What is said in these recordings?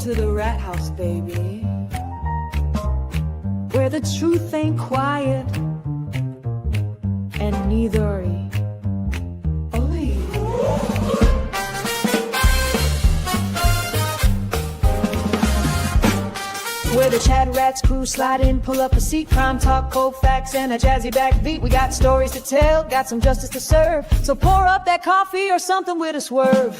to the rat house, baby, where the truth ain't quiet, and neither are you. Where the Chat Rats crew slide in, pull up a seat, crime talk, cold facts, and a jazzy backbeat. We got stories to tell, got some justice to serve. So pour up that coffee or something with a swerve.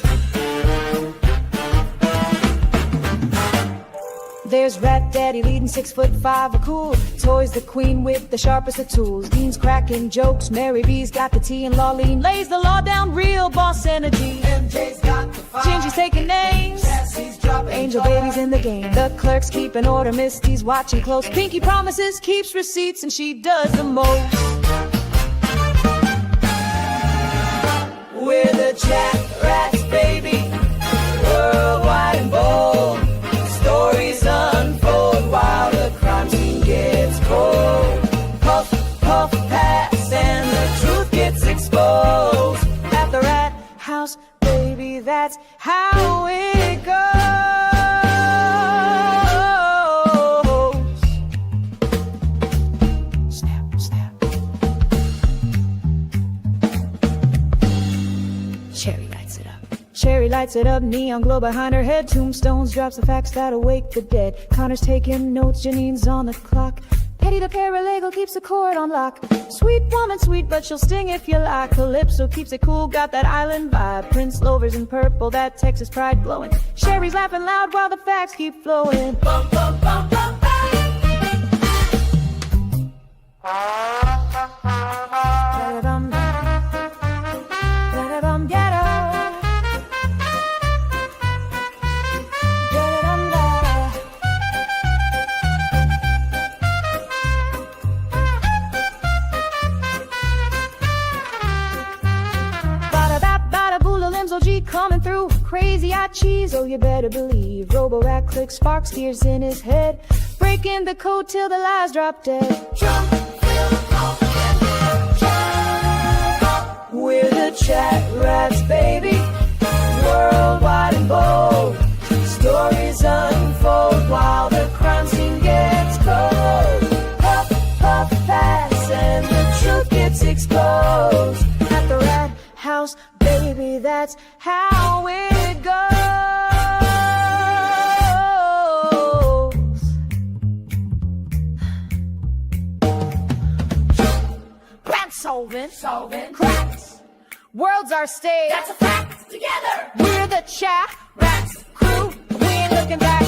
There's Rat Daddy leading 6'5", a cool. Toys the queen with the sharpest of tools. Dean's cracking jokes, Mary B's got the tea, and Lawleen lays the law down, real boss energy. MJ's got the fire. Gingy's taking names. Cassie's dropping Angel Baby's in the game. The clerk's keeping order, Misty's watching close. Pinky promises, keeps receipts, and she does the most. We're the Chat Rats, baby, worldwide and bold. Stories unfold while the crime scene gets cold. Puff, puff, pass, and the truth gets exposed. At the rat house, baby, that's how it goes. Snap, snap. Cherry lights it up. Cherry lights it up, neon glow behind her head. Tombstones drops the facts that awake the dead. Connor's taking notes, Janine's on the clock. Petty the paralegal keeps the court on lock. Sweet woman, sweet, but she'll sting if you like. Calypso keeps it cool, got that island vibe. Prince Lover's in purple, that Texas pride glowing. Sherry's laughing loud while the facts keep flowing. Bum, bum, bum, bum, bum. Da-da-dum, da-da-dum, ghetto. OG coming through, crazy-eyed cheese, oh you better believe. Robo-rat clicks, sparks, gears in his head, breaking the code till the lies drop dead. Jump, we're the Chat Rats, baby, worldwide and bold. Stories unfold while the crime scene gets cold. Puff, puff, pass, and the truth gets exposed. At the rat house, baby, that's how it goes. Crime solving, cracks. Worlds are stage. That's a fact. Together, we're the Chat Rats crew. We ain't looking back.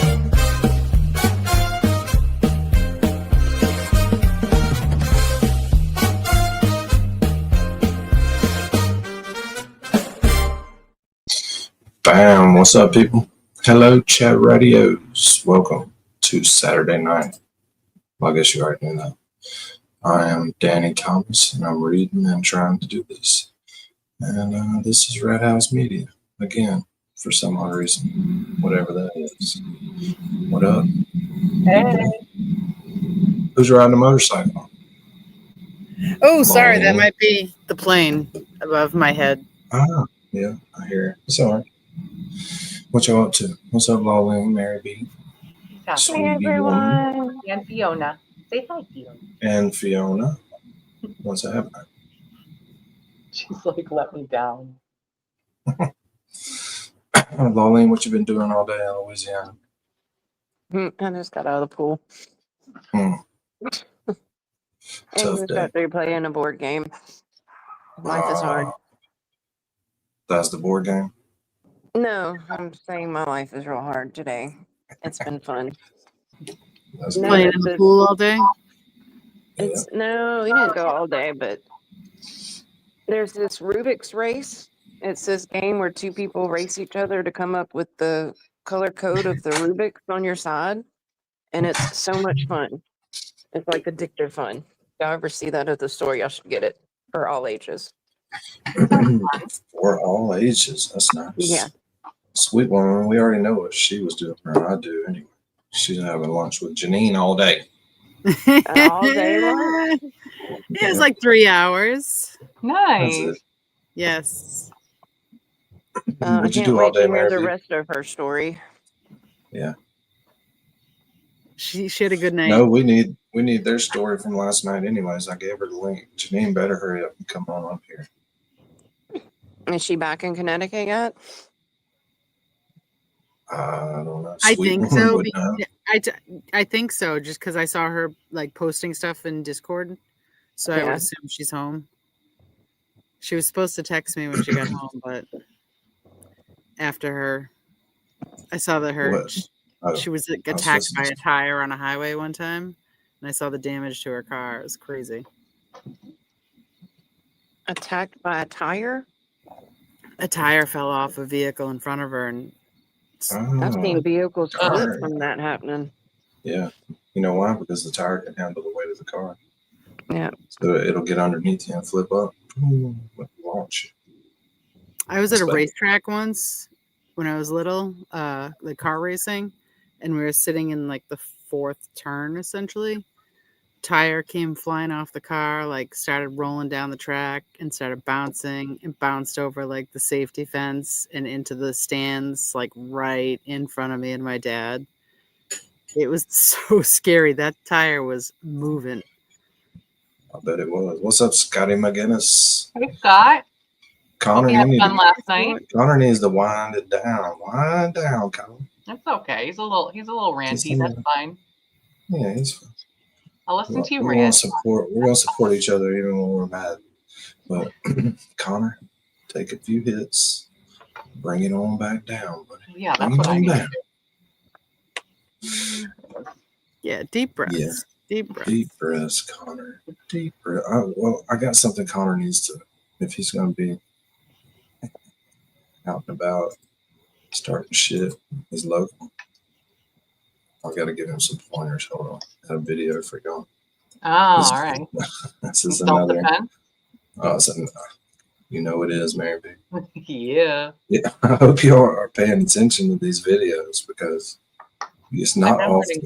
Bam! What's up, people? Hello, Chat Radios. Welcome to Saturday night. Well, I guess you already knew that. I am Danny Thomas, and I'm reading and trying to do this. And this is Red House Media, again, for some odd reason, whatever that is. What up? Hey. Who's riding a motorcycle? Oh, sorry, that might be the plane above my head. Ah, yeah, I hear it. It's all right. What y'all up to? What's up, Lawleen, Mary B? Hey, everyone. And Fiona. Say hi, Fiona. And Fiona. What's happening? She's like, let me down. Lawleen, what you been doing all day in Louisiana? I just got out of the pool. And just got through playing a board game. Life is hard. That's the board game? No, I'm saying my life is real hard today. It's been fun. Playing in the pool all day? No, we didn't go all day, but there's this Rubik's race. It's this game where two people race each other to come up with the color code of the Rubik's on your side, and it's so much fun. It's like addictive fun. If y'all ever see that at the store, y'all should get it for all ages. For all ages. That's nice. Yeah. Sweet woman. We already know what she was doing, or I do anyway. She's having lunch with Janine all day. All day long? It was like 3 hours. Nice. Yes. I can't wait to hear the rest of her story. Yeah. She had a good night. No, we need their story from last night anyways. I gave her the link. Janine better hurry up and come on up here. Is she back in Connecticut yet? I don't know. I Sweet think woman so. would know. I think so, just because I saw her like posting stuff in Discord. So I would assume she's home. She was supposed to text me when she got home, but after her, I saw that she was attacked by a tire on a highway one time, and I saw the damage to her car. It was crazy. Attacked by a tire? A tire fell off a vehicle in front of her, and I've seen vehicles flip tire. from that happening. Yeah. You know why? Because the tire can handle the weight of the car. Yeah. So it'll get underneath you and flip up. Launch. I was at a racetrack once when I was little, like car racing, and we were sitting in like the fourth turn essentially. Tire came flying off the car, like started rolling down the track and started bouncing and bounced over like the safety fence and into the stands, like right in front of me and my dad. It was so scary. That tire was moving. I bet it was. What's up, Scotty McGinnis? Hey, Scott. Connor, You had fun last night. Connor needs to wind it down. Wind down, Connor. That's okay. He's a little ranty. That's fine. Yeah, he's fine. I'll listen to you We're rant. gonna support each other even when we're mad. But Connor, take a few hits, bring it on back down, buddy. Yeah, that's what I need to do. Yeah, deep breaths. Yeah. Deep breaths. Deep breaths, Connor. Deep breath. I got something Connor needs to, if he's going to be out and about, starting shit. He's local. I got to give him some pointers. Hold on. I have a video for y'all. Oh, all right. This is another. Self-defense? You know it is, Mary B. Yeah. Yeah. I hope you are paying attention to these videos because it's not often.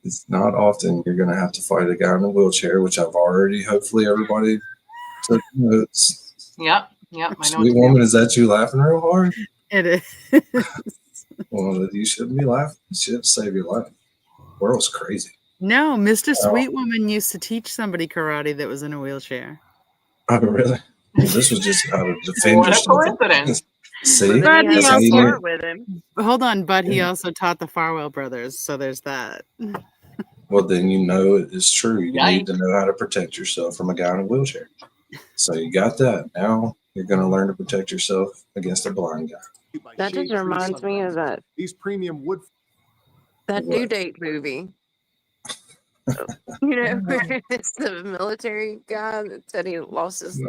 It's not often you're going to have to fight a guy in a wheelchair, which I've already, hopefully everybody took notes. Yep. I know. Sweet woman, is that you laughing real hard? It is. Well, you shouldn't be laughing. You should save your life. The world's crazy. No, Mr. Sweet Woman used to teach somebody karate that was in a wheelchair. Oh, really? Well, this was just how to defend What a yourself. coincidence. See? But he That's how you also, learn. with him. hold on, but he also taught the Farwell brothers, so there's that. Well, then you know it is true. You Yikes. need to know how to protect yourself from a guy in a wheelchair. So you got that. Now you're going to learn to protect yourself against a blind guy. That just reminds me of These premium wood. that What? due date movie. You know, it's the military guy that said he lost his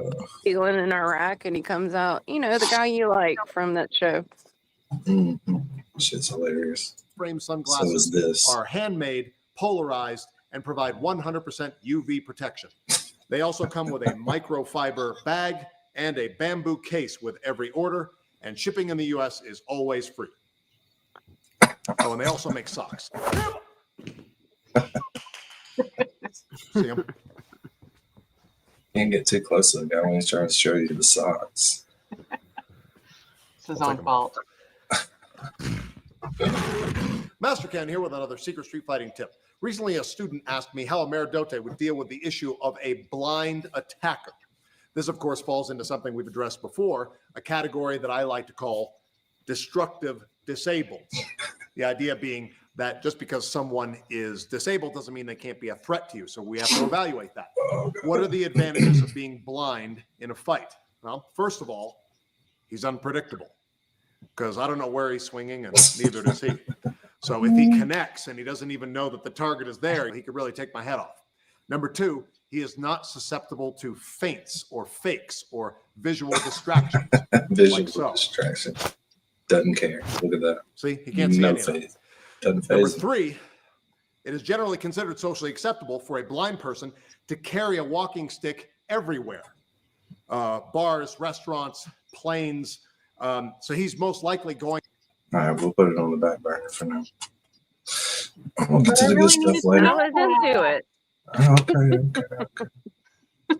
feeling in Iraq and he comes out, you know, the guy you like from that show. Mm-hmm. Shit's hilarious. Frame So is sunglasses this. are handmade, polarized, and provide 100% UV protection. They also come with a microfiber bag and a bamboo case with every order, and shipping in the U.S. is always free. Oh, and they also make socks. See 'em? Can't get too close to the guy when he's trying to show you the socks. It's his own fault. Master Ken here with another secret street fighting tip. Recently, a student asked me how a Meridote would deal with the issue of a blind attacker. This, of course, falls into something we've addressed before, a category that I like to call destructive disabled. The idea being that just because someone is disabled doesn't mean they can't be a threat to you. So we have to evaluate that. What are the advantages of being blind in a fight? Well, first of all, he's unpredictable because I don't know where he's swinging and neither does he. So if he connects and he doesn't even know that the target is there, he could really take my head off. Number two, he is not susceptible to feints or fakes or visual distractions. Visual Like so. distraction. Doesn't care. Look at that. See, he can't see No any of it. faith. Doesn't Number phase him. three, it is generally considered socially acceptable for a blind person to carry a walking stick everywhere. Bars, restaurants, planes. So he's most likely going. All right, we'll put it on the back burner for now. We'll get to the good stuff later. I was into it. Oh, okay.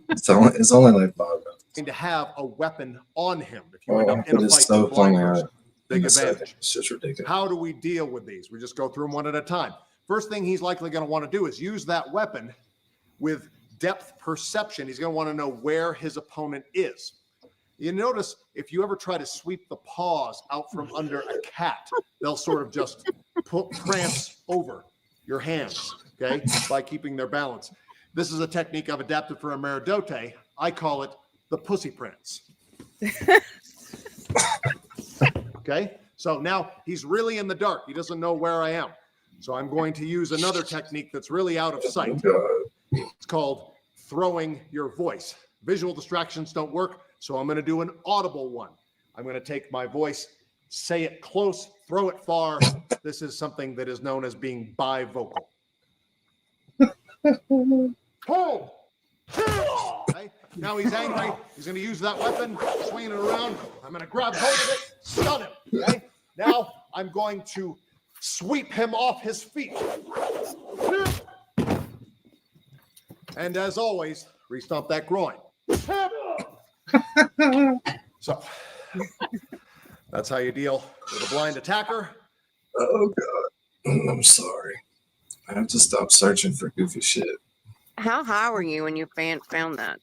It's only like 5 minutes. to have a weapon on him if you end Oh, up in but a it's fight so with a blind funny. person. Big in a second. advantage. It's just ridiculous. How do we deal with these? We just go through them one at a time. First thing he's likely going to want to do is use that weapon with depth perception. He's going to want to know where his opponent is. You notice if you ever try to sweep the paws out from under a cat, they'll sort of just prance over your hands, okay, by keeping their balance. This is a technique I've adapted for a Meridote. I call it the pussy prance. Okay, so now he's really in the dark. He doesn't know where I am. So I'm going to use another technique that's really out of sight. It's called throwing your voice. Visual distractions don't work, so I'm going to do an audible one. I'm going to take my voice, say it close, throw it far. This is something that is known as being bivocal. Pull! Okay. Now he's angry. He's going to use that weapon, swinging it around. I'm going to grab hold of it, stun him. Okay. Now I'm going to sweep him off his feet. And as always, re-stomp that groin. So that's how you deal with a blind attacker. Oh God, I'm sorry. I have to stop searching for goofy shit. How high were you when you found that?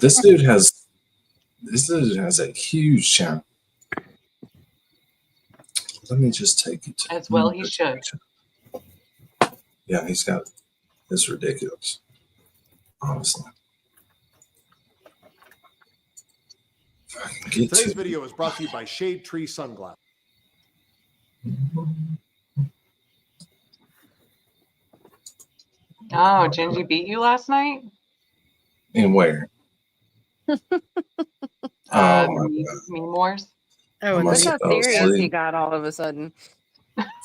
This dude has a huge channel. Let me just take it. As well he should. Yeah, he's got. It's ridiculous. Honestly. If I can get Today's to video is brought to you by Shade Tree Sunglasses. Oh, Gingy beat you last night? and where? Oh my God. Meme Wars? Oh, and Must Look then how have- serious he sleep. got all of a sudden.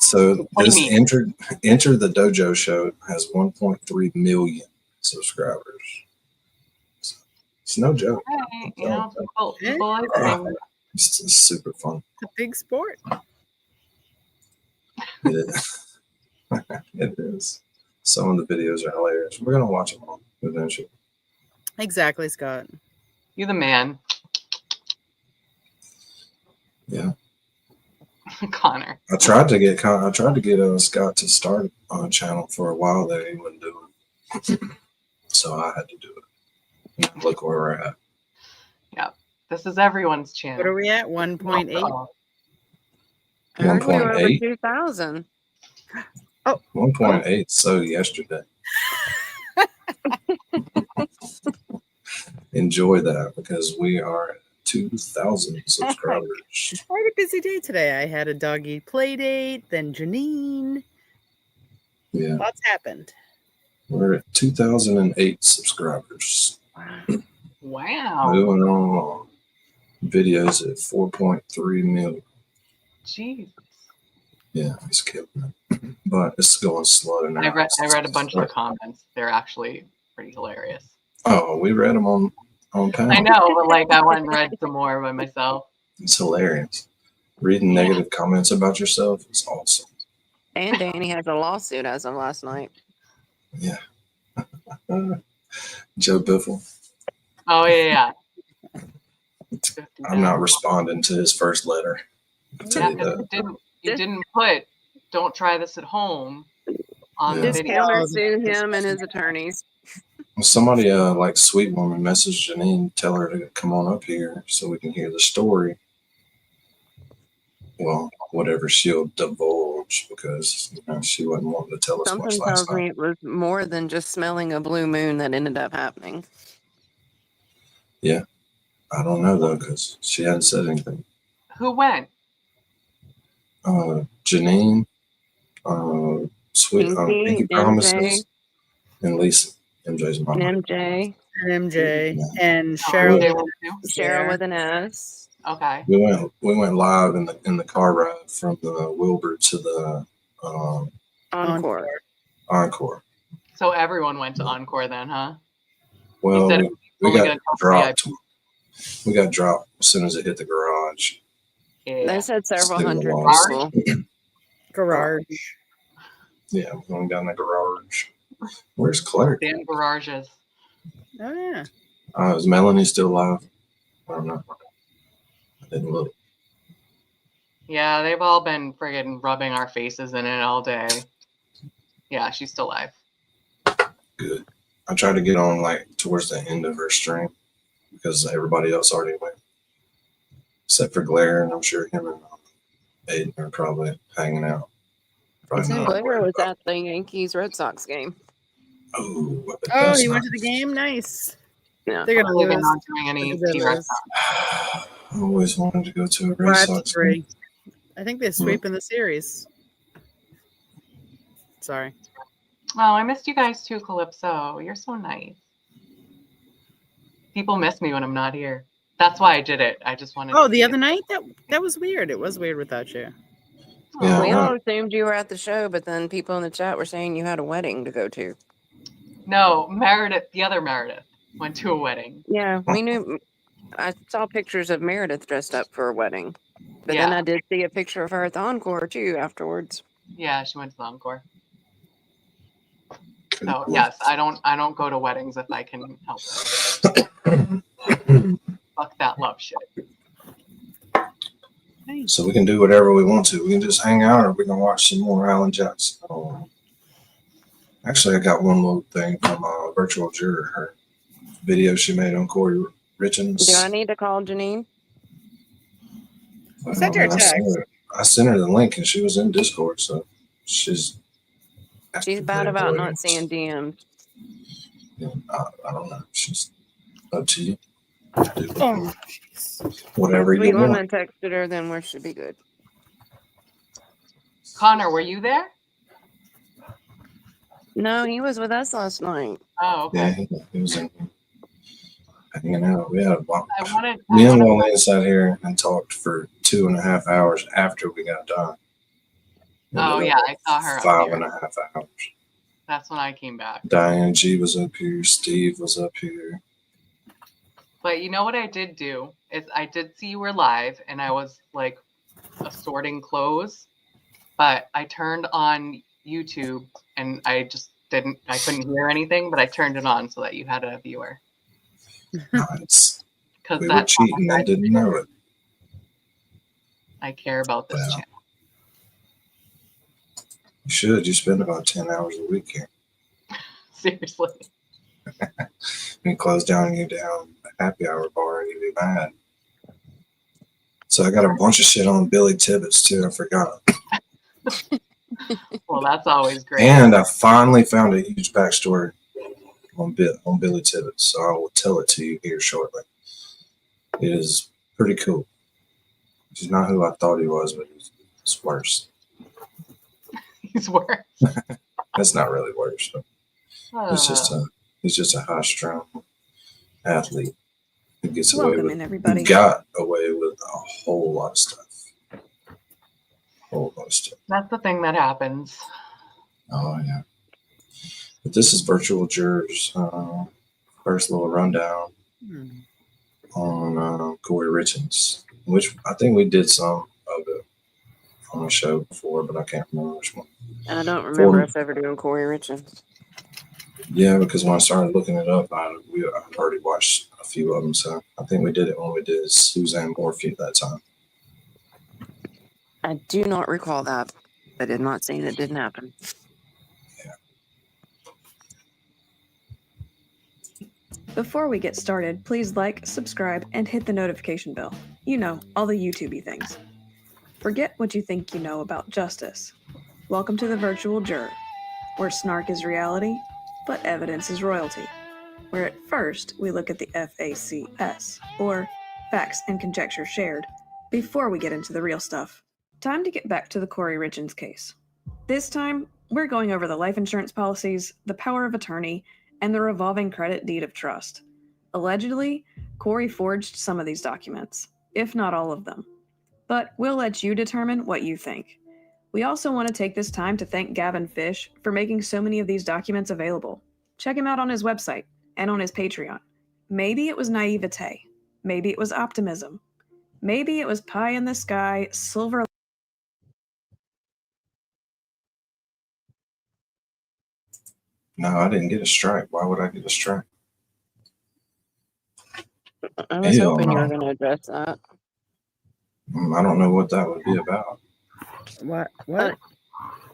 So What do this you mean? enter the dojo show has 1.3 million subscribers. So it's no joke. Hey, you know, people like things. It's super fun. it's a big sport. It is. It is. Some of the videos are hilarious. We're gonna watch them all eventually. Exactly, Scott. You the man, Yeah. Connor. I tried to get Scott to start on a channel for a while there. He wouldn't do it, so I had to do it. And look where we're at. This is everyone's channel. What are we at? 1.8? Oh, I heard we were over 1.8? 2,000. 1.8. So yesterday. Enjoy that because we are at 2,000 subscribers. I had a busy day today. I had a doggy play date, then Janine. Yeah, Lots happened. we're at 2,008 subscribers. wow. Moving on. Videos at 4.3 million. Jeez. Yeah, he's killing it. But it's going slow now. I read a bunch of the comments. They're actually pretty hilarious. Oh, we read them on panel. I know, but like I went and read some more by myself. It's hilarious. Reading negative comments about yourself is awesome. And Danny has a lawsuit as of last night. Yeah. Joe Biffle. Oh yeah. I'm not responding to his first letter. I'll tell Yeah, you that. because you didn't put "Don't try this at home" on Yeah. the Just video. countersue him and his attorneys. Somebody like Sweet Woman messaged Janine, tell her to come on up here so we can hear the story. Well, whatever she'll divulge because she wasn't wanting to tell us Something much last tells me night. it was more than just smelling a blue moon that ended up happening. I don't know though because she hadn't said anything. Who went? Janine, Sweet Pinky, Pinky Promises, and Lisa. MJ's mom. And MJ, And MJ and Oh, Cheryl. they were too? Cheryl with an S. Okay. We went live in the car ride from the Wilbur to the Encore. Encore. So everyone went to Encore then, huh? Well, said we only got gonna come dropped. We got dropped as soon as it hit the garage. Yeah. They said several Still hundred lost. people. Garage. Yeah, we're going down the garage. Where's Claire? Damn garages. Oh, yeah. Is Melanie still alive? I don't know. I didn't look. Yeah, they've all been friggin' rubbing our faces in it all day. Yeah, she's still alive. Good. I tried to get on like towards the end of her stream because everybody else already went, except for Glare, and I'm sure him and Aiden are probably hanging out. Probably So not Blair worried was about. at the Yankees Red Sox game. Oh, I bet Oh, that's he went to the nice. game. Nice. Yeah. They're gonna They're lose. not doing any Look at T-Red this. I always wanted to go to a Red Sox game. 5-3. I think they're sweeping the series. Sorry. Oh, I missed you guys too, Calypso. You're so nice. People miss me when I'm not here. That's why I did it. I just wanted. Oh, to the see other it. night? That was weird. It was weird without you. Yeah, We well, all assumed you were at the show, but then people in the chat were saying you had a wedding to go to. No, Meredith, the other Meredith, went to a wedding. Yeah, we knew. I saw pictures of Meredith dressed up for a wedding, but then Yeah. I did see a picture of her at the Encore too afterwards. Yeah, she went to the Encore. good So boy. yes, I don't go to weddings if I can help it. Fuck that love shit. So we can do whatever we want to. We can just hang out, or we can watch some more Alan Jackson. Oh. Actually, I got one little thing from Virtual Juror, her video she made on Cory Richens. Do I need to call Janine? I Send don't her a know, text. I sent her the link, and she was in Discord, so she's Bad about avoiding not us. seeing DMs. Yeah, I don't know. She's up to you. Do Oh, whatever If you Sweet want. Woman texted her, then we should be good. Connor, were you there? No, he was with us last night. Oh, okay. Yeah, he was in here hanging out. We had a while. I Me and wanted Wally sat here and talked for 2.5 hours after we got done. Oh, yeah, I saw her up Five here. and a half hours. That's when I came back. Diane G was up here. Steve was up here. But you know what I did do is I did see you were live, and I was like assorting clothes, but I turned on YouTube and I just I couldn't hear anything, but I turned it on so that you had a viewer. Nice. Because We were that's how cheating much and didn't know it. I care about this Well. channel. You should. You spend about 10 hours a week here. Seriously. We close down you down a happy hour bar and you'd be mad. So I got a bunch of shit on Billy Tibbitz too. I forgot. Well, that's always great. And I finally found a huge backstory on Billy Tibbitz. So I will tell it to you here shortly. It is pretty cool. He's not who I thought he was, but he's worse. He's worse. That's not really worse. But he's just a high-strung athlete who gets away Welcome with. in, everybody. Who got away with a whole lot of stuff. Whole lot of stuff. That's the thing that happens. Oh yeah. But this is Virtual Jurors. First little rundown on Cory Richens, which I think we did some of it on the show before, but I can't remember which one. I don't remember us ever doing Cory Richens. Yeah, because when I started looking it up, I'd already watched a few of them. So I think we did it when we did Suzanne Morphy that time. I do not recall that. I did not say it didn't happen. Before we get started, please like, subscribe, and hit the notification bell. You know, all the YouTubey things. Forget what you think you know about justice. Welcome to the Virtual Juror, where snark is reality, but evidence is royalty. Where at first we look at the FACS, or facts and conjecture shared, before we get into the real stuff. Time to get back to the Cory Richens case. This time, we're going over the life insurance policies, the power of attorney, and the revolving credit deed of trust. Allegedly, Cory forged some of these documents, if not all of them. But we'll let you determine what you think. We also want to take this time to thank Gavin Fish for making so many of these documents available. Check him out on his website and on his Patreon. Maybe it was naivete. Maybe it was optimism. Maybe it was pie in the sky, silver. No, I didn't get a strike. Why would I get a strike? I was Hell hoping you were no. going to address that. I don't know what that would be about. What?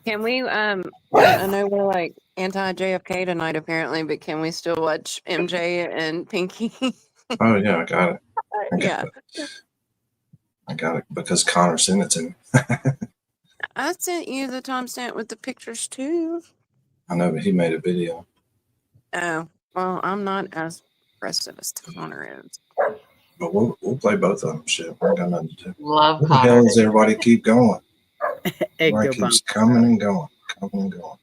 Can we? I know we're like anti JFK tonight, apparently, but can we still watch MJ and Pinky? Oh yeah, I got it. Yeah, I got it because Connor sent it to me. I sent you the timestamp with the pictures too. I know, but he made a video. Oh, well, I'm not as impressive as Connor is. But we'll play both of them. Shit, I got nothing to do. Love What the hell Connor. does everybody keep going? Egg Everybody go keeps bump. coming and going, coming and going.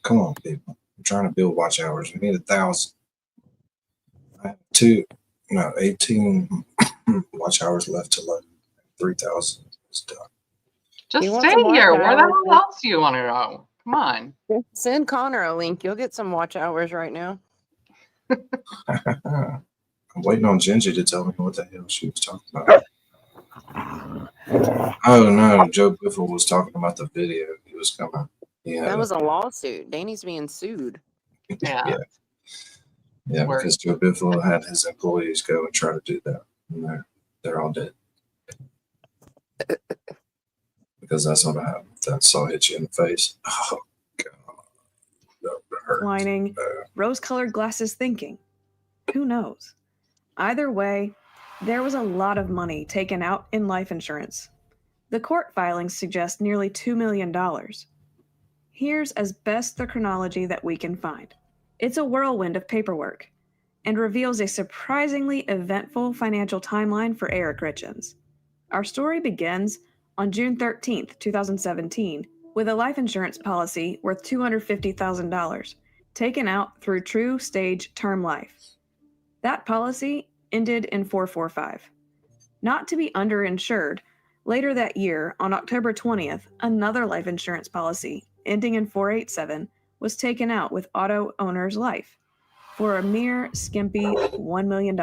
Come on, people. I'm trying to build watch hours. We need 1,000. I have 18 watch hours left to load. 3,000 is done. Just You want stay some watch here. Where the hours? hell else do you want to go? Come on. Send Connor a link. You'll get some watch hours right now. I'm waiting on Gingy to tell me what the hell she was talking about. Oh no, Joe Biffle was talking about the video he was coming. Yeah, That was a lawsuit. Danny's being sued. Yeah. yeah, Work. because Joe Biffle had his employees go and try to do that, and they're all dead. Because that's what happened. That saw hit you in the face. Oh god, that would hurt. Whining, rose-colored glasses thinking. Who knows? Either way, there was a lot of money taken out in life insurance. The court filings suggest nearly $2 million. Here's as best the chronology that we can find. It's a whirlwind of paperwork and reveals a surprisingly eventful financial timeline for Eric Richens. Our story begins on June 13th, 2017, with a life insurance policy worth $250,000 taken out through True Stage Term Life. That policy ended in 445. Not to be underinsured, later that year, on October 20th, another life insurance policy, ending in 487, was taken out with Auto Owner's Life for a mere skimpy $1 million.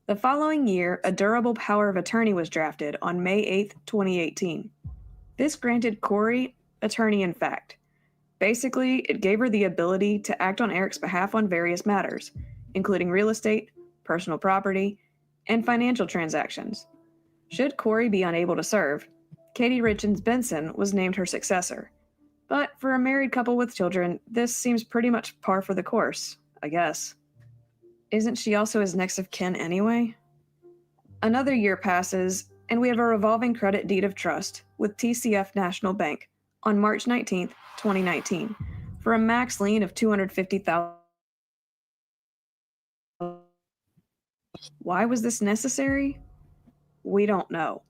The following year, a durable power of attorney was drafted on May 8th, 2018. This granted Cory attorney in fact. Basically, it gave her the ability to act on Eric's behalf on various matters, including real estate, personal property, and financial transactions. Should Cory be unable to serve, Katie Richens Benson was named her successor. But for a married couple with children, this seems pretty much par for the course, I guess. Isn't she also his next of kin anyway? Another year passes, and we have a revolving credit deed of trust with TCF National Bank on March 19th, 2019, for a max lien of $250,000. Why was this necessary? We don't know.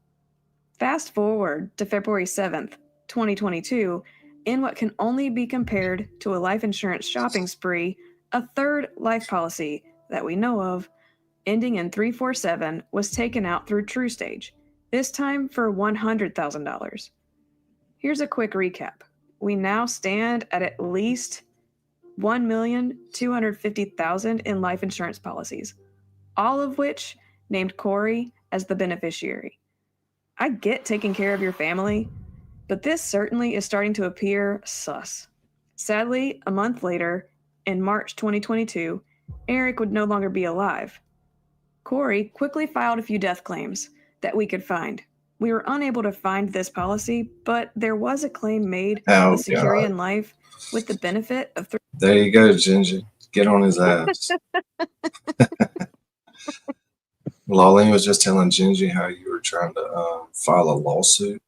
Fast forward to February 7th, 2022, in what can only be compared to a life insurance shopping spree, a third life policy that we know of, ending in 347, was taken out through True Stage, this time for $100,000. Here's a quick recap. We now stand at least $1,250,000 in life insurance policies, all of which named Cory as the beneficiary. I get taking care of your family, but this certainly is starting to appear sus. Sadly, a month later, in March 2022, Eric would no longer be alive. Cory quickly filed a few death claims that we could find. We were unable to find this policy, but there was a claim made with Securian Life with the benefit of... There you go, Ginger. Get on his ass. Lolene was just telling Gingy how you were trying to file a lawsuit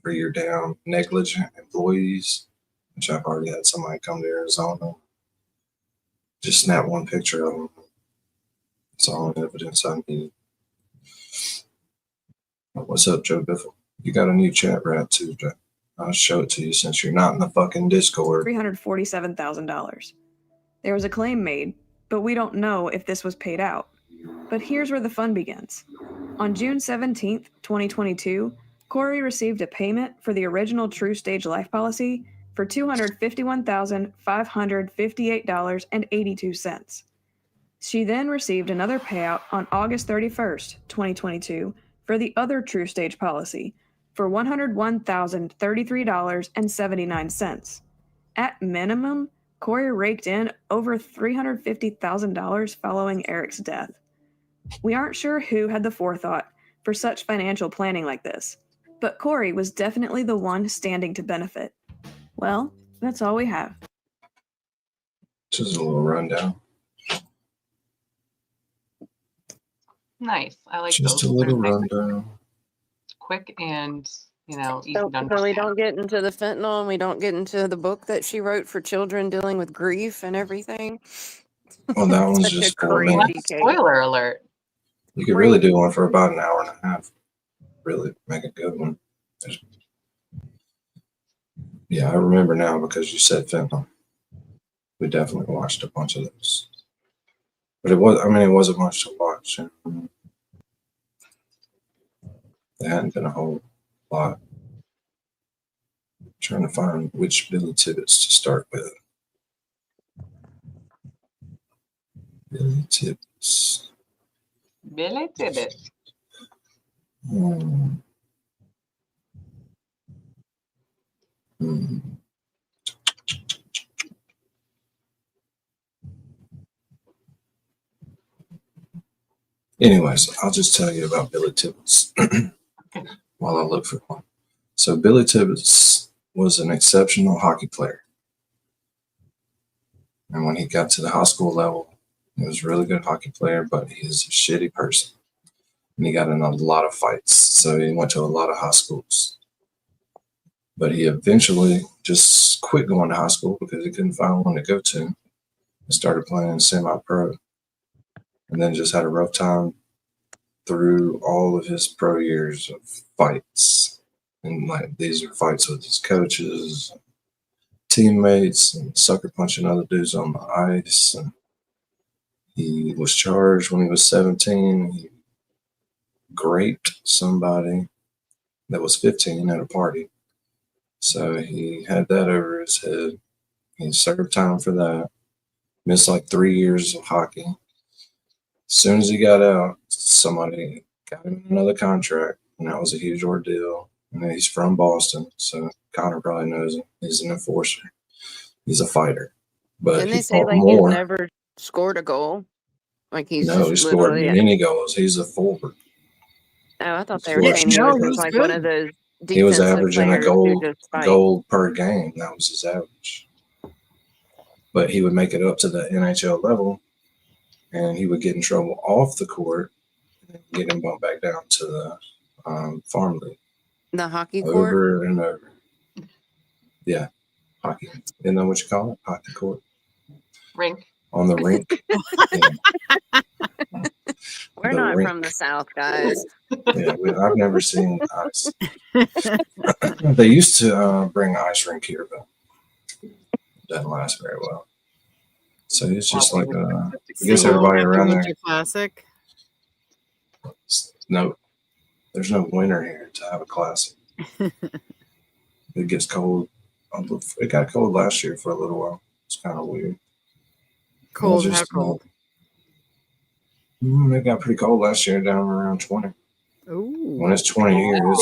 for your damn negligent employees, which I've already had somebody come to Arizona. Just snap one picture of them. It's all the evidence I need. What's up, Joe Biffle? You got a new chat right too, Joe. I'll show it to you since you're not in the fucking Discord. $347,000. There was a claim made, but we don't know if this was paid out. But here's where the fun begins. On June 17th, 2022, Cory received a payment for the original True Stage Life policy for $251,558.82. She then received another payout on August 31st, 2022, for the other True Stage policy for $101,033.79. At minimum, Cory raked in over $350,000 following Eric's death. We aren't sure who had the forethought for such financial planning like this, but Cory was definitely the one standing to benefit. Well, that's all we have. Just a little rundown. Nice. I like Just those. a little They're nice, rundown. quick, and easy to So understand. we don't get into the fentanyl and we don't get into the book that she wrote for children dealing with grief and everything. Well, that one's Such a just 4 crazy minutes. case. Spoiler alert. You could really do one for about an hour and a half. Really make a good one. Yeah, I remember now because you said fentanyl. We definitely watched a bunch of those. But it wasn't much to watch. There hadn't been a whole lot. I'm trying to find which Billy Tibbitz to start with. Billy Tibbitz. Billy Tibbitz. Hmm. Anyways, I'll just tell you about Billy Tibbitz while I look for one. So Billy Tibbitz was an exceptional hockey player. And when he got to the high school level, he was a really good hockey player, but he was a shitty person. And he got in a lot of fights. So he went to a lot of high schools. But he eventually just quit going to high school because he couldn't find one to go to. And started playing semi-pro. And then just had a rough time through all of his pro years of fights. And like these are fights with his coaches, teammates, and sucker punching other dudes on the ice. And he was charged when he was 17. He raped somebody that was 15 at a party. So he had that over his head. He served time for that. Missed like 3 years of hockey. As soon as he got out, somebody got him another contract, and that was a huge ordeal. And he's from Boston, so Connor probably knows him. He's an enforcer. He's a fighter. But Didn't he they say fought like more. he's never scored a goal? Like he's No, he just scored literally. many goals. He's a forward. Oh, I thought they He were scored saying he no, was he just was like good. one of those He was defensive averaging a players who just fight. goal per game. That was his average. But he would make it up to the NHL level, and he would get in trouble off the court and get him bumped back down to the farm league. The hockey court. Over and over. Yeah, hockey. Isn't that what you call it? Hockey court. Rink. On the rink. Yeah. We're The not rink. from the South, guys. Yeah, I've never seen ice. They used to bring ice rink here, but it doesn't last very well. So it's just like I guess everybody around there. Winter Classic. No, there's no winter here to have a classic. It gets cold. It got cold last year for a little while. It's kind of weird. Cold, how cold? It got pretty cold last year, down around 20. Ooh. When it's 20 here,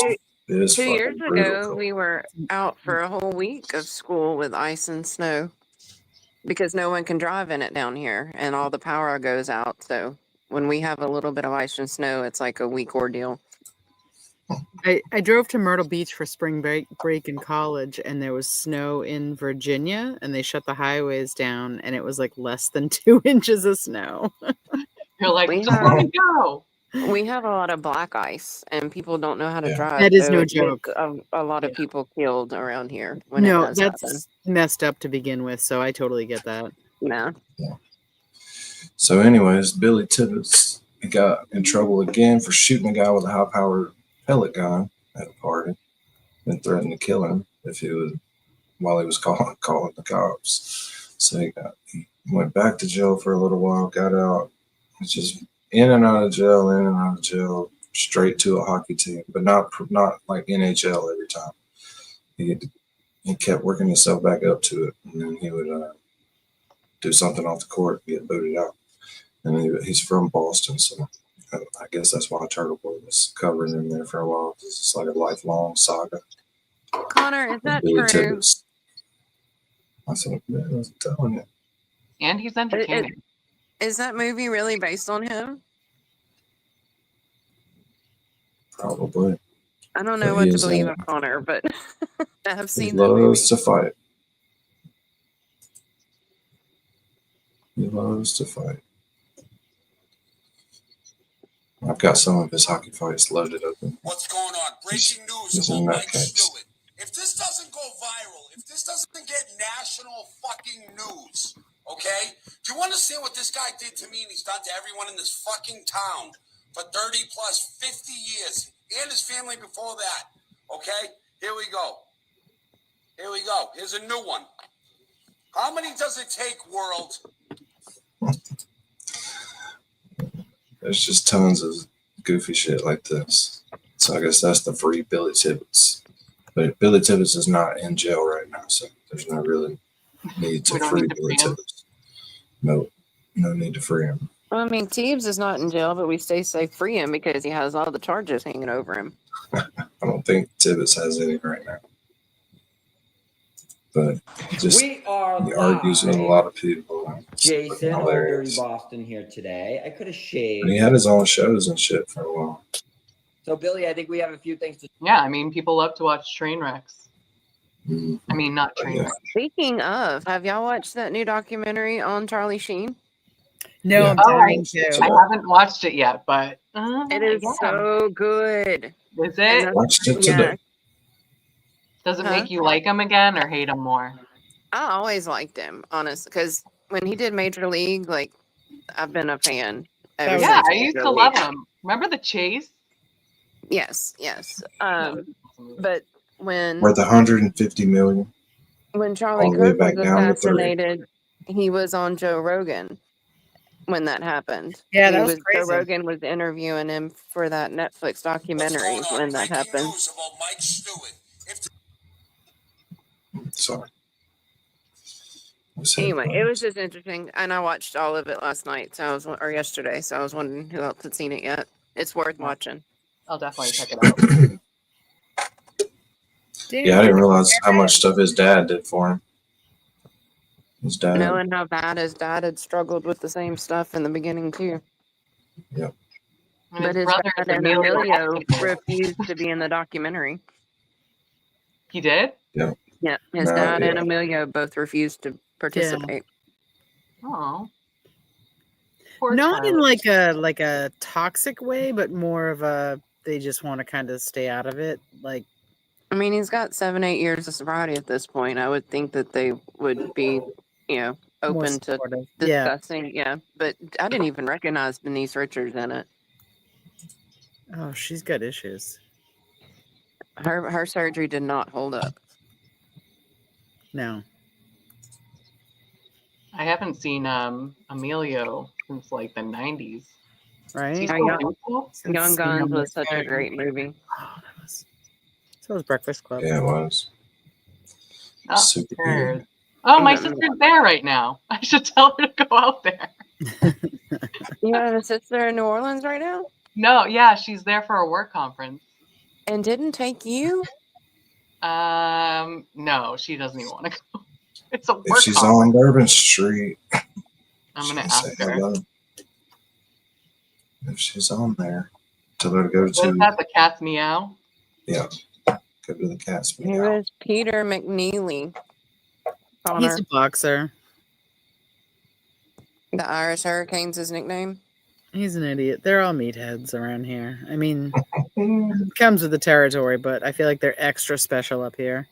it is 2 years fucking brutal ago, cold. we were out for a whole week of school with ice and snow because no one can drive in it down here and all the power goes out. So when we have a little bit of ice and snow, it's like a week ordeal. I drove to Myrtle Beach for spring break in college, and there was snow in Virginia, and they shut the highways down, and it was like less than 2 inches of snow. You're like, We just have- let me go. We have a lot of black ice, and people don't know how to Yeah. drive. That is so no it gets joke. A lot of people killed around here when it No, does happen. that's messed up to begin with, so I totally get that. No. So, anyways, Billy Tibbitz got in trouble again for shooting a guy with a high-powered pellet gun at a party and threatened to kill him if he was while he was calling the cops. So he went back to jail for a little while, got out, was just in and out of jail, straight to a hockey team, but not like NHL every time. He kept working himself back up to it, and then he would do something off the court and get booted out. And he's from Boston, so I guess that's why TURTLEBOY was covering him there for a while. It's like a lifelong saga. Connor, is that Billy true? Tibbitz. I said, man, I was telling you. And he's entertaining. Is that movie really based on him? Probably. I don't know But what he to is believe a- of Connor, but I have He seen that movie. loves to fight. He loves to fight. I've got some of his hockey fights loaded open. What's going on? Breaking news He's a about Mike nutcase. Stewart. If this doesn't go viral, if this doesn't get national fucking news, okay? Do you understand what this guy did to me and he's done to everyone in this fucking town for 30 plus 50 years and his family before that, okay? Here we go. Here we go. Here's a new one. How many does it take, world? There's just tons of goofy shit like this. So I guess that's the free Billy Tibbitz. But Billy Tibbitz is not in jail right now, so there's no really need to We don't free need to Billy free him. Tibbitz. No need to free him. Well, I mean, Teebs is not in jail, but we say free him because he has all the charges hanging over him. I don't think Tibbitz has any right now. But just We are he argues with a live. lot of people. and it's fucking Jason, Old Dirty hilarious. Boston here today. I could have But shaved. he had his own shows and shit for a while. So, Billy, I think we have a few things to. Yeah, I mean, people love to watch train wrecks. Mhm. I mean, not train Yeah. wrecks. Speaking of, have y'all watched that new documentary on Charlie Sheen? No, Yeah. I'm Oh, dying I to. haven't watched it yet, but It is yeah. so good. Is And it? Watched it Yeah. today. Does it Huh? make you like him again or hate him more? I always liked him, honestly, because when he did Major League, like, I've been a fan ever was Yeah, since I used Major to love League. him. Remember the chase? Yes, yes. But when Worth 150 million. Charlie all the way Kirk was back down to 3. assassinated, he was on Joe Rogan when that happened. Yeah, He that was Joe crazy. Rogan was interviewing him for that Netflix What's documentary going on? when that Breaking happened. news about Mike Stewart. If Sorry. Anyway, it was just interesting, and I watched all of it last night, or yesterday. So I was wondering who else had seen it yet. It's worth watching. I'll definitely check it out. Yeah, I didn't realize how much stuff his dad did for him. His dad. Knowing how bad his dad had struggled with the same stuff in the beginning too. Yep. And But his brother dad is and Emilio Emilio Estevez. refused to be in the documentary. He did? Yeah, his No, dad and yeah. Emilio both refused to participate. Oh. Not in like a toxic way, but more of a they just want to kind of stay out of it. Like, I mean, he's got 7-8 years of sobriety at this point. I would think that they would be, more open to supportive. Yeah. discussing. Yeah, but I didn't even recognize Denise Richards in it. Oh, she's got issues. Her surgery did not hold up. No. I haven't seen Emilio since like the 90s. Right? He's I so got- beautiful. Young Guns was such a Fire. great movie. Oh, that was. So was Breakfast Club. Yeah, it was. Oh, Super there. good. Oh, my Yeah. sister's there right now. I should tell her to go out there. You have a sister in New Orleans right now? No, yeah, she's there for a work conference. And didn't take you? No, she doesn't even want to go. It's a If work she's conference. on Bourbon Street, I'm gonna say ask her. hello. If she's on there, tell her to go Was to that the cat's meow? go to the cat's He meow. was Peter McNeely. He's Connor. a boxer. The Irish Hurricanes, his nickname. He's an idiot. They're all meatheads around here. I mean, it comes with the territory, but I feel like they're extra special up here.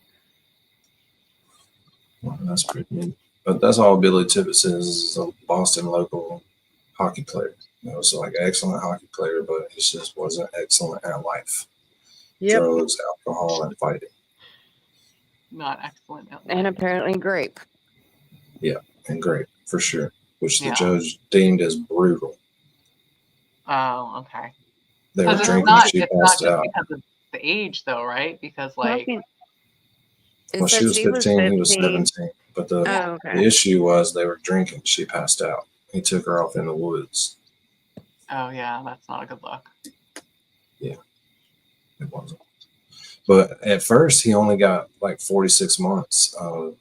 Well, that's pretty neat. But that's all Billy Tibbitz is a Boston local hockey player. So like an excellent hockey player, but he just wasn't excellent at life. Yep. Drugs, alcohol, and fighting. Not excellent. And apparently grape. And great, for sure. Which the Yeah. judge deemed as brutal. Oh, okay. They were Because drinking, she it's not passed just out. because of the age, though, right? Because like, It Well, said she was 15, he was 15. 17. But the Oh, The okay. issue was they were drinking. She passed out. He took her off in the woods. oh yeah, that's not a good look. It wasn't. But at first, he only got like 46 months of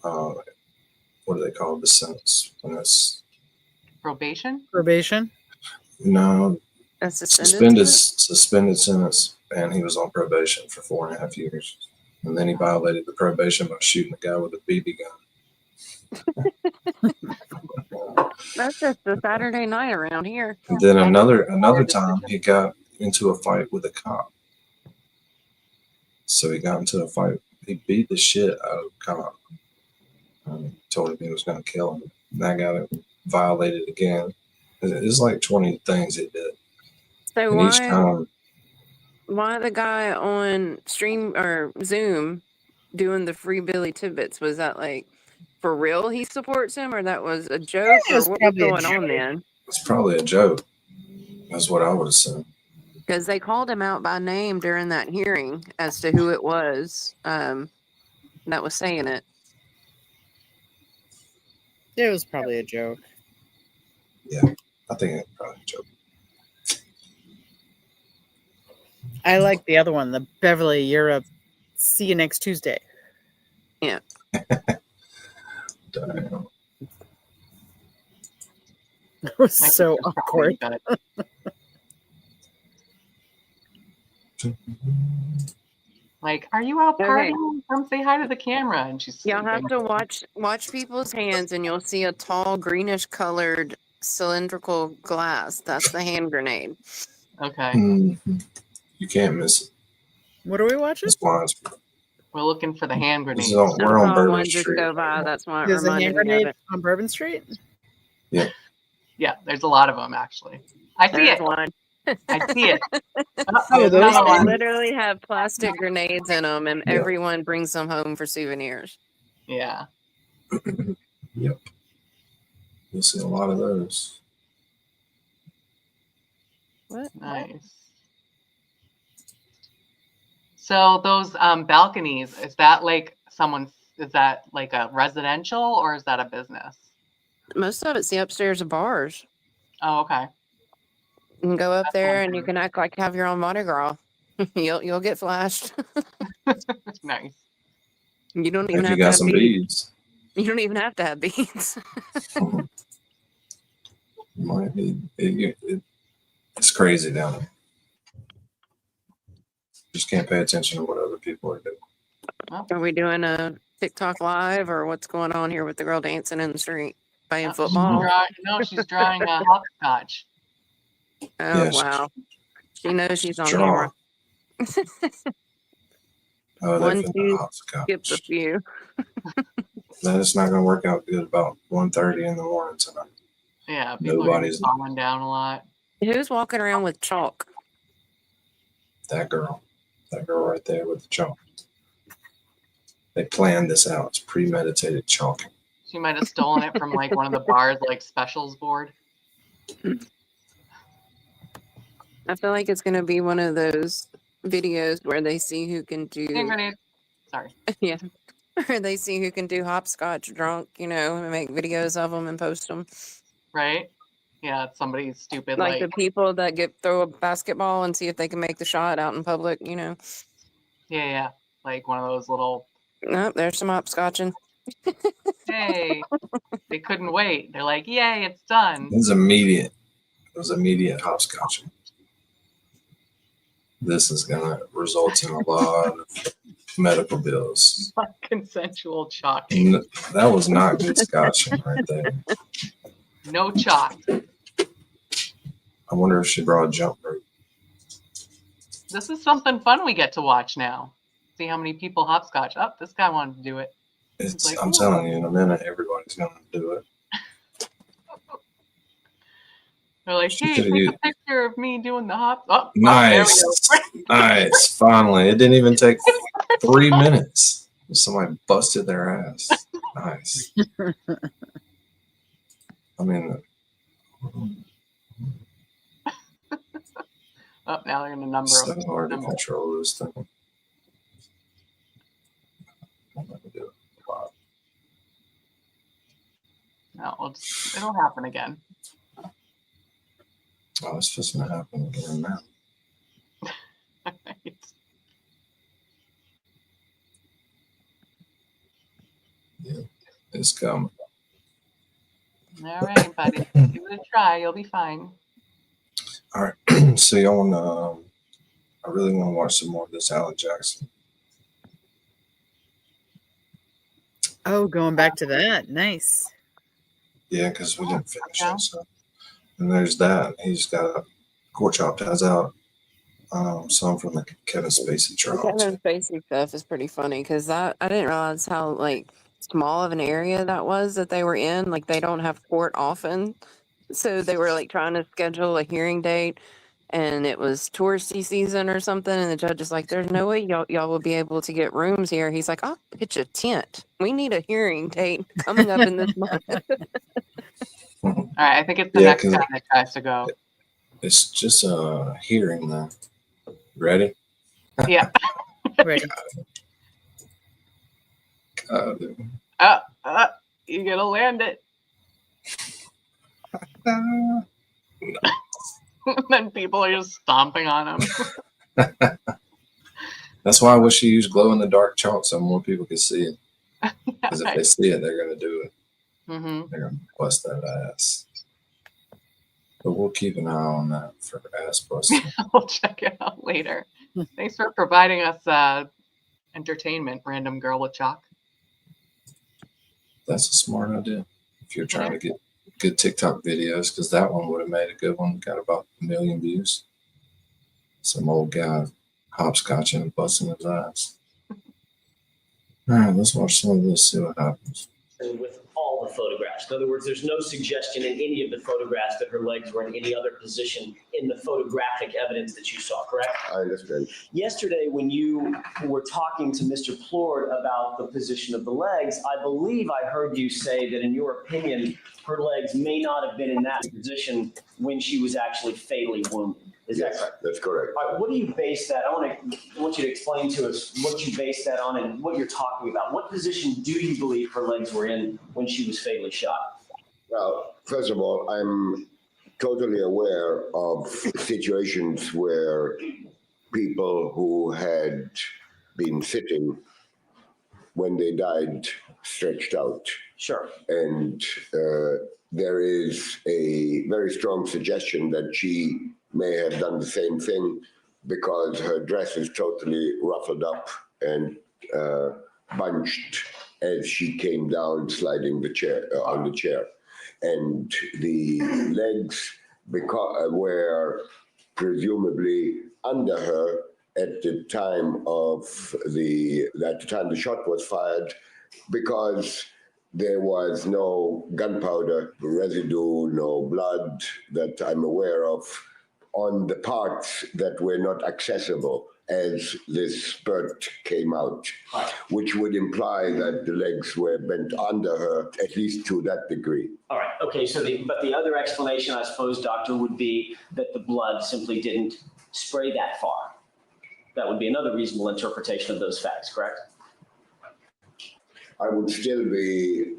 what do they call the sentence? When it's Probation? Probation. no, A suspended? Suspended sentence, and he was on probation for 4.5 years. And then he violated the probation by shooting a guy with a BB gun. That's just a Saturday night around here. And then another time he got into a fight with a cop. So he got into a fight. He beat the shit out of a cop. Told him he was going to kill him. And that guy violated again. It's like 20 things he did. So and each time, why the guy on stream or Zoom doing the free Billy Tibbitz? Was that like for real he supports him, or that was a joke, or what was going on then? It's probably a joke. That's what I would assume. Because they called him out by name during that hearing as to who it was that was saying it. It was probably a joke. Yeah, I think it's probably a joke. I like the other one, the Beverly Europe. See you next Tuesday. Yeah. Damn. It was so awkward. Like, are you out partying? Come say hi to the camera. And she's You'll have to watch people's hands, and you'll see a tall greenish colored cylindrical glass. That's the hand grenade. Okay. Mm-hmm. You can't miss it. What are we watching? We're looking for the hand grenade. We're on Bourbon Street. Go by. That's why it There's a reminded hand me of grenade it. on Bourbon Street? Yeah. Yeah, there's a lot of them, actually. I see There's it. one. I see it. Oh, They those ones? literally have plastic grenades in them, and everyone brings them home for souvenirs. Yeah. Yep. You'll see a lot of those. What? Nice. So those balconies, is that like a residential or is that a business? Most of it's the upstairs of bars. Oh, okay. You can go up there and you can act like you have your own Mardi Gras. You'll get flashed. Nice. You don't If even you have got to have some beads. beads. You don't even have to have beads. Might be. It's crazy down there. Just can't pay attention to what other people are doing. Are we doing a TikTok live, or what's going on here with the girl dancing in the street playing football? She's drawing a hopscotch. Oh, wow. She knows she's on Draw. camera. Oh, One, they two, skip a few. Then it's not going to work out good about 1:30 in the morning tonight. Yeah, people Nobody's are falling down a lot. Who's walking around with chalk? That girl right there with the chalk. They planned this out. It's premeditated chalking. She might have stolen it from like one of the bars, like specials board. I feel like it's going to be one of those videos where they see who can do. Hand grenade. Sorry. Yeah. Or they see who can do hopscotch drunk, and make videos of them and post them. Right? Yeah, it's somebody stupid. Like the people that throw a basketball and see if they can make the shot out in public, Yeah. Like one of those little. Nope, there's some hopscotching. Hey, they couldn't wait. They're like, yay, it's done. It was immediate hopscotching. This is going to result in a lot of medical bills. Consensual chalking. That was not good scotching right there. No chalk. I wonder if she brought a jump rope. This is something fun we get to watch now. See how many people hopscotch. Oh, this guy wanted to do it. I'm telling you, in a minute, everybody's going to do it. They're like, hey, take a picture of me doing the hop. Oh, nice. There we go. Nice. Finally. It didn't even take 3 minutes. Somebody busted their ass. Nice. I mean, oh, now they're in a number so of hard to control this thing. I'm not gonna do it. Wow. No, it'll happen again. Oh, it's just gonna happen again now. Yeah, it's coming. All right, buddy. Give it a try. You'll be fine. All right. So y'all want I really want to watch some more of this Alan Jackson. Oh, going back to that. Nice. Yeah, because we didn't finish it. So, and there's that. He's got Court Chop has out some from the Kevin Spacey trial. Kevin Spacey stuff is pretty funny because I didn't realize how like small of an area that was that they were in. Like they don't have court often, so they were like trying to schedule a hearing date, and it was touristy season or something. And the judge is like, "There's no way y'all will be able to get rooms here." He's like, "I'll pitch a tent. We need a hearing date coming up in this month." All right, I think it's the next time that tries to go. It's just a hearing though. Ready? Yeah. Ready. You gotta land it. Then people are just stomping on him. That's why I wish you used glow in the dark chalk so more people could see it. Because if they see it, they're gonna do it. Mm-hmm. They're gonna bust that ass. But we'll keep an eye on that for ass busting. We'll check it out later. Thanks for providing us entertainment, random girl with chalk. That's a smart idea. If you're trying to get good TikTok videos, because that one would have made a good one. Got about 1 million views. Some old guy hopscotching and busting his ass. All right, let's watch some of this, see what happens. With all the photographs. In other words, there's no suggestion in any of the photographs that her legs were in any other position in the photographic evidence that you saw, correct? I understand. Yesterday, when you were talking to Mr. Plord about the position of the legs, I believe I heard you say that in your opinion, her legs may not have been in that position when she was actually fatally wounded. Is that correct? That's correct. All right, what do you base that? I want you to explain to us what you base that on and what you're talking about. What position do you believe her legs were in when she was fatally shot? Well, first of all, I'm totally aware of situations where people who had been sitting when they died stretched out. Sure. And there is a very strong suggestion that she may have done the same thing because her dress is totally ruffled up and bunched as she came down sliding the chair on the chair. And the legs were presumably under her at the time the shot was fired, because there was no gunpowder residue, no blood that I'm aware of on the parts that were not accessible as this spurt came out, which would imply that the legs were bent under her, at least to that degree. All right. Okay. So, but the other explanation, I suppose, Doctor, would be that the blood simply didn't spray that far. That would be another reasonable interpretation of those facts, correct? I would still be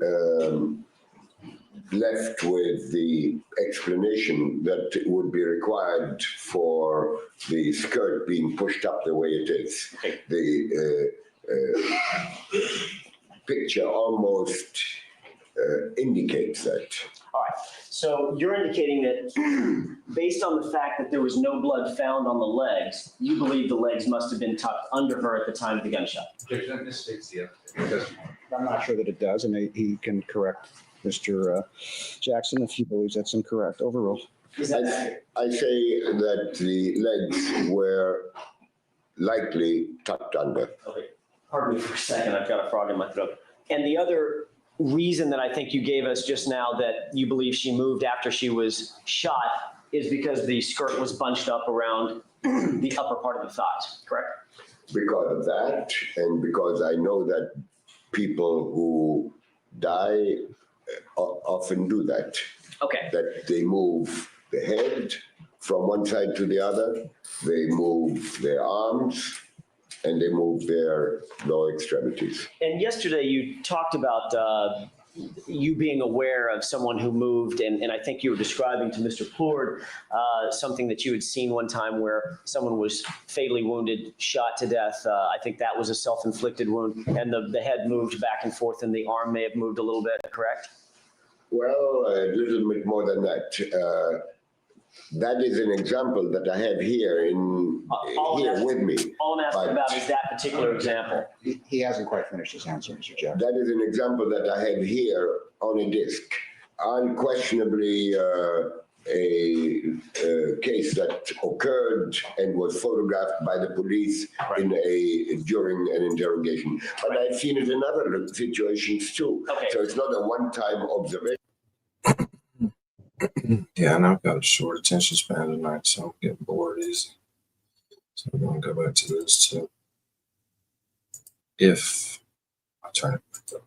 left with the explanation that would be required for the skirt being pushed up the way it is. Okay. The picture almost indicates that. All right. So you're indicating that based on the fact that there was no blood found on the legs, you believe the legs must have been tucked under her at the time of the gunshot. I'm not sure that it does, and he can correct Mr. Jackson if he believes that's incorrect. Overruled. I say that the legs were likely tucked under. Okay. Pardon me for a second. I've got a frog in my throat. And the other reason that I think you gave us just now that you believe she moved after she was shot is because the skirt was bunched up around the upper part of the thighs, correct? Because of that, and because I know that people who die often do that. Okay. That they move the head from one side to the other, they move their arms, and they move their lower extremities. And yesterday you talked about you being aware of someone who moved, and I think you were describing to Mr. Plord something that you had seen one time where someone was fatally wounded, shot to death. I think that was a self-inflicted wound, and the head moved back and forth, and the arm may have moved a little bit, correct? Well, a little bit more than that. That is an example that I have here here with me. All I'm asking about is that particular example. He hasn't quite finished his answer, Mr. Jackson. That is an example that I have here on a disc. Unquestionably a case that occurred and was photographed by the police during an interrogation. But I've seen it in other situations too. Okay. So it's not a one-time observation. Yeah, and I've got a short attention span tonight, so I'm getting bored easy. So we're going to go back to this too. If I turn it back up.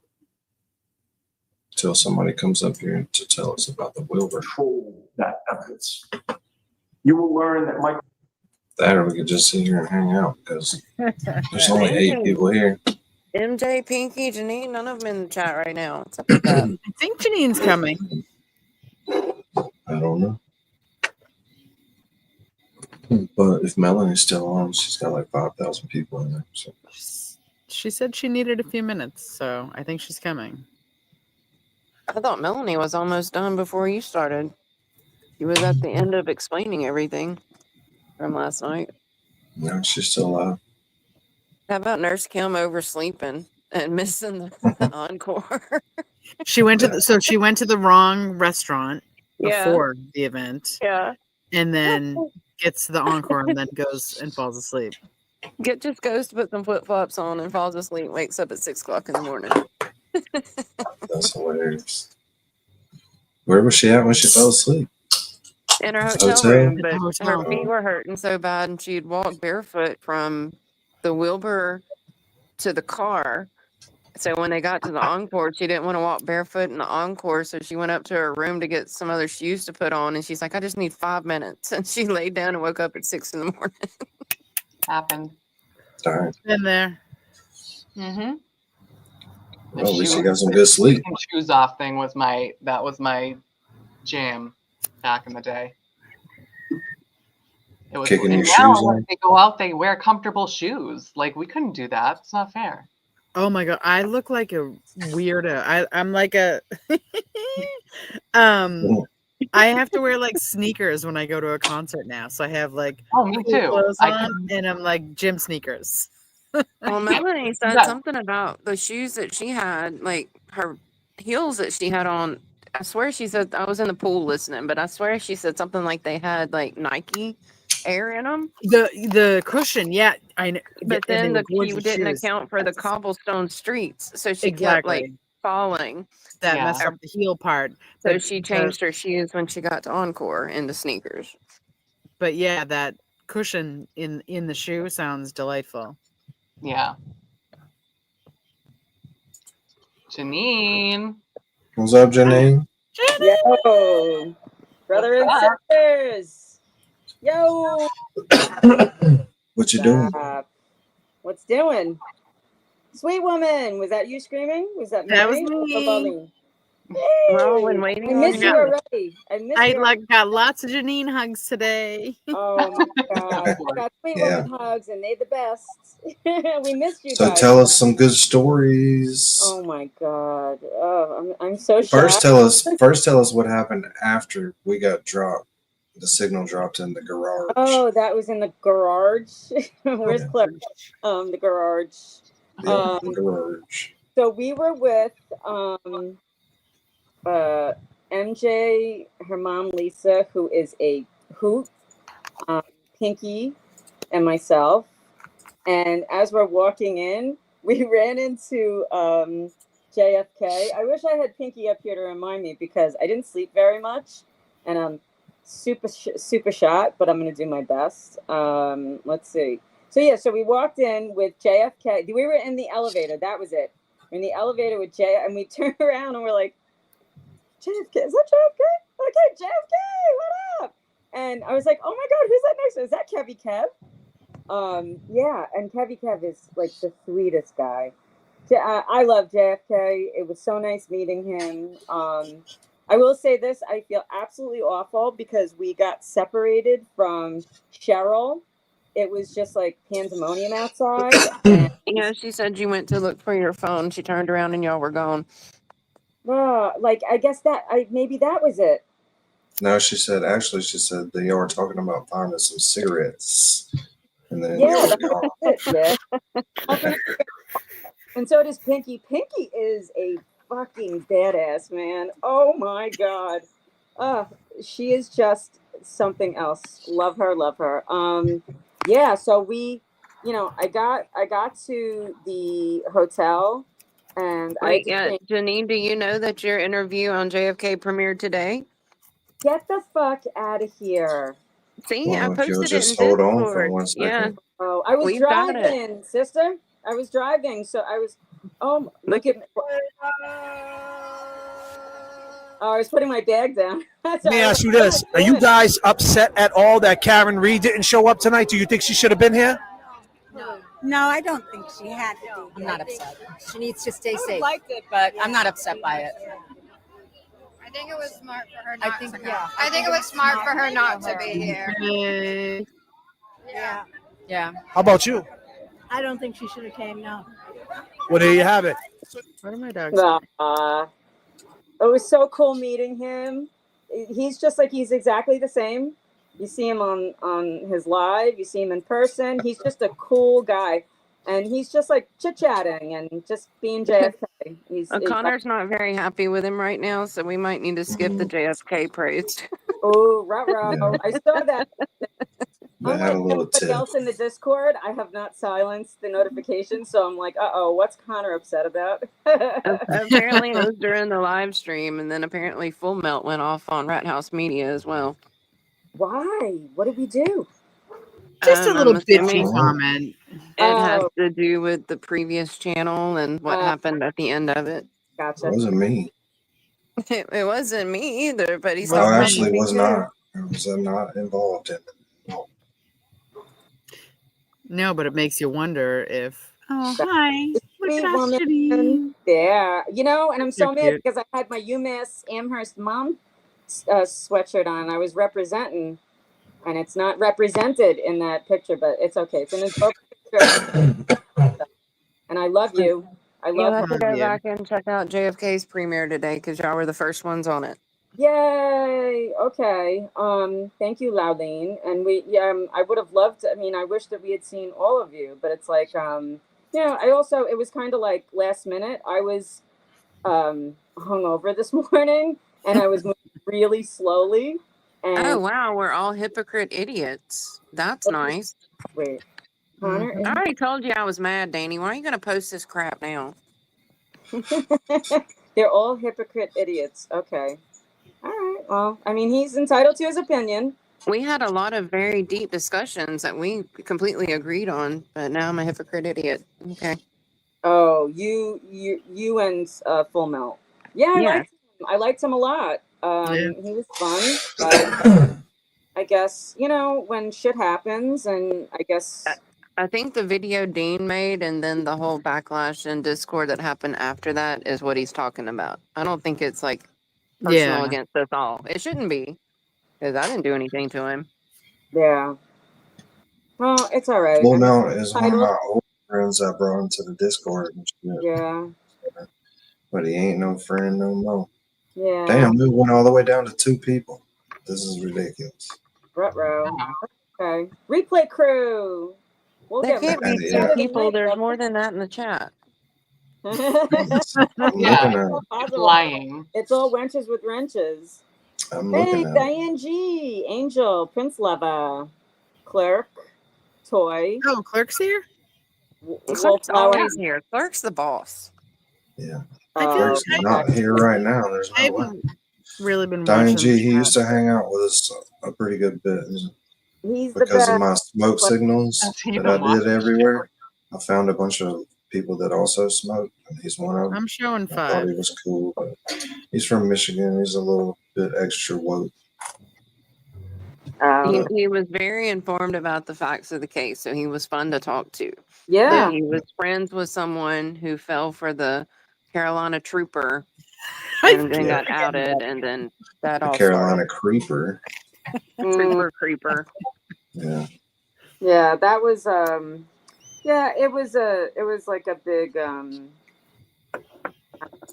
Till somebody comes up here to tell us about the Wilbur. That evidence. You will learn that Mike. That, or we could just sit here and hang out because there's only 8 people here. MJ, Pinky, Janine, none of them in the chat right now. What's up with that? I think Janine's coming. I don't know. But if Melanie's still on, she's got like 5,000 people in there. So. She said she needed a few minutes, so I think she's coming. I thought Melanie was almost done before you started. She was at the end of explaining everything from last night. No, she's still alive. How about Nurse Kim oversleeping and missing the encore? She went to she went to the wrong restaurant Yeah. before the event. Yeah. And then gets to the encore and then goes and falls asleep. Just goes to put some flip flops on and falls asleep. Wakes up at 6 o'clock in the morning. That's hilarious. Where was she at when she fell asleep? In her Hotel? hotel room, but Hotel. her feet were hurting so bad, and she'd walk barefoot from the Wilbur to the car. So when they got to the Encore, she didn't want to walk barefoot in the Encore, so she went up to her room to get some other shoes to put on, and she's like, I just need 5 minutes. And she laid down and woke up at 6 in the morning. Happened. All right. Been there. Mm-hmm. Well, at least she got some good sleep. Taking shoes off thing was my jam back in the day. It was, Kicking and your now shoes when off? they go out, they wear comfortable shoes. Like, we couldn't do that. It's not fair. Oh my god, I look like a weirdo. I'm like a I have to wear like sneakers when I go to a concert now. So I have like me too. clothes I on, and I'm like gym sneakers. Well, Melanie said Yeah. something about the shoes that she had, like her heels that she had on. I swear she said, I was in the pool listening, but I swear she said something like they had like Nike Air in them. The cushion, yeah, I know. But and then they were she gorgeous didn't shoes. account for the cobblestone streets, so she kept like falling. That Yeah. messed up the heel part. So But she changed her shoes when she got to Encore into sneakers. But yeah, that cushion in the shoe sounds delightful. Yeah. Janine. What's up, Janine? Yo, brother and What's up? sisters. Yo. What you doing? What's doing? Sweet woman, was that you screaming? Was that That was Mary? me. Or Bobby? Well, Yay! when waiting I on missed you. you already. I missed I you. like got lots of Janine hugs today. Oh my god! I got sweet Yeah. woman hugs, and they the best. We missed you So guys. tell us some good stories. Oh my god! Oh, I'm so shocked. First tell us what happened after we got dropped. The signal dropped in the garage. Oh, that was in the garage. Where's Claire? The garage. Yeah, the garage. So we were with MJ, her mom Lisa, who is a hoot, Pinky, and myself. And as we're walking in, we ran into JFK. I wish I had Pinky up here to remind me because I didn't sleep very much, and I'm super shot, but I'm gonna do my best. Let's see. So we walked in with JFK. We were in the elevator. That was it. In the elevator with Jay, and we turned around and we're like, JFK, is that JFK? Okay, JFK, what up? And I was like, oh my God, who's that next to? Is that Kevy Kev? Yeah, and Kevy Kev is like the sweetest guy. I love JFK. It was so nice meeting him. I will say this, I feel absolutely awful because we got separated from Cheryl. It was just like pandemonium outside. Yeah, she said you went to look for your phone. She turned around and y'all were gone. Like I guess maybe that was it. No, she said that y'all were talking about finding some cigarettes. And then Yeah, y'all that's it. Yeah. And so does Pinky. Pinky is a fucking badass, man. Oh my god. She is just something else. Love her, love her. Yeah, so I got to the hotel and I Wait, just yeah, came, Janine, do you know that your interview on JFK premiered today? get the fuck out of here. See, I Well, if you'll posted it in just hold on for Discord. 1 Yeah, second. Oh, I was we've got it. driving, sister. I was driving, so I was. Oh, look at me. Oh, I was putting my bag down. Let me ask you this. Are you guys upset at all that Karen Reed didn't show up tonight? Do you think she should have been here? No, I don't think she had to be. I'm not upset. She needs to stay safe. I liked it, but I'm not upset by it. I think it was smart for her not to come. I think it was smart for her not to be here. Yeah. Yeah. How about you? I don't think she should have came, no. Well, there you have it. What are my dogs? It was so cool meeting him. He's exactly the same. You see him on his live, you see him in person. He's just a cool guy. And he's just like chit-chatting and just being JFK. Connor's not very happy with him right now, so we might need to skip the JFK praise. Oh, ruh-roh. I saw that. They had a little Everybody tip. else in the Discord, I have not silenced the notification, so I'm like, uh-oh, what's Connor upset about? Apparently it was during the live stream, and then apparently Full Melt went off on Rat House Media as well. Why? What did we do? Just a little I'm assuming bitchy comment. It has to do with the previous channel and what happened at the end of it. Gotcha. It wasn't me. It wasn't me either, but he Well, started actually, was not. I was not involved in it. No, but it makes you wonder if. Oh, hi. Sweet Look at us, woman. Janine. Yeah. And I'm so You're mad cute. because I had my UMass Amherst mom sweatshirt on. I was representing, and it's not represented in that picture, but it's okay. It's in his book picture. And I love you. I You'll love have to go back and check out JFK's premiere today because y'all were the first ones on it. Yay. Okay. Thank you, Loudine. And I would have loved to, I wish that we had seen all of you, but it's like, it was kind of like last minute. I was hungover this morning and I was moving really slowly. And Oh, wow. We're all hypocrite idiots. That's nice. Wait. Connor, I already told you I was mad, Danny. Why are you going to post this crap now? They're all hypocrite idiots. Okay. All right. Well, he's entitled to his opinion. We had a lot of very deep discussions that we completely agreed on, but now I'm a hypocrite idiot. Okay. Oh, you and Full Melt. Yeah, I liked him a lot. He was fun, but I guess, when shit happens, and I guess I think the video Dean made and then the whole backlash in Discord that happened after that is what he's talking about. I don't think it's like personal against us all. It shouldn't be, because I didn't do anything to him. Yeah. Well, it's all right. Full Melt is one of my old friends I brought into the Discord and shit. Yeah. But he ain't no friend no more. Yeah. Damn, we went all the way down to 2 people. This is ridiculous. Ruh-roh. Okay. Replay crew. We'll There get can't be 2 people. There's more than that in the chat. It's lying. It's all wenches with wrenches. I'm Hey, looking at it. Diane G, Angel, Prince Leva, Clerk, Toy. Oh, Clerk's here? Clerk's always here. Clerk's the boss. Yeah. Oh, Clerk's not here right now. There's I no way. haven't really been Diane watching. G, he used to hang out with us a pretty good bit. He's Because the of my best. smoke signals He that I been did everywhere, I found a bunch of people that also smoke, and he's one of them. I'm showing I 5. thought he was cool, but he's from Michigan. He's a little bit extra woke. He was very informed about the facts of the case, so he was fun to talk to. Yeah. But he was friends with someone who fell for the Carolina Trooper and then got outed, and then that The all Carolina Creeper. started. Creeper. Yeah. Yeah, that was it was like a big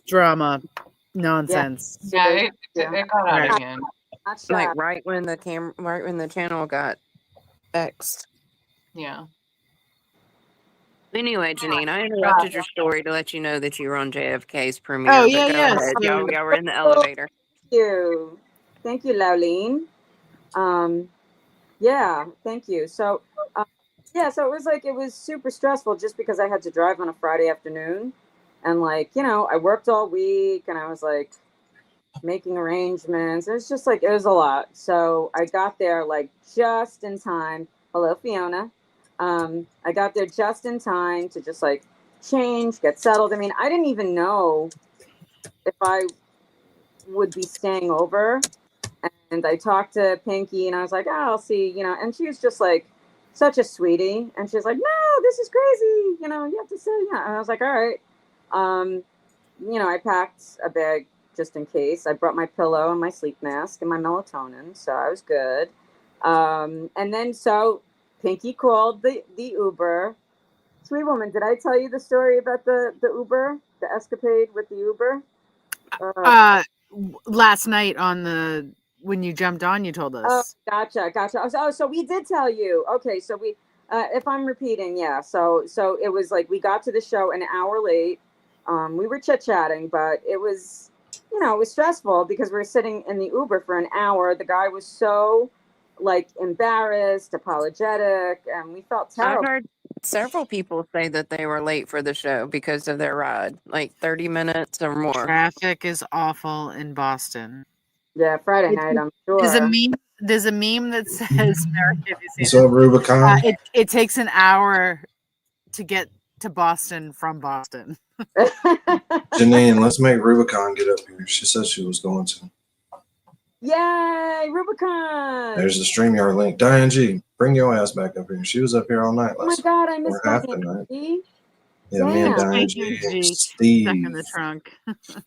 Drama. Nonsense. Yeah, it got out of hand. Like right when the channel got X'd. Yeah. Anyway, Janine, I interrupted your story to let you know that you were on JFK's premiere. Oh, but yeah, go yeah. ahead. So- Y'all were in the elevator. Thank you, Lauline. Yeah, thank you. So, yeah, so it was super stressful just because I had to drive on a Friday afternoon. And like, you know, I worked all week and I was like making arrangements. It was just like, it was a lot. So I got there like just in time. Hello, Fiona. I got there just in time to just like change, get settled. I mean, I didn't even know if I would be staying over. And I talked to Pinky and I was like, oh, I'll see, you know, and she was just like such a sweetie. And she was like, no, this is crazy. You know, you have to say, yeah. And I was like, all right. You know, I packed a bag just in case. I brought my pillow and my sleep mask and my melatonin. So I was good. And then so Pinky called the Uber. Sweet woman, did I tell you the story about the Uber, the escapade with the Uber? Last night when you jumped on, you told us. Oh, gotcha. Oh, so we did tell you. Okay, so we, if I'm repeating, yeah. So it was like we got to the show an hour late. We were chit-chatting, but it was, you know, it was stressful because we were sitting in the Uber for an hour. The guy was so like embarrassed, apologetic, and we felt terrible. I've heard several people say that they were late for the show because of their ride, like 30 minutes or more. Traffic is awful in Boston. Yeah, Friday night, I'm sure. There's a meme that says, What's up, Rubicon? it takes an hour to get to Boston from Boston. Janine, let's make Rubicon get up here. She said she was going to. Yay, Rubicon! There's the StreamYard link. Diane G, bring your ass back up here. She was up here all night Oh my last God, I missed half the Diane night. G. Yeah, me and Damn. Diane G and Steve. Stuck in the trunk.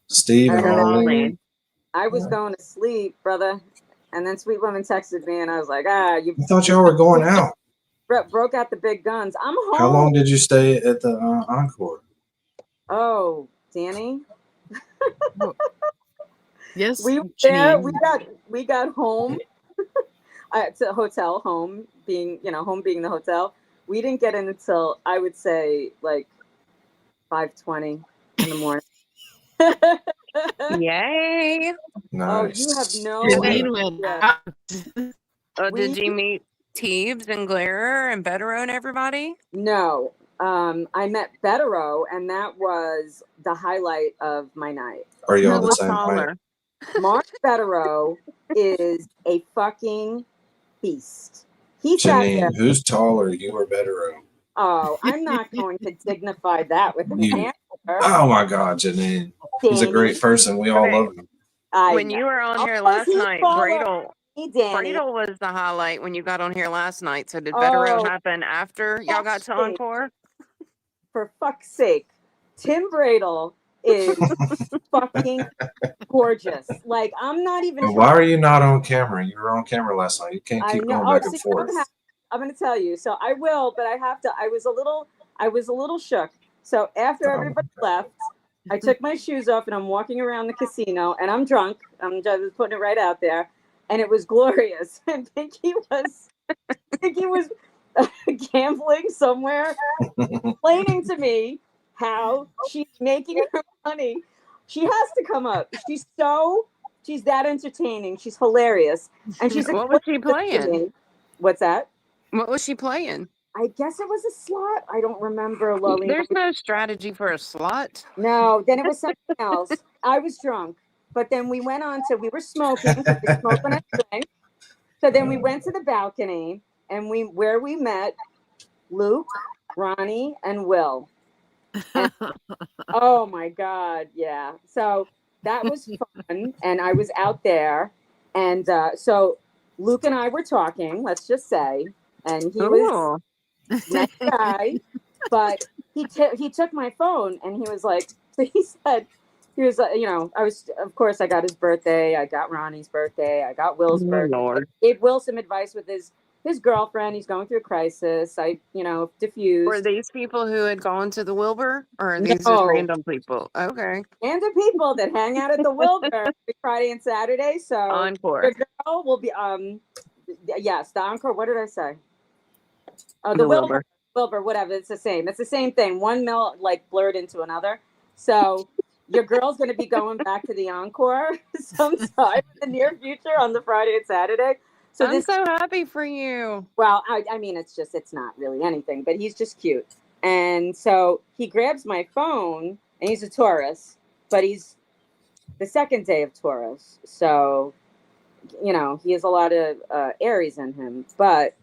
Steve and Arlene. I was going to sleep, brother. And then Sweet Woman texted me and I was like, you I thought y'all were going out. broke out the big guns. I'm home. How long did you stay at the Encore? Oh, Danny. Yes. We were there. We got home. It's a hotel, home being the hotel. We didn't get in until I would say like 5:20 in the morning. Yay! Nice. Oh, you have no. Did you meet Teebs and Glare and Betero and everybody? No. I met Betero, and that was the highlight of my night. Are you all the same height? Mark Betero is a fucking beast. He sat there. Janine, who's taller, you or Betero? Oh, I'm not going to dignify that with an answer. Oh my God, Janine. He's a great person. We all love him. When you were on here last night, Bradle was the highlight when you got on here last night. So did Betero happen after y'all got to Encore? For fuck's sake, Tim Bradle is fucking gorgeous. Like, I'm not even. Why are you not on camera? You were on camera last night. You can't keep going back and forth. I'm going to tell you. So I will, but I have to. I was a little shook. So after everybody left, I took my shoes off and I'm walking around the casino and I'm drunk. I'm just putting it right out there, and it was glorious. And Pinky was gambling somewhere, explaining to me how she's making her money. She has to come up. She's that entertaining. She's hilarious. And she's what was she playing? What's that? What was she playing? I guess it was a slot. I don't remember, Lolly. There's no strategy for a slot. No, then it was something else. I was drunk, but then we went on to, we were smoking. So then we went to the balcony and where we met Luke, Ronnie, and Will. And, oh my God. Yeah. So that was fun. And I was out there. And so Luke and I were talking, let's just say, and he was nice guy, but he took my phone and he was like, so he said, he was, of course I got his birthday. I got Ronnie's birthday. I got Will's birthday. Lord. Gave Will some advice with his his girlfriend. He's going through a crisis. I, diffused. Were these people who had gone to the Wilbur, or are these just No. random people? Okay. And the people that hang out at the Wilbur every Friday and Saturday. So Encore. your girl will be yes, the Encore. What did I say? Oh, The Wilbur. Wilbur, whatever. It's the same. It's the same thing. One mill like blurred into another. So your girl's going to be going back to the Encore sometime in the near future on the Friday and Saturday. So I'm so happy for you. Well, I mean, it's not really anything, but he's just cute. And so he grabs my phone, and he's a Taurus, but he's the second day of Taurus. So, he has a lot of Aries in him, but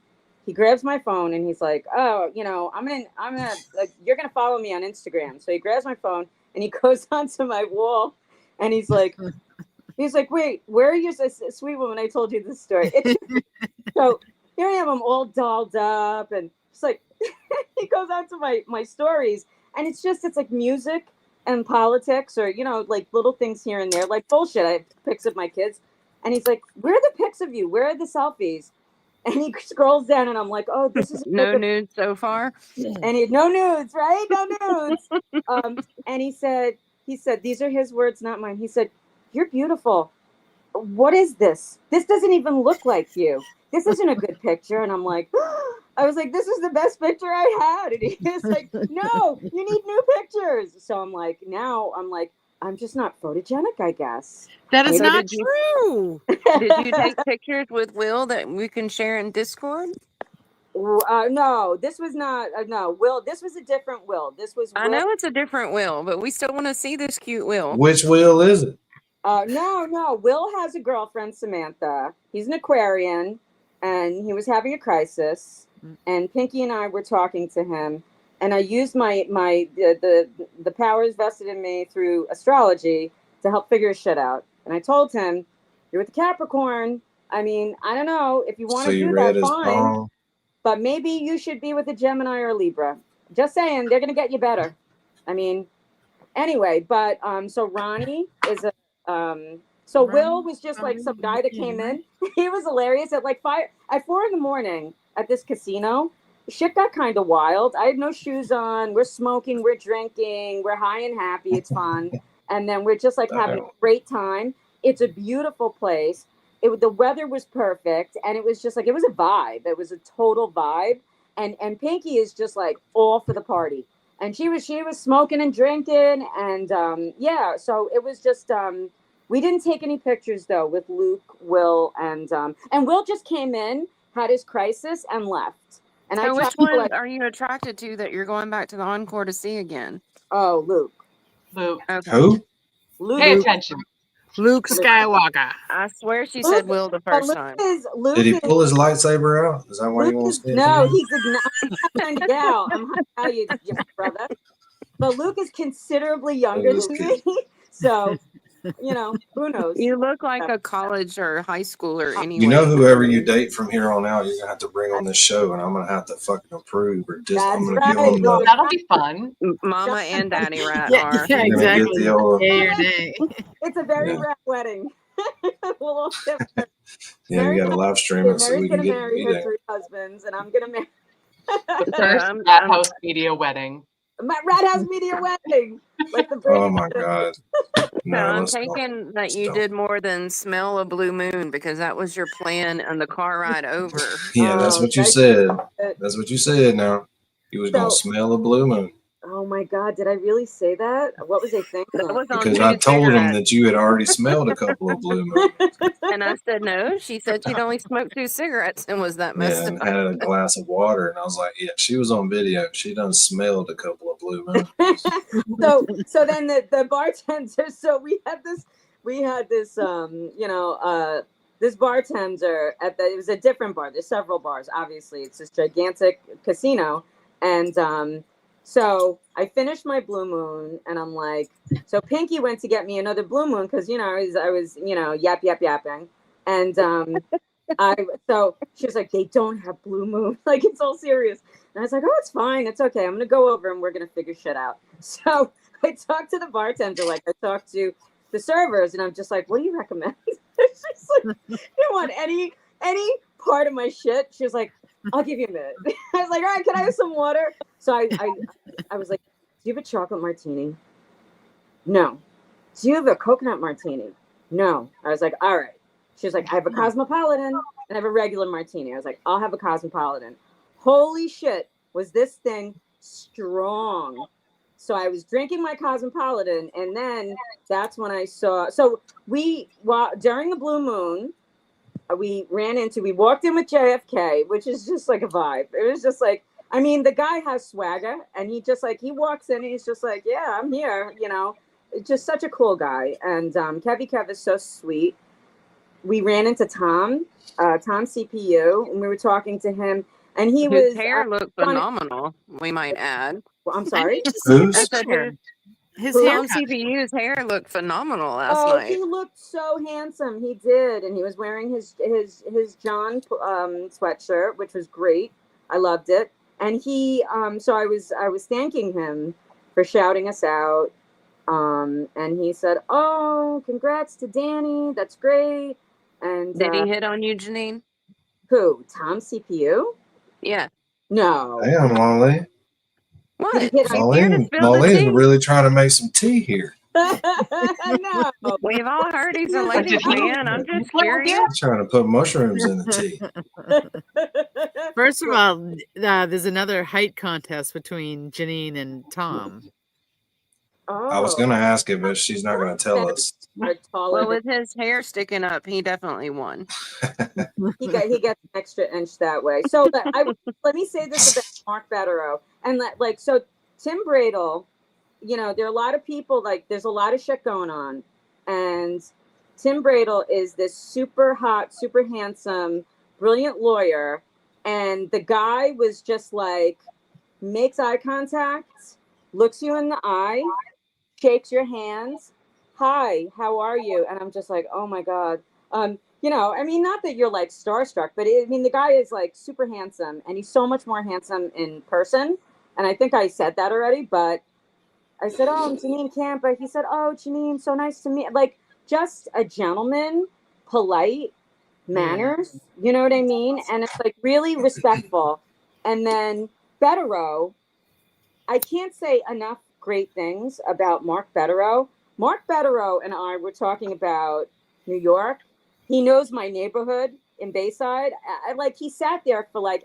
he grabs my phone and he's like, oh, I'm going to, you're going to follow me on Instagram. So he grabs my phone and he goes onto my wall and he's like, wait, where are you, sweet woman? I told you this story. So here I am, I'm all dolled up, and it's like he goes on to my stories, and it's like music and politics, or like little things here and there, like bullshit. I have pics of my kids, and he's like, "Where are the pics of you? Where are the selfies?" And he scrolls down, and I'm like, "Oh, this is no nudes so far." And no nudes, right? No nudes. And he said, these are his words, not mine. He said, "You're beautiful. What is this? This doesn't even look like you. This isn't a good picture." And I'm like, I was like, this is the best picture I had. And he was like, no, you need new pictures. So I'm just not photogenic, I guess. That is not true. Did you take pictures with Will that we can share in Discord? No, this was not. No, Will. This was a different Will. This was. Will. I know it's a different Will, but we still want to see this cute Will. Which Will is it? No. Will has a girlfriend, Samantha. He's an Aquarian, and he was having a crisis. And Pinky and I were talking to him, and I used the powers vested in me through astrology to help figure his shit out. And I told him, "You're with the Capricorn. I mean, I don't know if you want to do that, fine. But maybe you should be with a Gemini or a Libra. Just saying, they're gonna get you better." I mean, anyway, but so Ronnie is a so Will was just like some guy that came in. He was hilarious at 4 a.m. at this casino. Shit got kind of wild. I had no shoes on. We're smoking, we're drinking, we're high and happy. It's fun. And then we're just having a great time. It's a beautiful place. The weather was perfect, and it was just it was a vibe. It was a total vibe. And Pinky is just all for the party. And she was smoking and drinking, and so it was just we didn't take any pictures though with Luke, Will, and Will just came in, had his crisis, and left. And so which one are you attracted to that you're going back to the Encore to see again? Oh, Luke. Okay. Who? Luke. Pay attention. Luke Skywalker. I swear she said Will the first time. Did he pull his lightsaber out? Is that why he wants to? No, he's not trying to get out. I'm not tell you, brother. But Luke is considerably younger than me, so who knows? You look like a college or high schooler anyway. You know, whoever you date from here on out, you're gonna have to bring on this show, and I'm gonna have to fucking approve or just. I'm gonna give them the. That'll be fun. Mama and Daddy Rat are. Yeah, exactly. It's a very rat wedding. We'll yeah, you got to live stream it so we can get marry her 3 husbands, and I'm gonna marry. First Rat House Media wedding. Rat House Media wedding. Oh my God. No, I'm thinking that you did more than smell a blue moon, because that was your plan on the car ride over. Yeah, that's what you said. That's what you said. Now you was gonna smell a blue moon. Oh my God, did I really say that? What was I thinking? Because I told him that you had already smelled a couple of blue moons. And I said no. She said she'd only smoked 2 cigarettes and was that messed and up. had a glass of water, and I was like, yeah, she was on video. She done smelled a couple of blue moons. so then the bartender. So we had this this bartender it was a different bar. There's several bars. Obviously, it's this gigantic casino, and so I finished my blue moon, and I'm like, so Pinky went to get me another blue moon because I was yapping, and so she was like, they don't have blue moon, it's all serious, and I was like, oh, it's fine, it's okay, I'm gonna go over and we're gonna figure shit out. So I talked to the bartender like I talked to the servers, and I'm just like, what do you recommend? She's like, you want any any part of my shit. She was like, I'll give you a minute. I was like, all right, can I have some water? So I was like, do you have a chocolate martini? No. Do you have a coconut martini? No. I was like, all right. She was like, I have a cosmopolitan and I have a regular martini. I was like, I'll have a cosmopolitan. Holy shit, was this thing strong. So I was drinking my cosmopolitan, and then that's when I saw. So during the blue moon, we walked in with JFK, which is just like a vibe. It was just like, I mean, the guy has swagger, and he walks in and he's just like, yeah, I'm here, just such a cool guy. And Kevy Kev is so sweet. We ran into Tom CPU, and we were talking to him, and his hair looked phenomenal, we might add. Well, I'm sorry. His Tom CPU's hair looked phenomenal last night. He looked so handsome. He did, and he was wearing his John sweatshirt, which was great. I loved it. And he so I was thanking him for shouting us out. And he said, "Oh, congrats to Danny. That's great." And did he hit on you, Janine? Who? Tom CPU? Yeah. No. Damn, Molly. What? Molly's really trying to make some tea here. No. We've all heard he's a ladies' man. I'm just curious. He's trying to put mushrooms in the tea. First of all, there's another height contest between Janine and Tom. I was going to ask it, but she's not going to tell us. Well, with his hair sticking up, he definitely won. He gets an extra inch that way. So let me say this about Mark Betterow. And so Tim Bradle, there are a lot of people, there's a lot of shit going on. And Tim Bradle is this super hot, super handsome, brilliant lawyer. And the guy was just makes eye contact, looks you in the eye, shakes your hands. Hi, how are you? And I'm just like, oh my God. I mean, not that you're starstruck, but the guy is super handsome, and he's so much more handsome in person. And I think I said that already, but I said, oh, I'm Janine Campa. He said, oh, Janine, so nice to meet. Just a gentleman, polite manners, you know what I mean? And it's really respectful. And then Betterow, I can't say enough great things about Mark Betterow. Mark Betterow and I were talking about New York. He knows my neighborhood in Bayside. He sat there for a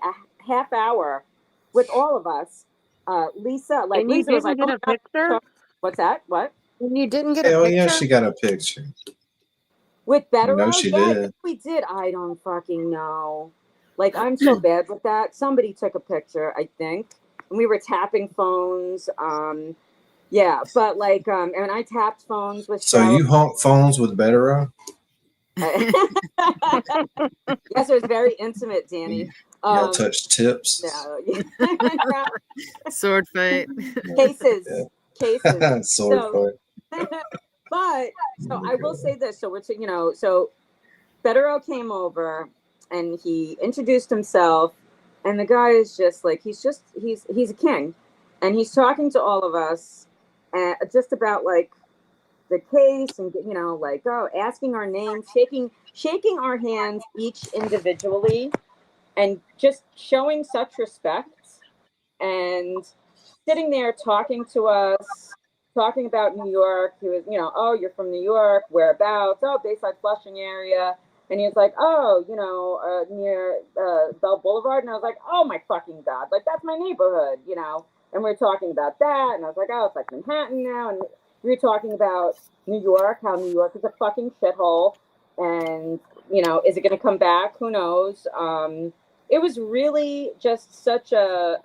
half hour with all of us. Lisa, and Lisa was get a picture? What's that? What? And you didn't get a Hell picture? yeah, she got a picture. With Betterow? No, she did. We did. I don't fucking know. I'm so bad with that. Somebody took a picture, I think. And we were tapping phones. Yeah, but and I tapped phones with. So you honk phones with Betterow? Yes, it was very intimate, Danny. Y'all touched tips. No. Sword fight. Cases. Sword fight. But so I will say this. So so Betterow came over and he introduced himself, and the guy is just he's a king, and he's talking to all of us, just about the case, and asking our names, shaking our hands each individually, and just showing such respect, and sitting there talking to us, talking about New York. He was, oh, you're from New York, whereabouts? Oh, Bayside, Flushing area. And he was like, oh, near Bell Boulevard. And I was like, oh my fucking God, that's my neighborhood, And we were talking about that, and I was like, oh, it's Manhattan now. And we were talking about New York, how New York is a fucking shithole, and is it going to come back? Who knows? It was really just such a.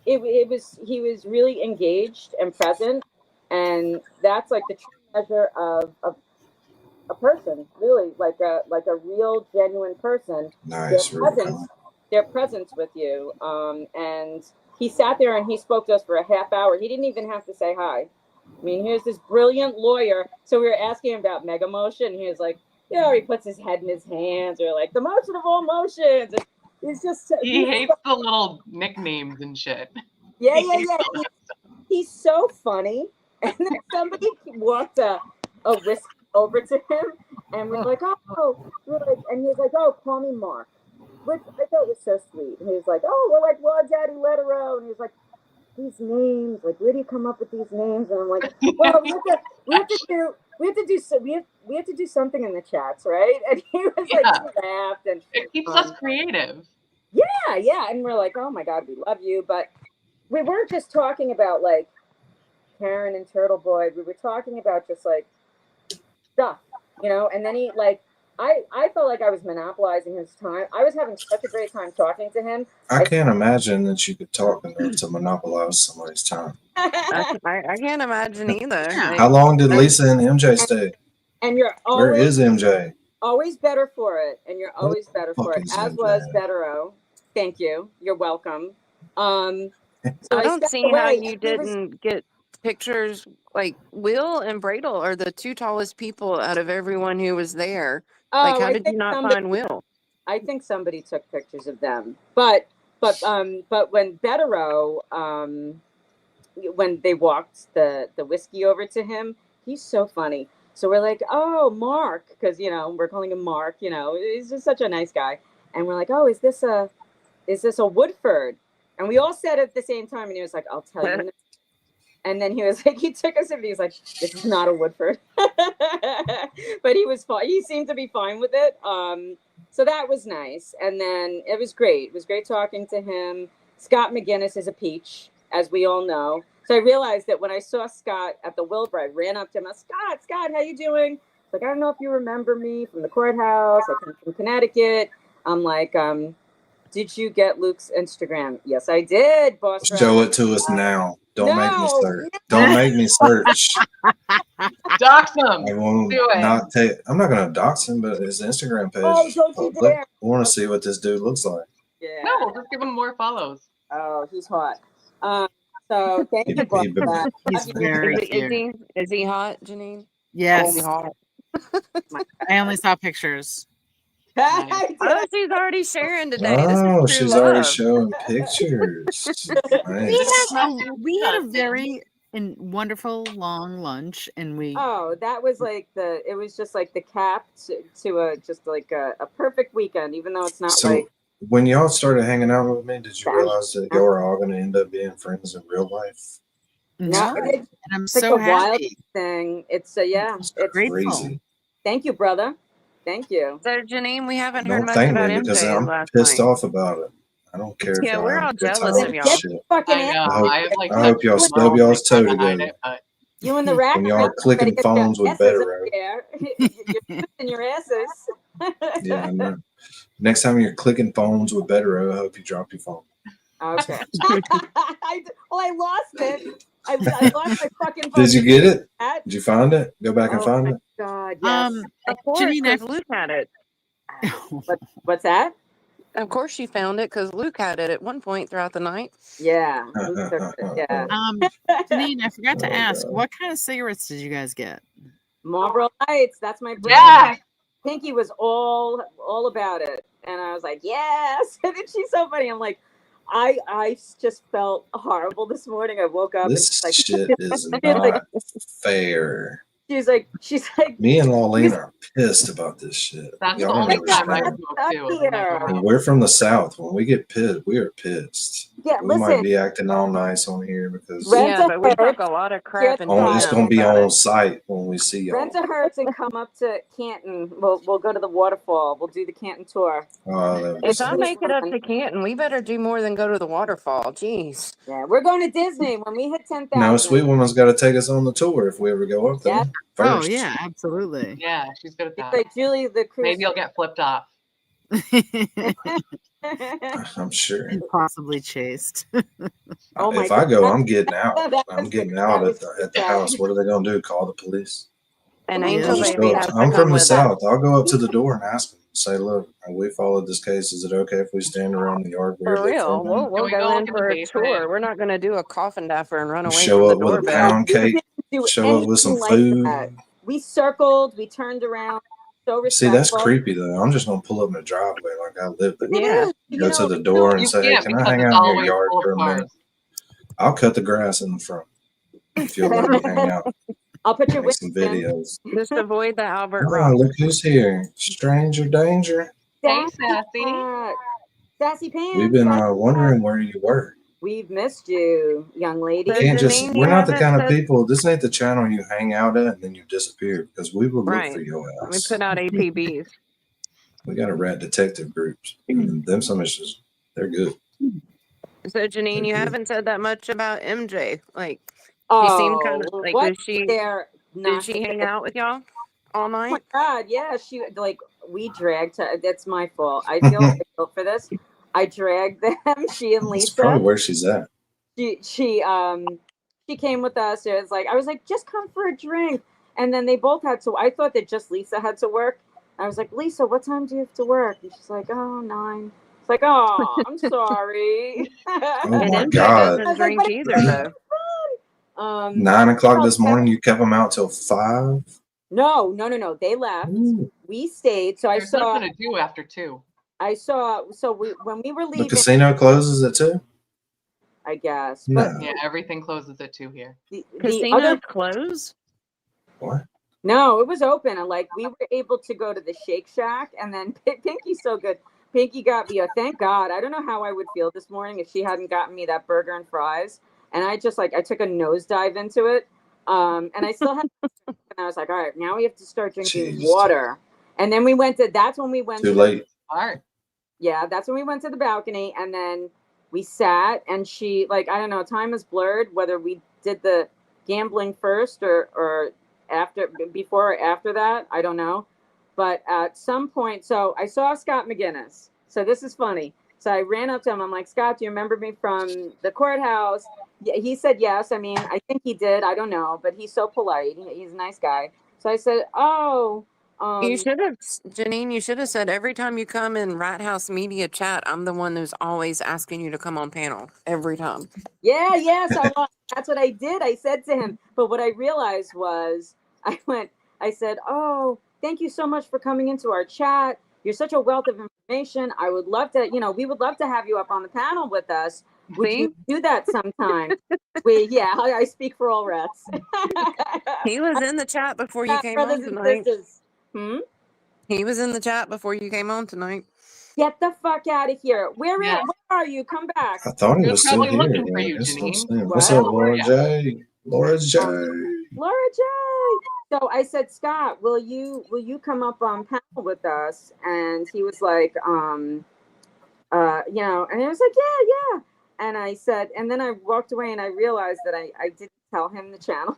He was really engaged and present, and that's the true measure of a person, really, a real genuine person. Nice, their presence with you. And he sat there and he spoke to us for a half hour. He didn't even have to say hi. I mean, here's this brilliant lawyer. So we were asking him about mega motion. He was like, he puts his head in his hands, or the motion of all motions. And he's just he hates the little nicknames and shit. Yeah. He's so funny. And then somebody walked a whiskey over to him, And we're like, oh, and he was like, oh, call me Mark, which I thought was so sweet. And he was like, oh, we're like, well, Daddy Letero. And he was like, these names, like, where do you come up with these names? And I'm like, well, we have to do something in the chats, right? And he was like, he laughed, and it keeps us creative. Yeah, and we're like, oh my God, we love you, but we weren't just talking about like Karen and TURTLEBOY. We were talking about just like stuff, And then he like, I felt like I was monopolizing his time. I was having such a great time talking to him. I can't imagine that you could talk enough to monopolize somebody's time. I can't imagine either. How long did Lisa and MJ stay? And you're Where is MJ? Always better for it, and you're always better for it. As was Bettero. Thank you. You're welcome. I don't see how you didn't get pictures. Like Will and Bradle are the two tallest people out of everyone who was there. Like, how did you not find Will? I think somebody took pictures of them, but when Bettero, when they walked the whiskey over to him, he's so funny. So we're like, oh, Mark, because we're calling him Mark. He's just such a nice guy, and we're like, oh, is this a Woodford? And we all said it at the same time, and he was like, I'll tell you. And then he was like, he took us and he was like, this is not a Woodford. But he was fine. He seemed to be fine with it. So that was nice. And then it was great. It was great talking to him. Scott McGinnis is a peach, as we all know. So I realized that when I saw Scott at the Wilbur, I ran up to him. I said, Scott, how you doing? Like, I don't know if you remember me from the courthouse. I come from Connecticut. I'm like, did you get Luke's Instagram? Yes, I did, boss. Show it to us now. Don't make me search. Don't make me search. Dox him. I'm not going to dox him, but his Instagram page. Oh, don't you dare. I want to see what this dude looks like. Yeah. No, just give him more follows. Oh, he's hot. So thank you, boss. He's very cute. Is he hot, Janine? Yes. Oh, hot. I only saw pictures. Oh, she's already sharing today. Oh, she's already showing pictures. Nice. We had a very wonderful long lunch, and we. Oh, that was like it was just like the cap to a perfect weekend, even though it's not like. When y'all started hanging out with me, did you realize that y'all were all going to end up being friends in real life? No, and I'm it's so like a wild happy. thing. It's it's crazy. Thank you, brother. Thank you. So, Janine, we haven't heard Don't much thank about me because MJ I'm last pissed night. off about it. I don't care. Yeah, we're all jealous of y'all. I know. I hope y'all stub y'all's toe together. You and the rat. When y'all are clicking phones with Bettero. You're in your asses. Yeah, I know. Next time you're clicking phones with Bettero, I hope you drop your phone. Okay. I lost it. I lost my fucking phone. Did you get it? Did you find it? Go back and find it. God, yes. Of course, because Luke had it. What's that? Of course, she found it because Luke had it at one point throughout the night. Yeah. Yeah. Janine, I forgot to ask, what kind of cigarettes did you guys get? Marlboro Lights. That's my brand. Yeah. Pinky was all about it, and I was like, yes. And then she's so funny. I'm like, I just felt horrible this morning. I woke up. This and shit is not fair. She's like, me and Lawlene are pissed about this shit. That's Y'all the only don't time I understand. smoke too. And we're from the South. When we get pissed, we are pissed. Yeah, we might be acting all nice on here because but we talk a lot of crap. And it's going to be on site when we see y'all. Rent a Hertz and come up to Canton. We'll go to the waterfall. We'll do the Canton tour. If I make it up to Canton, we better do more than go to the waterfall. Jeez. Yeah, we're going to Disney when we hit 10,000. No, Sweet Woman's got to take us on the tour if we ever go up there. First. Oh yeah, absolutely. Yeah, she's good at that. Like Julie, the cruise. Maybe you'll get flipped off. I'm sure. And possibly chased. Oh my if I go, God. I'm getting out. I'm getting out at the house. What are they going to do? Call the police? And I'll Angel just Baby go has up. to I'm come from the with us. South. I'll go up to the door and ask them. Say, look, we followed this case. Is it okay if we stand around the yard? For real, we'll go in for a tour. We're not going to do a coffin dapper and run away Show from up the with a doorbell. pound cake. Show up with some food. We circled. We turned around. So See, that's creepy though. I'm just gonna pull up in the driveway like I live there. Yeah. Go to the door and say, "Hey, can I hang out in your yard for a minute?" I'll cut the grass in the front if you'll let me hang out. I'll put your Make some wig in. videos. Just avoid the Albert Oh, Rock. look who's here. Stranger danger. Hey, Sassy. Sassy Pants. We've been wondering where you were. We've missed you, young lady. You can't just, we're not the kind of people, this ain't the channel you hang out at and then you disappear, because we will look for your We ass. put out APBs. We got a rat detective groups. Them submissions, they're good. So Janine, you haven't said that much about MJ. Like, Oh, she seemed kind of like, what? Did she hang out with y'all all night? Oh my God, yeah. She like we dragged her. That's my fault. I feel guilt for this. I dragged them. She and Lisa. That's probably where she's at. She came with us. It was like I was like, just come for a drink. And then they both had to. I thought that just Lisa had to work. I was like, Lisa, what time do you have to work? And she's like, oh, 9. It's like, oh, I'm sorry. Oh my God. Doesn't drink either though. 9 o'clock this morning. You kept them out till 5. No. They left. Ooh. We stayed. So There's I saw. nothing to do after 2. I saw. So when we were leaving, The casino closes at 2. I guess. No. But Yeah, everything closes at 2 here. Casino other close? What? No, it was open. And like we were able to go to the Shake Shack, and then Pinky's so good. Pinky got me a thank God. I don't know how I would feel this morning if she hadn't gotten me that burger and fries. And I just I took a nosedive into it. And I still had, and I was like, all right, now we have to start drinking water. And then that's when we went Too late. Yeah, that's when we went to the balcony, and then we sat, and she I don't know, time is blurred whether we did the gambling first or after, before or after that. I don't know. But at some point, so I saw Scott McGinnis. So this is funny. So I ran up to him. I'm like, Scott, do you remember me from the courthouse? Yeah, he said yes. I mean, I think he did. I don't know. But he's so polite. He's a nice guy. So I said, oh. You should have, Janine, you should have said every time you come in Rat House Media Chat, I'm the one who's always asking you to come on panel. Every time. Yeah. So that's what I did. I said to him. But what I realized was I said, oh, thank you so much for coming into our chat. You're such a wealth of information. I would love to, we would love to have you up on the panel with us. Would you do that sometime? I speak for all rats. He was in the chat before you came on tonight. He was in the chat before you came on tonight. Get the fuck out of here. Where are you? Come back. I thought he was still here. What's up, Laura J? Laura J. So I said, Scott, will you come up on panel with us? And he was like, and I was like, yeah. And I said, and then I walked away, and I realized that I didn't tell him the channel,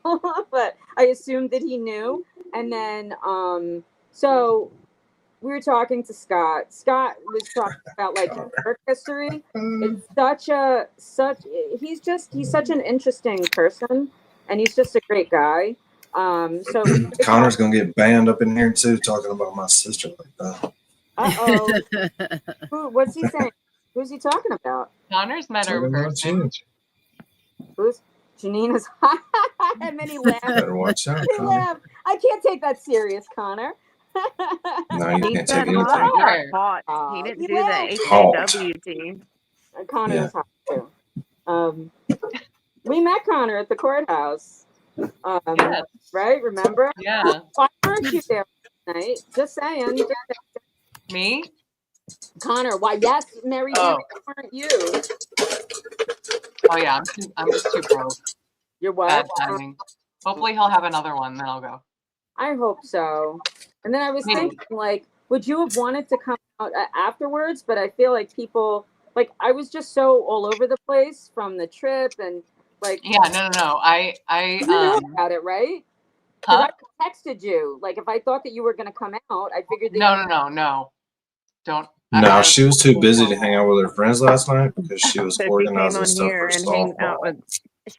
but I assumed that he knew. And then, so we were talking to Scott. Scott was talking about his work history. It's he's such an interesting person, and he's just a great guy. So Connor's gonna get banned up in here too, talking about my sister like that. What's he saying? Who's he talking about? Connor's met her in person. Who's Janina's? And then he laughed. Better watch out, He laughed. I can't take that serious, Connor. No, you can't take anything. He didn't do the HAWT. Connor was hot too. We met Connor at the courthouse. Right? Remember? Yeah. Why weren't you there tonight? Just saying. Me? Connor, why? Yes, Mary. Why weren't you? Oh yeah, I'm just too broke. You're what? Bad timing. Hopefully he'll have another one, then I'll go. I hope so. And then I was thinking, would you have wanted to come out afterwards? But I feel like people, I was just so all over the place from the trip and Yeah, no. I you knew about it, right? Huh? I texted you. If I thought that you were going to come out, I figured that No. Don't. No, she was too busy to hang out with her friends last night because she was organizing stuff for softball.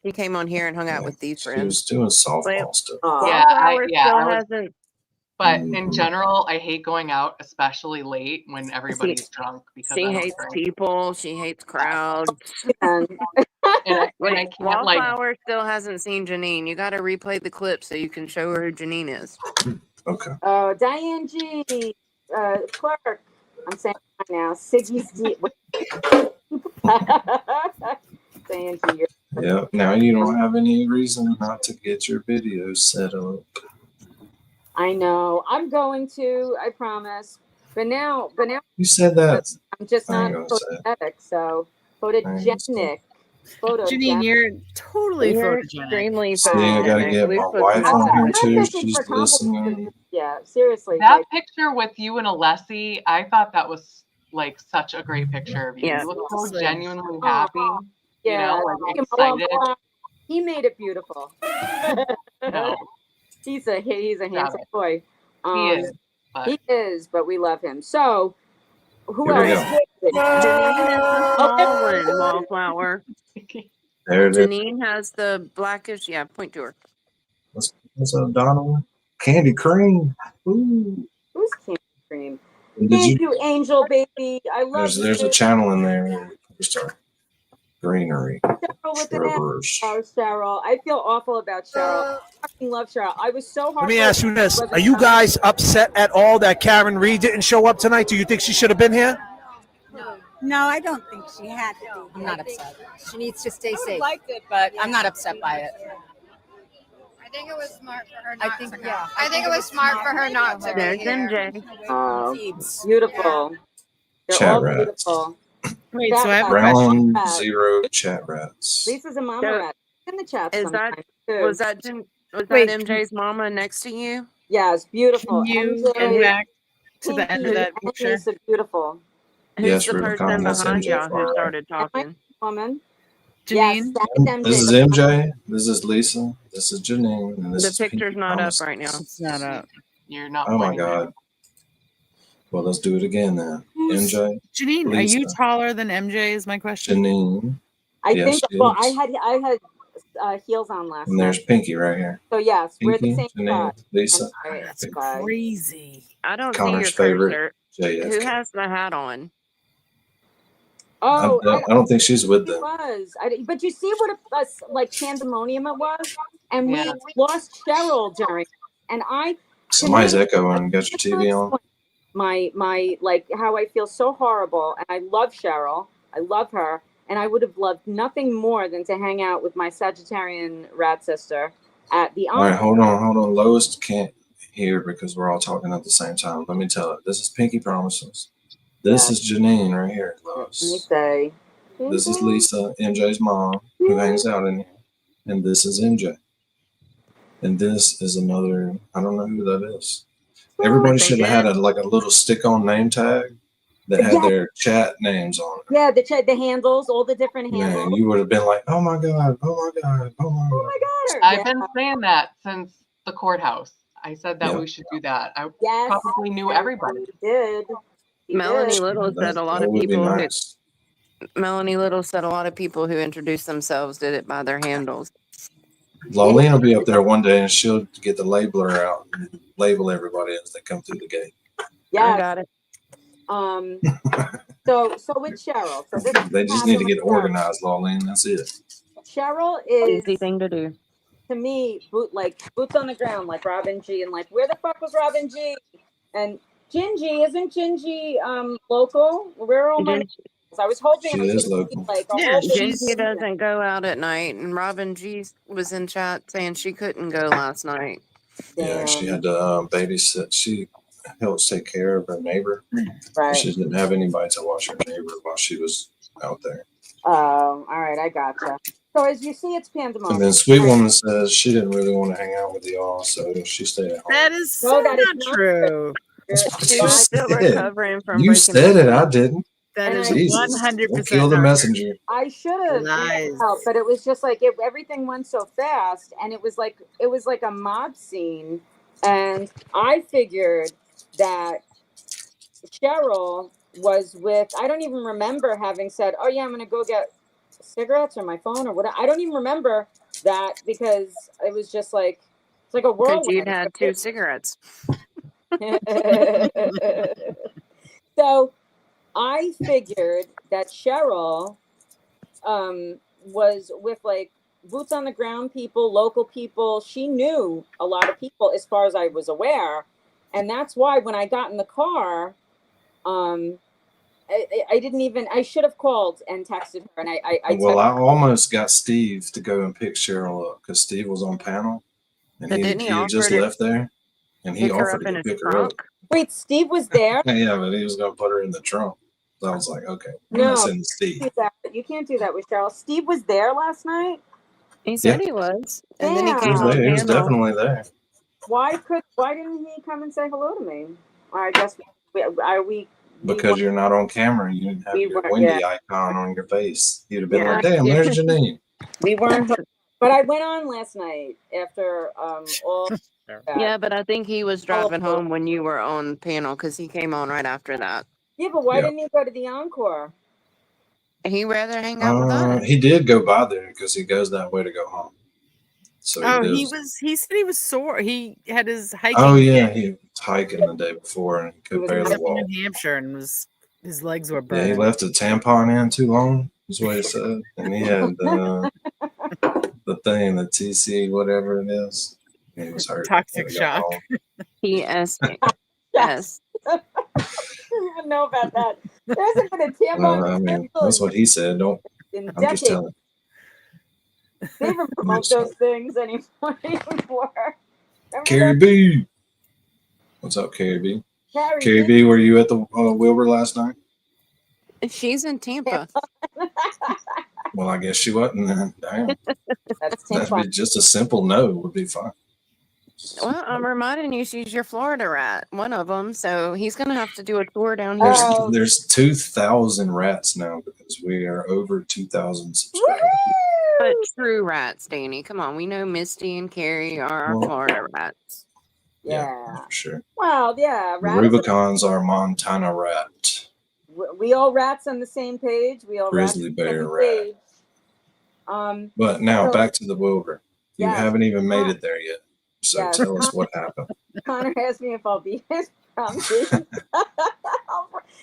She came on here and hung out with these friends. She was doing softball stuff. But in general, I hate going out, especially late when everybody's drunk. Because she hates people. She hates crowds. and I can't Wallflower still hasn't seen Janine. You got to replay the clip so you can show her who Janine is. Okay. Diane G. Clark. I'm saying it now. Siggy's D. Diane G. Yep. Now you don't have any reason not to get your video set up. I know. I'm going to. I promise. But now. You said that. I'm just I not ain't gonna say it. photogenic. So I ain't gonna say photogenic. Janine, you're totally You're photogenic. extremely See, I gotta photogenic. get my Luke wife was on here I'm not too. fishing She's for compliments. listening. Yeah, seriously. That Like, picture with you and Alessi, I thought that was like such a great picture of you. Yeah. You look so Seriously. genuinely happy, you yeah, know, like well, excited. he made it beautiful. No, he's a stop handsome it. boy. He is, but He is, but we love him. So who Here we else? go. Janine is the Okay. small one, Wallflower. There it is. Janine has the blackish. Yeah, point to her. What's up, Donald? Candy cream. Ooh. Who's Candy Cream? Did Thank you? you, Angel baby. I love There's a you. channel in there. Just a greenery. Cheryl with an S. Strawberries. Oh, Cheryl. I feel awful about Cheryl. I fucking love Cheryl. I was so Let me heartbroken. ask you this: Wasn't are you coming. guys upset at all that Karen Reed didn't show up tonight? Do you think she should have been here? No, I don't think she had to be. I'm not upset. She needs to stay safe. But I'm not upset by it. I think it was smart for her not to go. I think it was smart for her not to be There's here. MJ. Oh, Teebs. beautiful. They're Chat all rats. beautiful. Wait, Chat so I have a rats. question. Round zero chat rats. Lisa's a mama So, rat. In the chat Is sometimes that too. was that Wait, MJ's mama next to you? Yes, beautiful. can you MJ, go back to the end of Pinky, that and picture? Lisa, beautiful. Who's Yes, the Rubicon. person That's behind MJ y'all who far right. started Am I talking? a woman? Janine? Yes, that is MJ. This is MJ. This is Lisa. This is Janine. And this The is picture's Pinky not up Promise. right now. It's not up. you're not Oh my pointing there. God. Well, let's do it again then. Who's MJ, Janine? Are you Lisa, taller than MJ? Is my question. Janine. I Yes, think. she Well, I is. had heels on last And night. there's Pinky right here. So yes, we're the Pinky, same Janine, size. Lisa, Right, That's bye. crazy. I don't see Connor's your favorite, cursor. Who JFK. has the hat on? Oh, I don't think she's with it them. was. But you see what like pandemonium it was, and Yeah. we lost Cheryl during, and Somebody's echoing. Got your TV on? my like how I feel so horrible, and I love Cheryl. I love her, and I would have loved nothing more than to hang out with my Sagittarian rat sister at the All right, Encore. hold on. Lois can't hear because we're all talking at the same time. Let me tell her. This is Pinky Promises. This is Janine right here, Lois. Let me say. This is Lisa, MJ's mom, who hangs out in here. And this is MJ. And this is another, I don't know who that is. Everybody should have had a little stick-on name tag that had their chat names on it. Yeah, the handles, all the different handles. Man, you would have been like, oh my God, oh my God, oh my God. Oh my God. I've been saying that since the courthouse. I said that Yeah. we should do that. I Yes, probably knew everybody. He did. Melanie Little said a lot That of would be people. nice. Melanie Little said a lot of people who introduced themselves did it by their handles. Lolene will be up there one day and she'll get the labeler out and label everybody as they come through the gate. Yeah, I got it. So with Cheryl. So this They just need to get organized, Lolene. That's it. Cheryl is Easy thing to do. to me boots on the ground, like Robin G. And like, where the fuck was Robin G? And Gingy, isn't Gingy local? Where are all my? I was hoping She I is could local. see, like a Yeah, whole Gingy doesn't go out at night, and Robin G was in chat saying she couldn't go last night. Yeah, she had to babysit. She helps take care of her neighbor. Right. She didn't have anybody to watch her neighbor while she was out there. Oh, all right, I gotcha. So as you see, it's pandemonium. And then Sweet Woman says she didn't really want to hang out with y'all, so she stayed at home. That is so that is not not true. That's what She you was still said. recovering from You breaking said her it. I foot. didn't. That is Jesus. 100% Don't kill the not messenger. I should have, Lies. but it was just like everything went so fast, and it was like a mob scene, and I figured that Cheryl was with. I don't even remember having said, "Oh yeah, I'm gonna go get cigarettes or my phone or whatever." I don't even remember that because it was just like it's like a Because whirlwind. you'd had 2 cigarettes. So I figured that Cheryl was with like boots on the ground people, local people. She knew a lot of people as far as I was aware. And that's why when I got in the car, I didn't even. I should have called and texted her, and I Well, I almost got Steve to go and pick Cheryl up because Steve was on panel, and But didn't he he had offer just to left there, and he pick her offered up to in go his pick her up. trunk? Wait, Steve was there? Yeah, but he was gonna put her in the trunk. So I was like, okay, I'm No, gonna send Steve. you can't do that with Cheryl. Steve was there last night. He Yeah, said he was, and then he he came was on there. He was panel. definitely there. Why didn't he come and say hello to me? I guess we Because you're not on camera, you didn't have we your weren't. Wendy Yeah, icon on your face. You'd have been yeah. like, damn, there's Janine. We weren't. But I went on last night after all. Yeah, but I think he was driving home when you were on panel because he came on right after that. Yeah, but why Yeah. didn't he go to the Encore? He rather hang out with us. He did go by there because he goes that way to go home. So Oh, he he lives. was. He said he was sore. He had his hiking. Oh yeah, he was hiking the day before and could barely up walk. in New Hampshire and his legs were Yeah, burning. he left a tampon in too long, is what he said. And he had the TC, whatever it is. He was hurt. Toxic shock. TS. Yes. I don't even know about that. There hasn't been a tampon I mean, that's what he said. Don't. in I'm just decades. telling. They even promote those things anymore. Carrie B. What's up, Carrie B? Carrie Carrie B, were you at the Wilbur last night? She's in Tampa. Well, I guess she wasn't then. Damn. That'd be just a simple no would be fine. Well, I'm reminding you, she's your Florida rat, one of them. So he's gonna have to do a tour down here. There's 2,000 rats now because we are over 2,000 subscribers. But true rats, Danny. Come on, we know Misty and Carrie are our Florida rats. Yeah, for sure. Well, yeah. The Rubicon's our Montana rat. We all rats on the same page. We all Grizzly rats on the bear same rat. page. But now so- back to the Wilbur. You Yes. haven't even made it there yet. So Yes. tell us what happened. Connor asked me if I'll be his prom date.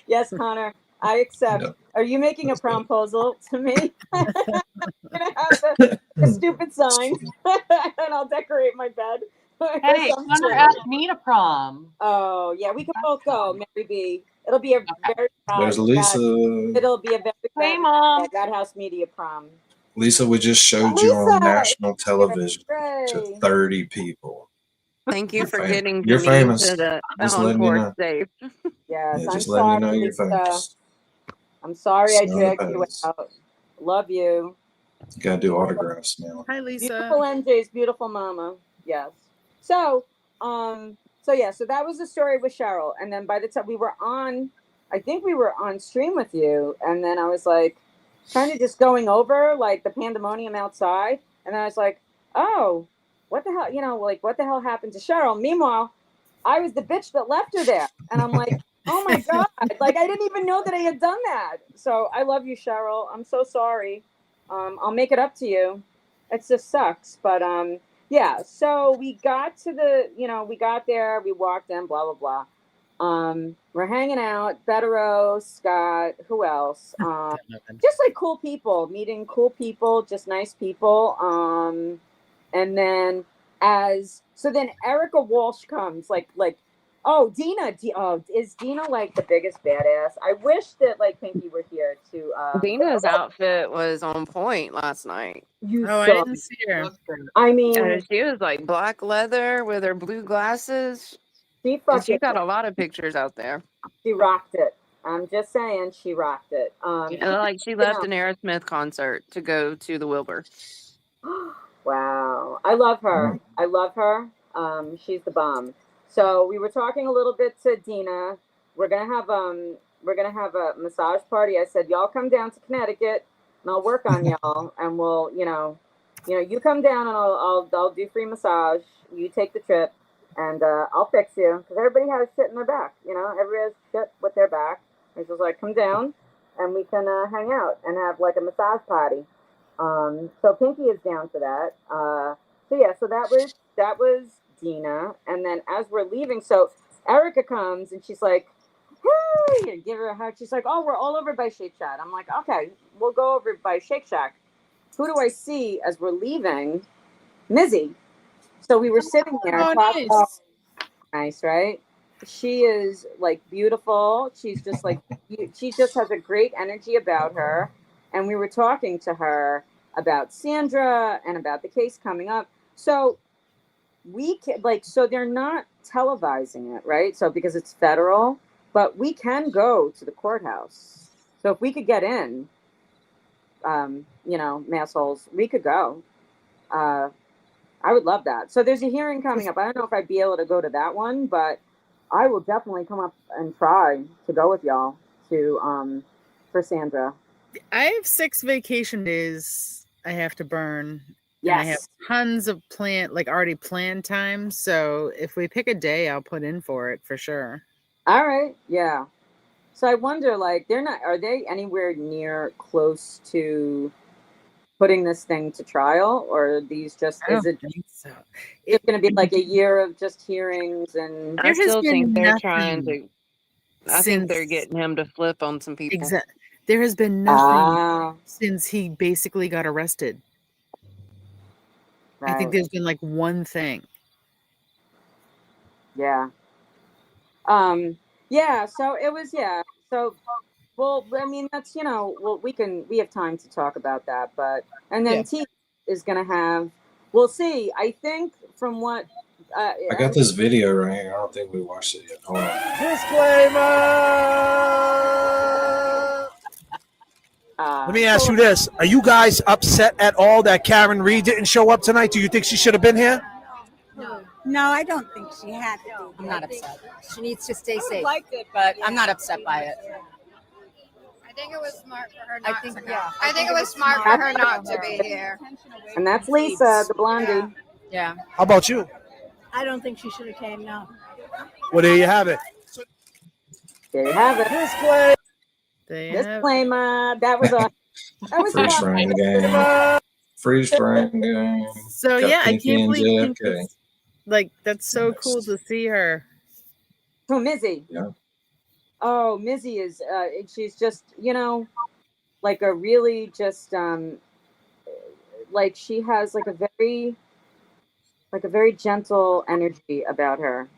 Yes, Connor, I accept. Yep. Are you making a promposal to me? I'm gonna have a stupid sign, and I'll decorate my bed. Hey, Connor asked me to prom. Oh yeah, we can both go, Mary B. It'll be a very There's Lisa. It'll be a very Hey, Mom. That House Media prom. Lisa, we just showed you on Lisa! national television Hooray. to 30 people. Thank you for getting You're Janine famous. to the Just letting you Encore know. safe. Yes, Yeah, I'm just letting you know sorry, you're Lisa. famous. I'm sorry I Son of dragged you Pez. out. Love you. You gotta do autographs now. Hi, Lisa. Beautiful MJ's beautiful mama. Yes. So that was the story with Cheryl. And then by the time we were on, I think we were on stream with you. And then I was like, kind of just going over like the pandemonium outside. And then I was like, oh, what the hell, what the hell happened to Cheryl? Meanwhile, I was the bitch that left her there. And I'm like, oh my God, like I didn't even know that I had done that. So I love you, Cheryl. I'm so sorry. I'll make it up to you. It just sucks. But yeah, so we got to we got there, we walked in, blah, blah, blah. We're hanging out, Bettero, Scott, who else? Just like cool people, meeting cool people, just nice people. And then then Erica Walsh comes, oh, Dina, is Dina like the biggest badass? I wish that like Pinky were here to. Dina's outfit was on point last night. I didn't see her. I mean, She was like black leather with her blue glasses. She got a lot of pictures out there. She rocked it. I'm just saying, she rocked it. And she left an Aerosmith concert to go to the Wilbur. Wow, I love her. I love her. She's the bomb. So we were talking a little bit to Dina. We're gonna have a massage party. I said, y'all come down to Connecticut, and I'll work on y'all, and we'll, you come down, and I'll do free massage. You take the trip, and I'll fix you, because everybody has shit in their back. Everybody has shit with their back. And she's like, come down, and we can hang out and have like a massage party. So Pinky is down for that. So that was Dina. And then as we're leaving, so Erica comes and she's like, hey, and give her a hug. She's like, oh, we're all over by Shake Shack. I'm like, okay, we'll go over by Shake Shack. Who do I see as we're leaving? Mizzy. So we were sitting there. Oh, nice. Nice, right? she is like beautiful. She's just like she just has a great energy about her. And we were talking to her about Sandra and about the case coming up. So we can so they're not televising it, right? So because it's federal, but we can go to the courthouse. So if we could get in, massholes, we could go. I would love that. So there's a hearing coming up. I don't know if I'd be able to go to that one, but I will definitely come up and try to go with y'all to for Sandra. I have 6 vacation days I have to burn. Yes. And I have tons of already planned time. So if we pick a day, I'll put in for it for sure. All right. Yeah. So I wonder, are they anywhere near close to putting this thing to trial, or are these just, is it so. It's going to be like a year of just hearings? And I still think they're trying to. I think they're getting him to flip on some people. Exactly. There has been nothing since he basically got arrested. I think there's been like one thing. Yeah. Yeah. So it was. Yeah. So, well, I mean, that's we have time to talk about that, and then T is going to have. We'll see. I think from what. I got this video right here. I don't think we watched it yet. Hold on. Disclaimer! Let me ask you this. Are you guys upset at all that Karen Reed didn't show up tonight? Do you think she should have been here? No, I don't think she had to. I'm not upset. She needs to stay safe. But I'm not upset by it. I think it was smart for her not to I think it was smart for her not to be here. And that's Lisa, the blondie. Yeah. How about you? I don't think she should have came, no. Well, there you have it. There you have it. Disclaimer. That was a freeze frame game. Freeze frame game. So Got yeah, I Pinky can't and believe JFK. That's so cool to see her. Oh, Mizzy. Yeah. Oh, Mizzy is she's just, like a really just she has like a very gentle energy about her.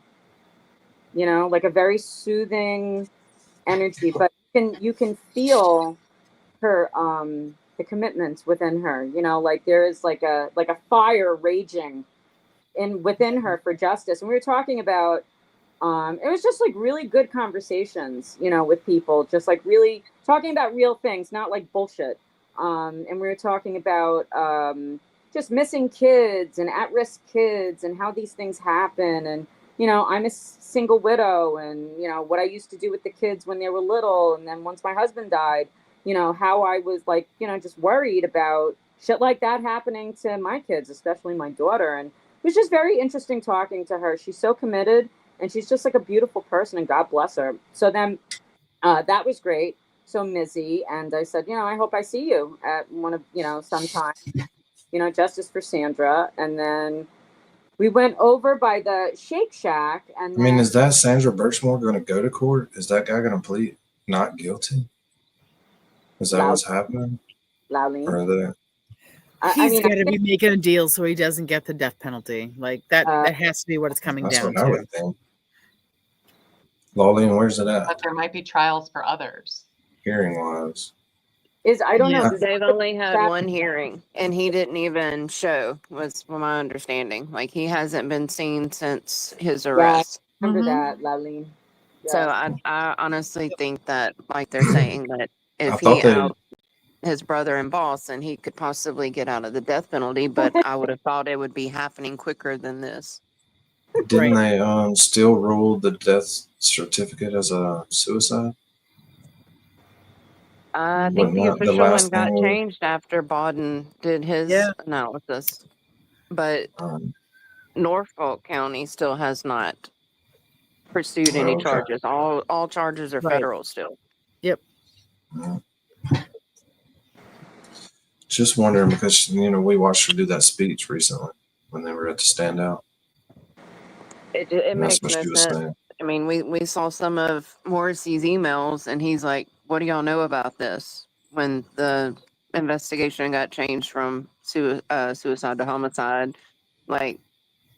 Like a very soothing energy, but you can feel her the commitment within her. Like there is like a fire raging within her for justice. And we were talking about it was just like really good conversations, with people, just like really talking about real things, not like bullshit. And we were talking about just missing kids and at-risk kids and how these things happen. And, I'm a single widow, and, what I used to do with the kids when they were little. And then once my husband died, how I was like, just worried about shit like that happening to my kids, especially my daughter. And it was just very interesting talking to her. She's so committed, and she's just like a beautiful person, and God bless her. So then that was great. So Mizzy, and I said, I hope I see you at one of, sometime, justice for Sandra. And then we went over by the Shake Shack. And I mean, is that Sandra Birchmore going to go to court? Is that guy going to plead not guilty? Is that what's happening? Loudly. He's got to be making a deal so he doesn't get the death penalty. Like that has to be what it's coming down what I to. would think. Lolly, where's it at? But there might be trials for others. Hearing wise. I don't know. They've only had one hearing, and he didn't even show, was from my understanding. Like, he hasn't been seen since his arrest. Remember that, Laline. So I honestly think that, like they're saying, that if thought he out his brother and boss, then he could possibly get out of the death penalty, but I would have thought it would be happening quicker than this. Didn't they still rule the death certificate as a suicide? I think the official one got changed after Bauden did his analysis, but Norfolk County still has not pursued any charges. All charges are federal still. Yep. Just wondering because we watched her do that speech recently when they were at the standout. It makes no sense. I mean, we saw some of Morrissey's emails, and he's like, "What do y'all know about this?" When the investigation got changed from suicide to homicide, like,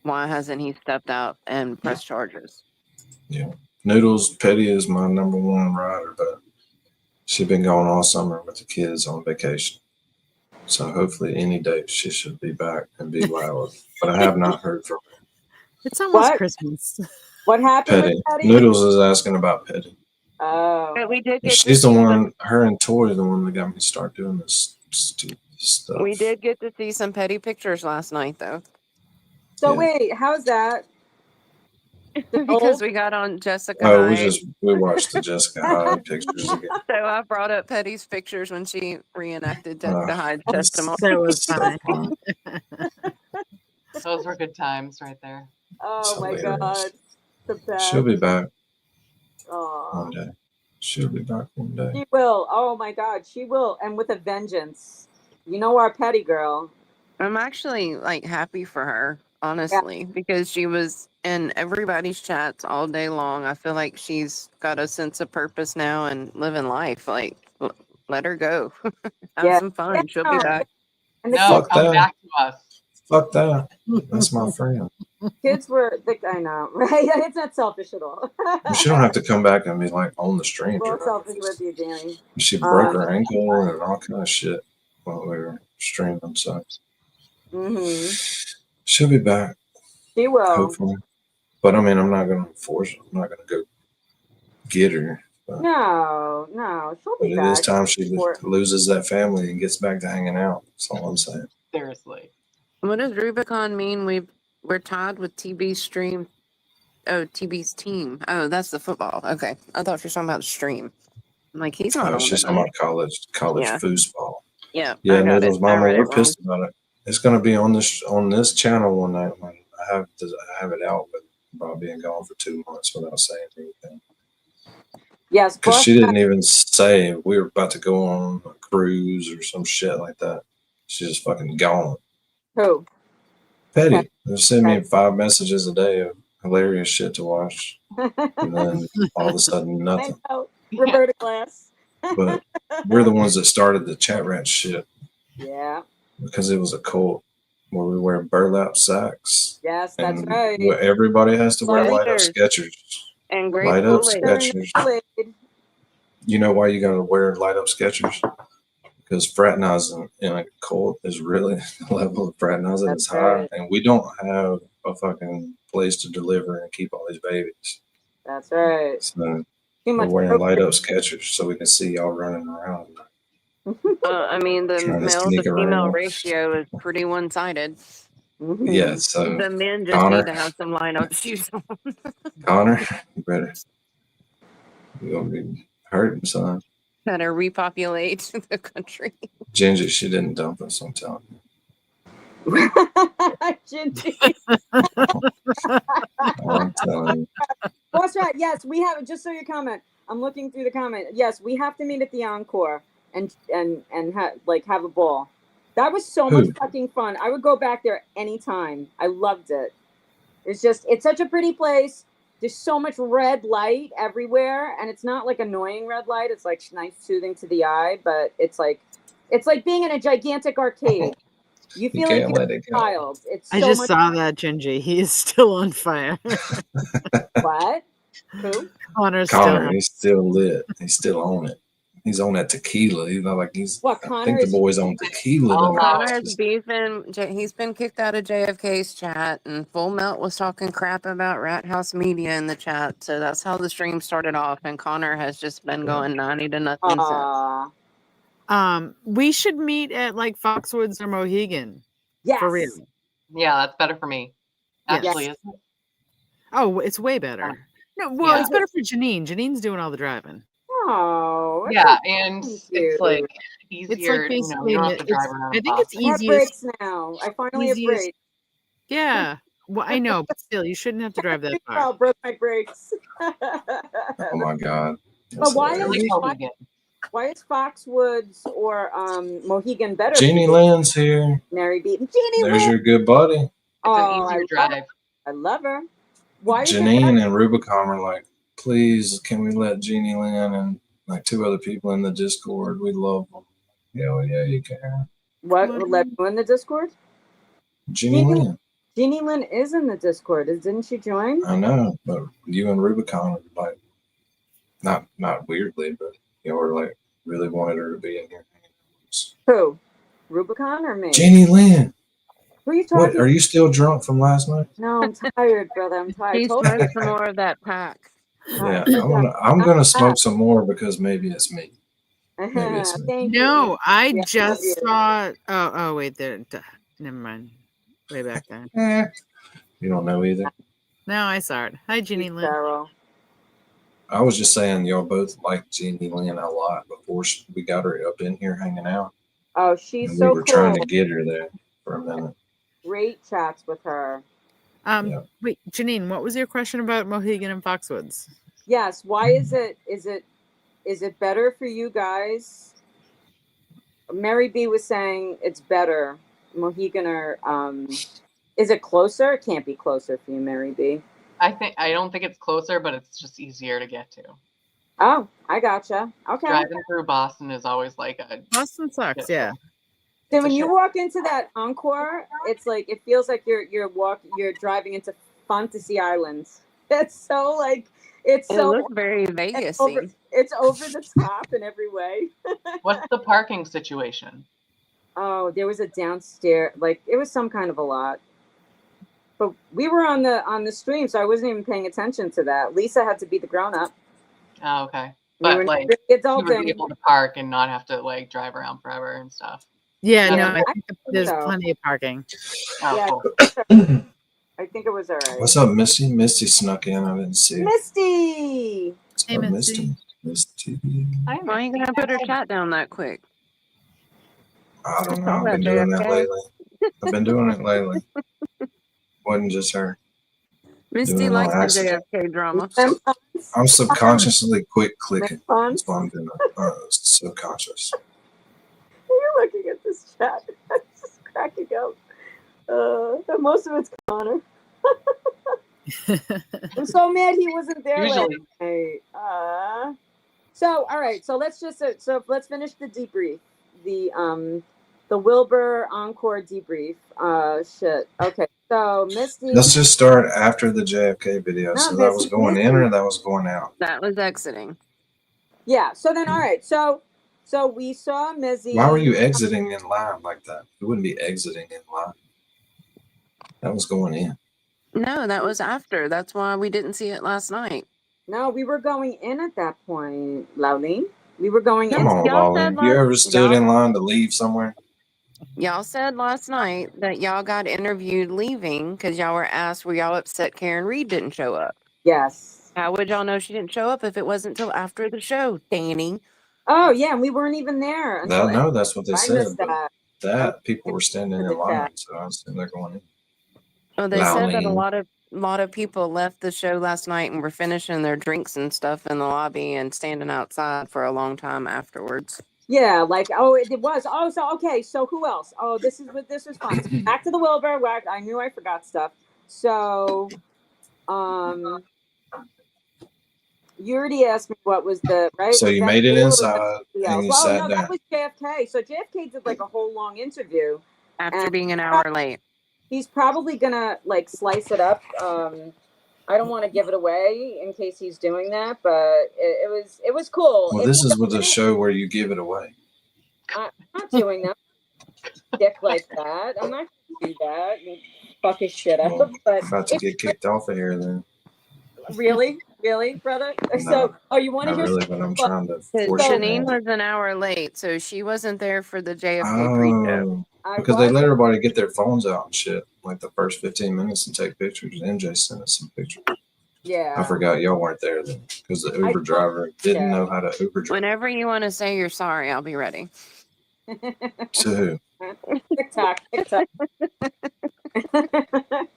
why hasn't he stepped out and pressed charges? Yeah. Noodles Petty is my number one rider, but she's been gone all summer with the kids on vacation. So hopefully any day she should be back and be loud. But I have not heard from her. It's almost Christmas. What happened Petty. with Petty? Noodles is asking about Petty. Oh. But we did And get to she's the see one, her and Tori, the one that got me to start doing this stupid stuff. we did get to see some petty pictures last night, though. So Yeah. wait, how's that? Because we got on Jessica Oh, Hyde. we watched the Jessica Hyde pictures again. So I brought up Petty's pictures when she reenacted Jessica Hyde's That testimony. was fun. Those were good times right there. Oh my hilarious. God. The best. She'll be back Aw. one day. She'll be back one day. She will. Oh my God, she will, and with a vengeance. You know our Petty girl. I'm actually like happy for her, honestly, because she was in everybody's chats all day long. I feel like she's got a sense of purpose now and living life. Like, let her go. Have some fun. She'll be back. And the No, kids, come back to us. Fuck that. That's my friend. kids were. I know, right? It's not selfish at all. She don't have to come back and be like on the stream. Well, selfish with you, Danny. She broke her ankle and all kind of shit while we were streaming. So she'll be back. She will. Hopefully. But I mean, I'm not going to force her. I'm not going to go get her. But No, she'll be it back. is time she loses that family and gets back to hanging out. That's all I'm saying. Seriously. What does Rubicon mean? We're tied with TB's stream. Oh, TB's team. Oh, that's the football. Okay. I thought you were talking about stream. I'm like, he's not Oh, on she's tonight. talking about college Yeah. foosball. Yeah. Yeah, I got Noodles it. I Mama, read we're it wrong. pissed about it. It's going to be on this channel one night when I have it out with Bob being gone for 2 months without saying anything. Yes, Because she didn't even say we were about to go on a cruise or some shit like that. She's just fucking gone. Who? Petty. They send me 5 messages a day of hilarious shit to watch. And then all of a sudden, nothing. I know. Roberta Glass. But we're the ones that started the chat rat shit Yeah. because it was a cult where we wear burlap sacks. Yes, that's And right. where everybody has to wear light up Leaders. Skechers. And great Light up Kool-Aid. Skechers. You know why you gotta wear light up Skechers? Because fraternizing in a cult is really the level of fraternizing is high, and we don't have a fucking place to deliver and keep all these babies. That's right. So Too we're much wearing coke. light up Skechers so we can see y'all running around. I mean, the Trying to male to sneak female around. ratio is pretty one-sided. Yeah, so The men just Connor, need to have some line-up shoes on. Connor, you better. You're gonna be hurting, son. Gotta repopulate the country. Ginger, she didn't dump us, I'm telling you. Gingy. I'm telling you. That's right. Yes, we have. Just so you comment, I'm looking through the comment. Yes, we have to meet at the Encore and have a ball. That was so much fucking fun. I would go back there anytime. I loved it. It's such a pretty place. There's so much red light everywhere, and it's not like annoying red light. It's like nice, soothing to the eye, but it's like being in a gigantic arcade. You feel like can't you're let a it go. child. It's I so just much saw that, Gingy. He is still on fire. What? Who? Connor's Connor, still. he's still lit. He's still on it. He's on that tequila. He's not like he's. What, I Connor think the is- boy's on tequila. tonight. Connor's beefing. He's been kicked out of JFK's chat, and Full Melt was talking crap about Rat House Media in the chat. So that's how the stream started off, and Connor has just been going 90 to nothing since. We should meet at like Foxwoods or Mohegan. Yes. For real. Yeah, that's better for me. Yes. Actually, isn't it? Oh, it's way better. No, well, Yeah. it's better for Janine. Janine's doing all the driving. Oh. Yeah, and Thank it's you. like It's easier. like basically, you don't have to drive around. I think it's I have easiest. brakes now. I finally have easiest- brakes. Yeah. Well, I know, but still, you shouldn't have to drive that I far. broke my brakes. Oh my god. But why hilarious. why is Foxwoods or Mohegan better? Jeannie Lynn's here. Mary Beaton. Jeannie There's Lynn. your good buddy. Oh, easier I drive. Love, I love her. Why is it Janine better? and Rubicon are like, please, can we let Jeannie Lynn and like 2 other people in the Discord? We love them. Hell yeah, you can. What? Let you in the Discord? Jeannie Lynn. Jeannie Lynn is in the Discord. Didn't she join? I know, but you and Rubicon are like, not weirdly, but you were like really wanted her to be in here. Who? Rubicon or me? Jeannie Lynn. Who are you What? talking? Are you still drunk from last night? No, I'm tired, brother. I'm tired. He smoked some more of that pack. Yeah, I'm gonna smoke some more because maybe it's me. Maybe it's me. No, I just saw. Oh, wait, there. Never mind. Way back then. You don't know either. No, I saw it. Hi, Jeannie Lynn. I was just saying y'all both like Jeannie Lynn a lot before we got her up in here hanging out. Oh, she's And so we were cool. trying to get her there for a minute. Great chats with her. Wait, Janine, what was your question about Mohegan and Foxwoods? Yes. Why is it better for you guys? Mary B was saying it's better. Mohegan or is it closer? It can't be closer for you, Mary B. I don't think it's closer, but it's just easier to get to. Oh, I gotcha. Okay. Driving through Boston is always like a Boston sucks, yeah. So when you walk into that Encore, it's like it feels like you're driving into Fantasy Islands. It's so like it looks very Vegas-y. It's over the top in every way. What's the parking situation? Oh, there was a downstairs, like it was some kind of a lot. But we were on the stream, so I wasn't even paying attention to that. Lisa had to be the grown up. Oh, okay. We But were like really adult you would then. be able to park and not have to like drive around forever and stuff. Yeah, Yeah, no, I I think think there's so. plenty of parking. Oh, Yeah, cool. I think it was all right. What's up, Misty? Misty snuck in. I didn't see it. Misty. What's up, Misty? Misty. Why are you gonna put her chat down that quick? I don't know. I've been doing that lately. I've been doing it lately. Wasn't just her. Misty Doing it on likes the accident. JFK drama. I'm subconsciously quick clicking. That's why I'm doing it. Subconscious. You're looking at this chat. I'm just cracking up. Most of it's Connor. I'm so mad he wasn't there last night. So all right. So let's finish the debrief. The Wilbur Encore debrief. Shit. Okay. So Misty. Let's just start after the JFK video. No, So that was going in or that was going out? That was exiting. Yeah. So then, all right. So we saw Mizzy. Why were you exiting in line like that? You wouldn't be exiting in line. That was going in. No, that was after. That's why we didn't see it last night. No, we were going in at that point, Lauline. We were going in. Come on, Lolly. You ever stood in line to leave somewhere? Y'all said last night that y'all got interviewed leaving because y'all were asked, were y'all upset Karen Reed didn't show up? Yes. How would y'all know she didn't show up if it wasn't till after the show, Danny? Oh, yeah, and we weren't even there. No, that's what they I said. missed But that people were standing in line, chat. so I assume they're going in. Oh, they said that a Lauline. lot of people left the show last night and were finishing their drinks and stuff in the lobby and standing outside for a long time afterwards. Yeah, like, oh, it was. Oh, so, okay, so who else? Oh, this was fun. So back to the Wilbur. I knew I forgot stuff. So, you already asked me what was the, right? So Was you that made it you or inside somebody and else? you Oh, sat no, down. that was JFK. So JFK did like a whole long interview. After being an hour late. He's probably gonna like slice it up. I don't want to give it away in case he's doing that, but it was cool. Well, this is with a show where you give it away. I'm not doing that. Dick like that. I'm not gonna do that. And fuck his shit up. Well, But about to get kicked off of here then. really, brother. No, So, you want to not hear? really, but I'm trying to force Janine it. was an hour late, so she wasn't there for the JFK pre-show. Because they let everybody get their phones out and shit, like the first 15 minutes and take pictures. MJ sent us some pictures. Yeah. I forgot y'all weren't there then because the Uber driver didn't know how to Uber drive. Whenever you want to say you're sorry, I'll be ready. To who? TikTok.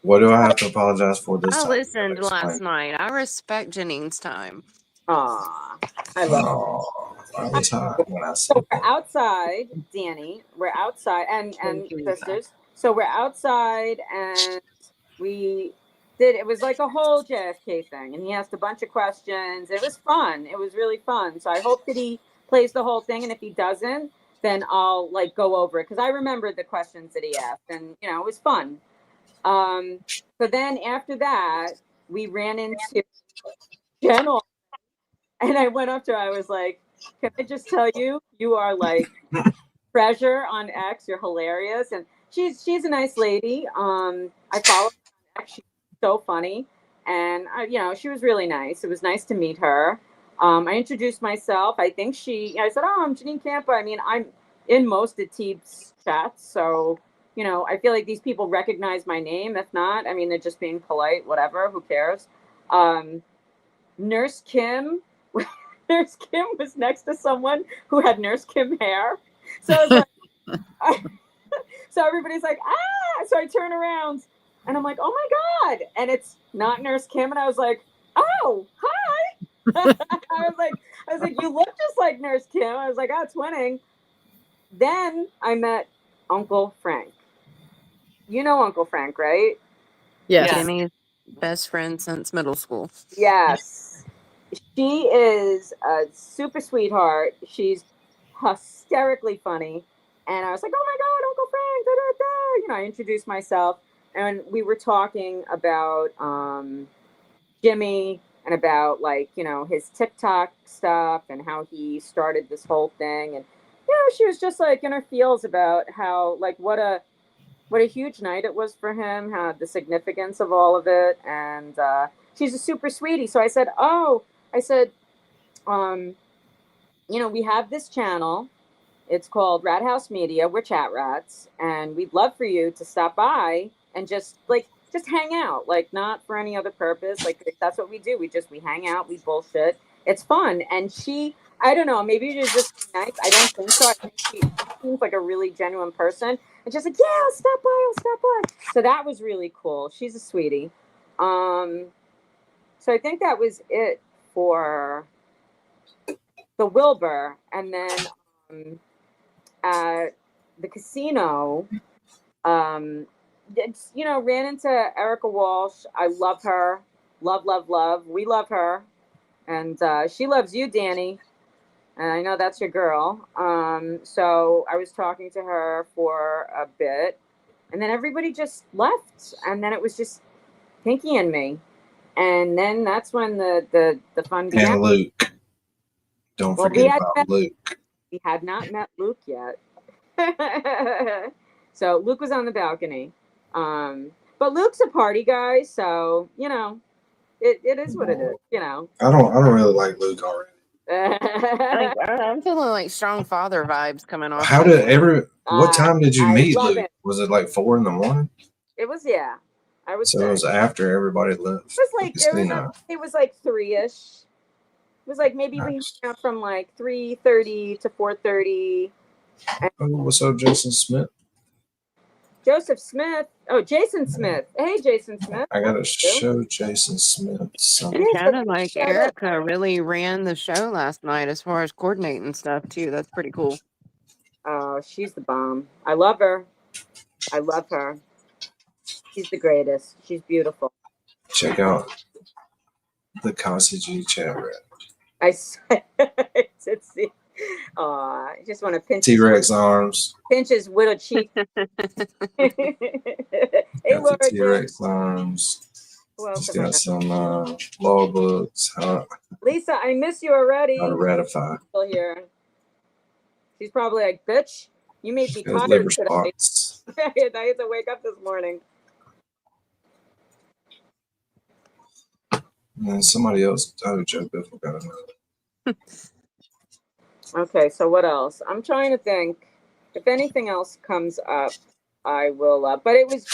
What do I have to apologize for this I time? listened last night. I respect Janine's time. Aw, I love it. I was high when I said So we're outside, Danny. We're outside, and sisters. So we're outside, and it was like a whole JFK thing, and he asked a bunch of questions. It was fun. It was really fun. So I hope that he plays the whole thing, and if he doesn't, then I'll like go over it because I remembered the questions that he asked, and it was fun. So then after that, we ran into Jen, and I went up to her. I was like, "Can I just tell you, you are like treasure on X. You're hilarious." And she's a nice lady. I follow her on X. She's so funny, and she was really nice. It was nice to meet her. I introduced myself. I said, "Oh, I'm Janine Campa." I mean, I'm in most of Teeb's chats, so I feel like these people recognize my name. If not, I mean, they're just being polite. Whatever. Who cares? Nurse Kim. Nurse Kim was next to someone who had Nurse Kim hair. So I was like, so everybody's like, ah! So I turn around and I'm like, oh my God. And it's not Nurse Kim. And I was like, oh, hi. I was like, you look just like Nurse Kim. I was like, oh, it's winning. Then I met Uncle Frank. You know Uncle Frank, right? Yes. Jimmy's best friend since middle school. Yes. She is a super sweetheart. She's hysterically funny. And I was like, oh my God, Uncle Frank, da, da, da. I introduced myself. And we were talking about Jimmy and about his TikTok stuff and how he started this whole thing. And, she was just in her feels about how, what a huge night it was for him, how the significance of all of it. And she's a super sweetie. So I said, we have this channel. It's called Rat House Media. We're chat rats, and we'd love for you to stop by and just hang out, not for any other purpose. That's what we do. We hang out, we bullshit. It's fun. And I don't know, maybe she's just nice. I don't think so. I think she seems like a really genuine person. And she's like, yeah, I'll stop by. So that was really cool. She's a sweetie. So I think that was it for the Wilbur. And then at the casino, ran into Erica Walsh. I love her. Love. We love her. And she loves you, Danny. And I know that's your girl. So I was talking to her for a bit. And then everybody just left. And then it was just Pinky and me. And then that's when the fun began. And Luke. Don't forget about Luke. We had not met Luke yet. So Luke was on the balcony. But Luke's a party guy, so it is what it is, I don't really like Luke already. I'm feeling like strong father vibes coming off. How did what time did you meet Luke? It. Was it 4 a.m? It was, yeah. I was. So it was after everybody left. It was 3-ish. It was maybe we hung out from 3:30 to 4:30. What's up, Jason Smith? Joseph Smith. Oh, Jason Smith. Hey, Jason Smith. I gotta show Jason Smith something. It sounded like Erica really ran the show last night as far as coordinating stuff too. That's pretty cool. Oh, she's the bomb. I love her. She's the greatest. She's beautiful. Check out the Kasi G chat rat. I just want to pinch T-Rex arms. Pinch his widow cheek. Hey, Laura. T-Rex arms. She's got some law books. Lisa, I miss you already. How to ratify. Still here. She's probably like, bitch, you made me tired today. I had to wake up this morning. And then somebody else. Oh, Joe Biffle got another. Okay, so what else? I'm trying to think. If anything else comes up, I will. But it was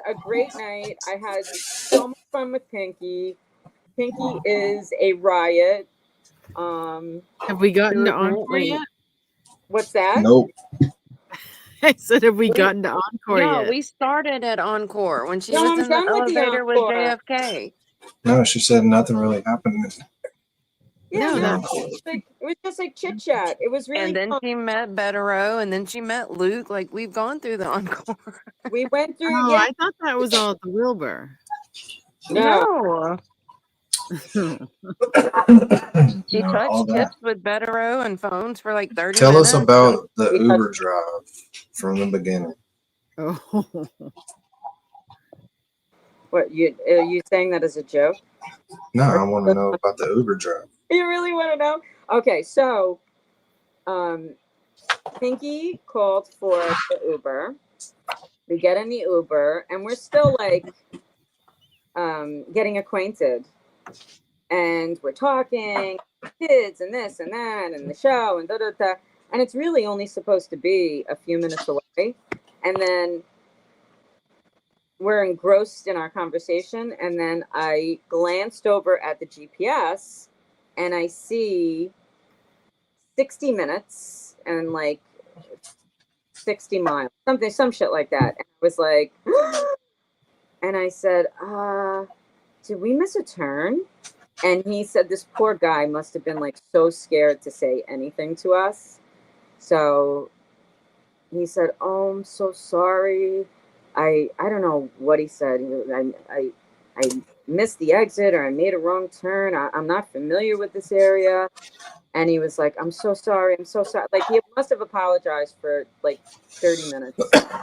a great night. I had so much fun with Pinky. Pinky is a riot. Have we gotten to Encore yet? What's that? Nope. I said, have we gotten to Encore yet? No, we started at Encore when she was in the elevator with JFK. No, she said nothing really happened. Yeah, it was just chit chat. It was really. And then fun. she met Betterow, and then she met Luke. We've gone through the Encore. We went through. Oh, I thought that was all at the Wilbur. No. She touched tips with Betterow and phones for 30 minutes. Tell us about the Uber drive from the beginning. Oh. What are you saying that as a joke? No, I want to know about the Uber drive. You really want to know? Okay, so Pinky called for the Uber. We get in the Uber, and we're still like getting acquainted. And we're talking kids and this and that and the show and da-da-da. And it's really only supposed to be a few minutes away. And then we're engrossed in our conversation. And then I glanced over at the GPS and I see 60 minutes and like 60 miles, some shit like that. And I was like, and I said, did we miss a turn? And he said this poor guy must have been like so scared to say anything to us. So he said, "Oh, I'm so sorry. I don't know what he said. I missed the exit, or I made a wrong turn. I'm not familiar with this area." And he was like, "I'm so sorry. I'm so sorry." Like he must have apologized for like 30 minutes.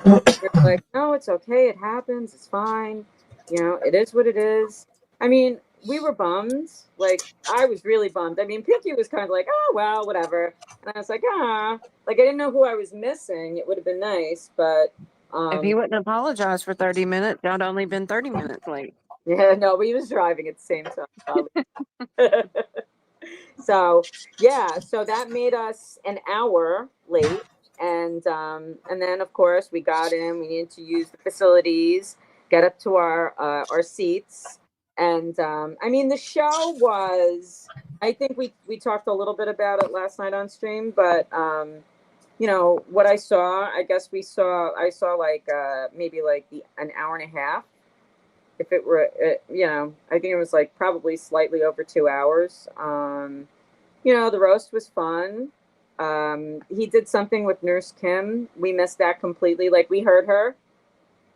We're like, "No, it's okay. It happens. It's fine. You know, it is what it is." I mean, we were bummed. Like, I was really bummed. I mean, Pinky was kind of like, "Oh, well, whatever." And I was like, like, I didn't know who I was missing. It would have been nice, but... if he wouldn't apologize for 30 minutes, I'd only been 30 minutes late. Yeah, no, but he was driving at the same time. So, yeah, so that made us an hour late. And then, of course, we got in. We needed to use the facilities, get up to our seats. And I mean, the show was, I think we talked a little bit about it last night on stream, but you know, what I saw, I guess I saw like maybe like an hour and a half. If it were, you know, I think it was like probably slightly over 2 hours. You know, the roast was fun. He did something with Nurse Kim. We missed that completely. Like, we heard her.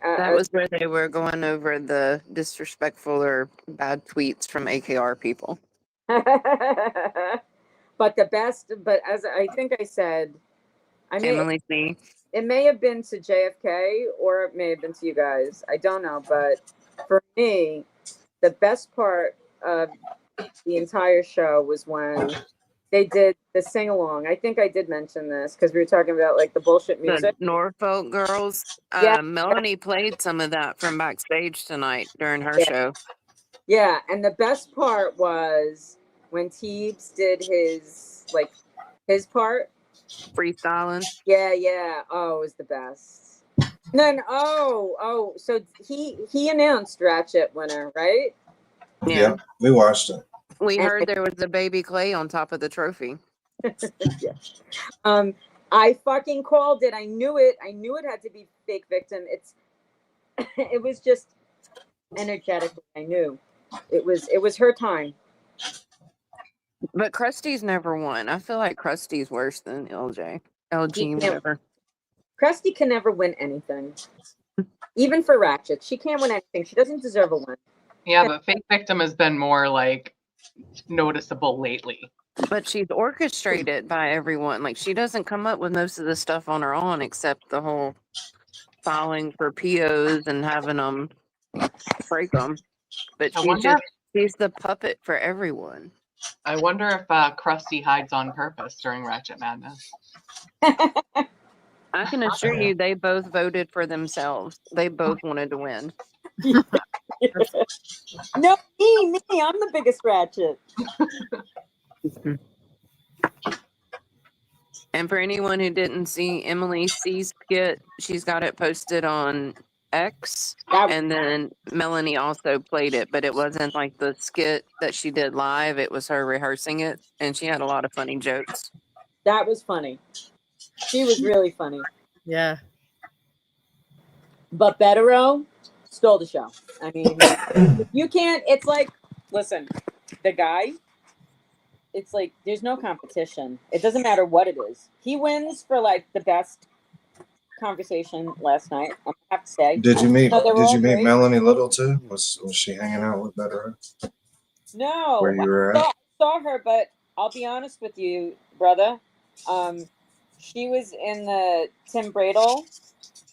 That was where they were going over the disrespectful or bad tweets from AKR people. But as I think I said, Emily C. It may have been to JFK or it may have been to you guys. I don't know. But for me, the best part of the entire show was when they did the sing along. I think I did mention this because we were talking about like the bullshit music. The Norfolk girls. Yeah. Melanie played some of that from backstage tonight during her show. Yeah, and the best part was when Tibbitz did his part. Freestyling. Yeah. Oh, it was the best. Then so he announced Ratchet winner, right? Yeah, we watched it. We heard there was a baby Clay on top of the trophy. Yeah. I fucking called it. I knew it. I knew it had to be Fake Victim. It was just energetically. I knew it was her time. But Krusty's never won. I feel like Krusty's worse than LG, whatever. Krusty can never win anything. Even for Ratchet, she can't win anything. She doesn't deserve a win. Yeah, but Fake Victim has been more like noticeable lately. But she's orchestrated by everyone. Like, she doesn't come up with most of the stuff on her own, except the whole filing for POs and having them break them. But she's the puppet for everyone. I wonder if Krusty hides on purpose during Ratchet Madness. I can assure you they both voted for themselves. They both wanted to win. No, me. I'm the biggest Ratchet. And for anyone who didn't see Emily C's skit, she's got it posted on X, and then Melanie also played it, but it wasn't like the skit that she did live. It was her rehearsing it, and she had a lot of funny jokes. That was funny. She was really funny. Yeah. But Bettero stole the show. I mean, you can't. It's like, listen, the guy. It's like there's no competition. It doesn't matter what it is. He wins for like the best conversation last night. I have to say. Did you meet Melanie Little too? Was she hanging out with Better? No, Where you were at? I saw her, but I'll be honest with you, brother. She was in the Tim Bradle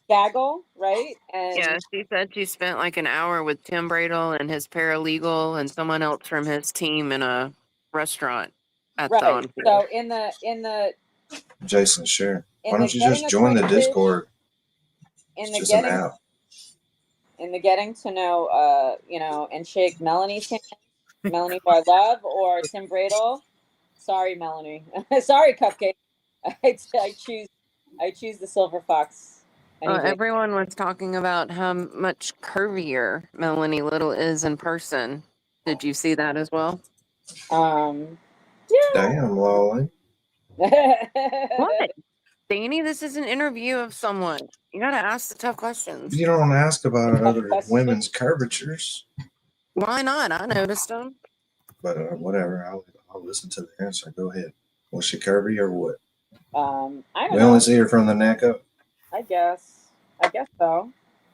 gaggle, right? And Yeah, she said she spent like an hour with Tim Bradle and his paralegal and someone else from his team in a restaurant at the right. Encore. So in the Jason, share. Why in the don't you getting just join the acquainted, Discord? in It's the just an getting app. in the getting to know, you know, and shake Melanie's hand, Melanie who I love, or Tim Bradle. Sorry, Melanie. Sorry, Cupcake. I choose the silver fox. Anyway, Everyone was talking about how much curvier Melanie Little is in person. Did you see that as well? Yeah. Damn, Lolly. What? Danny, this is an interview of someone. You gotta ask the tough questions. You don't ask about other women's curvatures. Why not? I noticed them. But whatever, I'll listen to the answer. Go ahead. Was she curvy or what? I don't We know. only see her from the neck up. I guess so.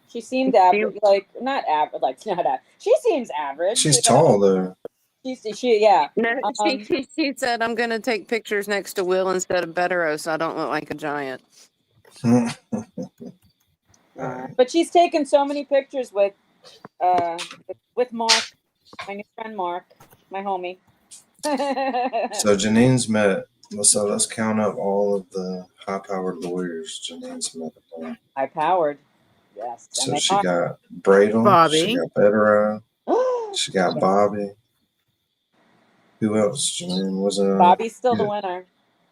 She seemed average, like not average, like not average. She seems average. She's tall though. Yeah. No, she said, I'm going to take pictures next to Will instead of Bettero so I don't look like a giant. But she's taken so many pictures with Mark, my new friend Mark, my homie. So Janine's met. So let's count up all of the high-powered lawyers Janine's met. High-powered, yes. So she got Bradle, Bobby. she got Bettero, she got Bobby. Who else? Janine was Bobby's still the winner.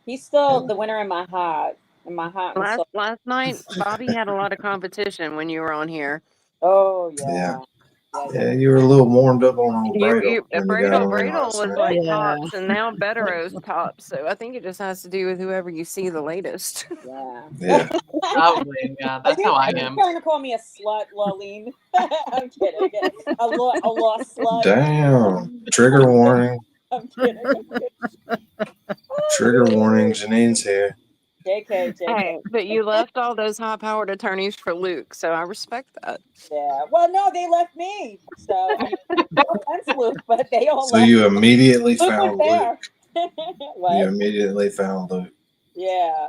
He's still the winner in my heart. Last night, Bobby had a lot of competition when you were on here. Oh yeah. Yeah, you were a little warmed up on old Bradle. Bradle was like tops, and now Bettero's tops. So I think it just has to do with whoever you see the latest. Yeah. Probably, yeah. That's how I am. You're trying to call me a slut, Laleen. I'm kidding. A lost slut. Damn. Trigger warning. I'm kidding. Trigger warning. Janine's here. JK. Hey, but you left all those high-powered attorneys for Luke, so I respect that. Yeah. Well, no, they left me. So no offense, Luke, but they all. So left you me. immediately Luke found was there. Luke. What? You immediately found Luke. Yeah.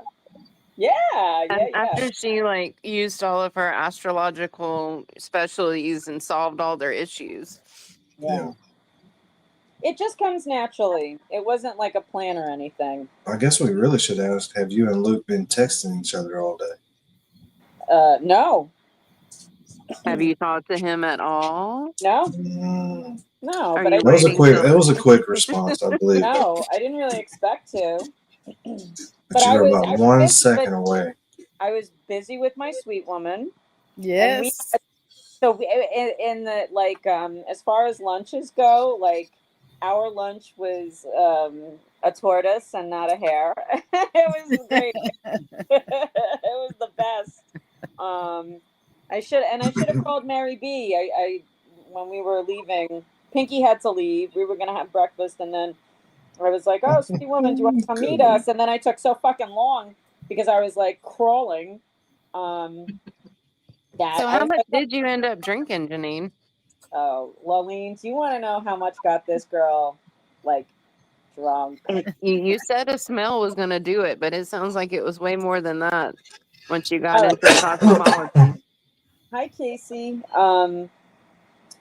And after she like used all of her astrological specialties and solved all their issues. Yeah. It just comes naturally. It wasn't like a plan or anything. I guess we really should ask, have you and Luke been texting each other all day? No. Have you talked to him at all? No. No, but It was a quick response, I believe. No, I didn't really expect to. But you were about 1 second away. I was busy with my sweet woman. Yes. In the like as far as lunches go, like our lunch was a tortoise and not a hare. It was great. It was the best. I should have called Mary B. I when we were leaving, Pinky had to leave. We were gonna have breakfast, and then I was like, "Oh, sweet woman, do you want to come meet us?" And then I took so fucking long because I was like crawling. So how much did you end up drinking, Janine? Oh, Laleen, do you want to know how much got this girl like drunk? You said a smell was going to do it, but it sounds like it was way more than that once you got into the cosmopolitan. Hi, Casey.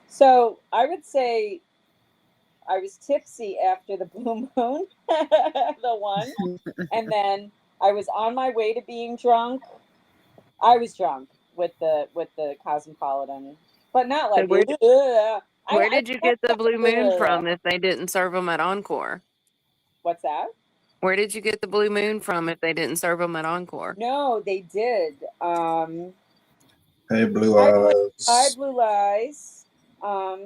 So I would say I was tipsy after the Blue Moon, the one, and then I was on my way to being drunk. I was drunk with the Cosmopolitan, but not like. So where did you get the Blue Moon from if they didn't serve them at Encore? What's that? Where did you get the Blue Moon from if they didn't serve them at Encore? No, they did. Hey, Blue Eyes. Hi, Blue Eyes. How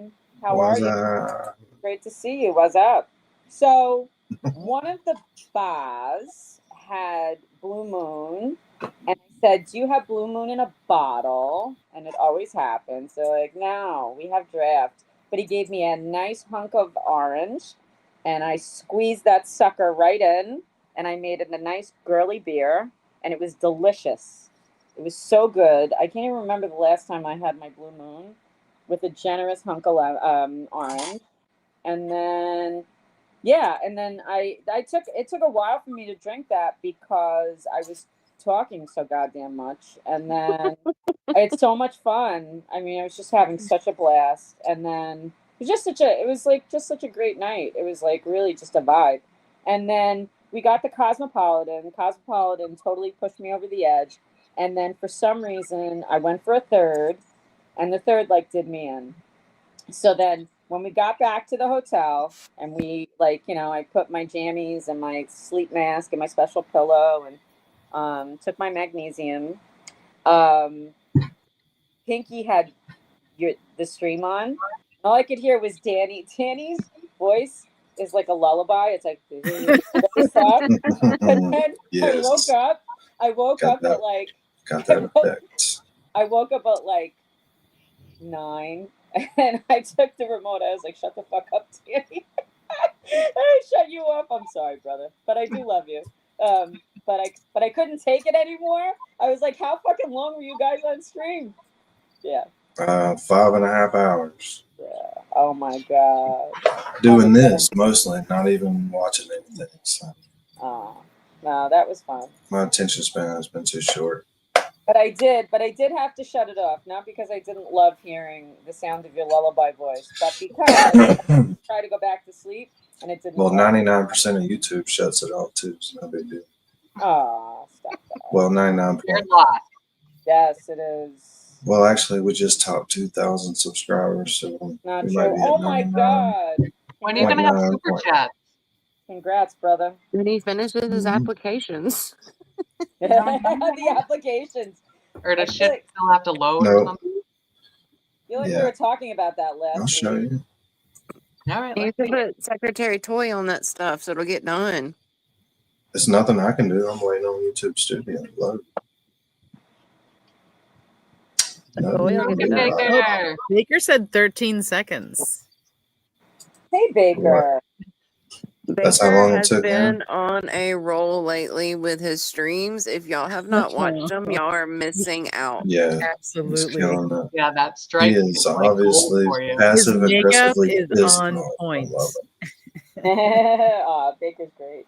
What's are you? Great to see you. What's up? So one of the bars had Blue Moon, and I said, "Do you have Blue Moon in a bottle?" And it always happens. So like, no, we have draft. But he gave me a nice hunk of orange, and I squeezed that sucker right in, and I made it a nice girly beer, and it was delicious. It was so good. I can't even remember the last time I had my Blue Moon with a generous hunk of orange. And then, I took a while for me to drink that because I was talking so goddamn much. And then I had so much fun. I mean, I was just having such a blast. And then it was just such a great night. It was like really just a vibe. And then we got the Cosmopolitan. Cosmopolitan totally pushed me over the edge. And then for some reason, I went for a third, and the third like did me in. So then when we got back to the hotel and we I put my jammies and my sleep mask and my special pillow and took my magnesium. Pinky had the stream on. All I could hear was Danny. Danny's voice is like a lullaby. It's like, and then Yes. I woke up at like, Got that effect. I woke up at like 9 and I took the remote. I was like, shut the fuck up, Danny. I shut you up. I'm sorry, brother, but I do love you. But I couldn't take it anymore. I was like, how fucking long were you guys on stream? Yeah. 5.5 hours. Yeah. Oh my God. Doing this mostly, not even watching anything. So Oh, no, that was fun. my attention span has been too short. But I did have to shut it off. Not because I didn't love hearing the sound of your lullaby voice, but because I tried to go back to sleep and it didn't. Well, work. 99% of YouTube shuts it off too, so no big deal. Oh, stop that. Well, 99. Yes, it is. Well, actually, we just topped 2,000 subscribers, so Not we true. might be at Oh my 99. God. When are you gonna have super chat? Congrats, brother. When he finishes his applications. The applications. Or does shit still have to load No. or something? I feel like we Yeah. were talking about that last I'll show week. you. All right. You can put Secretary Toy on that stuff so it'll get done. It's nothing I can do. I'm waiting on YouTube Studio to load. Oh, Baker said 13 seconds. Hey, Baker. That's how long it has took been him. on a roll lately with his streams. If y'all have not watched them, y'all are missing out. Yeah, Absolutely. he's killing it. Yeah, that He strike is like gold obviously for you. passive His makeup aggressively is pissed on off. point. I love it. Aw, Baker's great.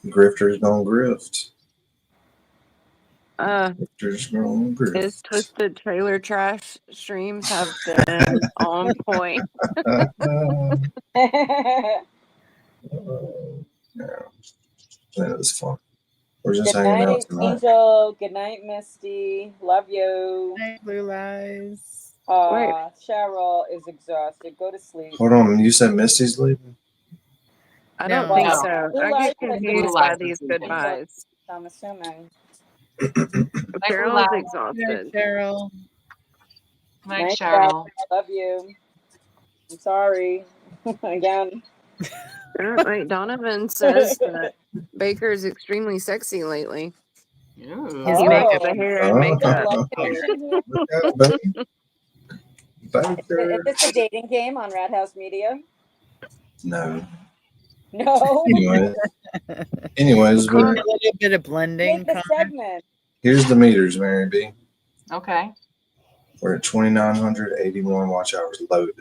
Grifters gonna grift. Uh, Grifters gonna grift. his Twisted Trailer Trash streams have been on point. Yeah, it was fun. We're just Good hanging out night, tonight. Angel. Good night, Misty. Love you. Night, Blue Eyes. Aw, Cheryl is exhausted. Go to sleep. Hold on, you said Misty's leaving? I don't No. think Well, so. Blue I Light get said confused Blue by Light. these goodbyes. I'm assuming. Carol's Light. Night, exhausted. Cheryl. Night, Cheryl. Love you. I'm sorry. Again. Apparently, Donovan says that Baker is extremely sexy lately. His Oh. makeup. The hair and makeup. Love connection here. Is this a dating game on Rat House Media? No. No. Anyways, A little bit of blending. Make the segment. here's the meters, Mary B. Okay. We're at 2,981 watch hours loaded.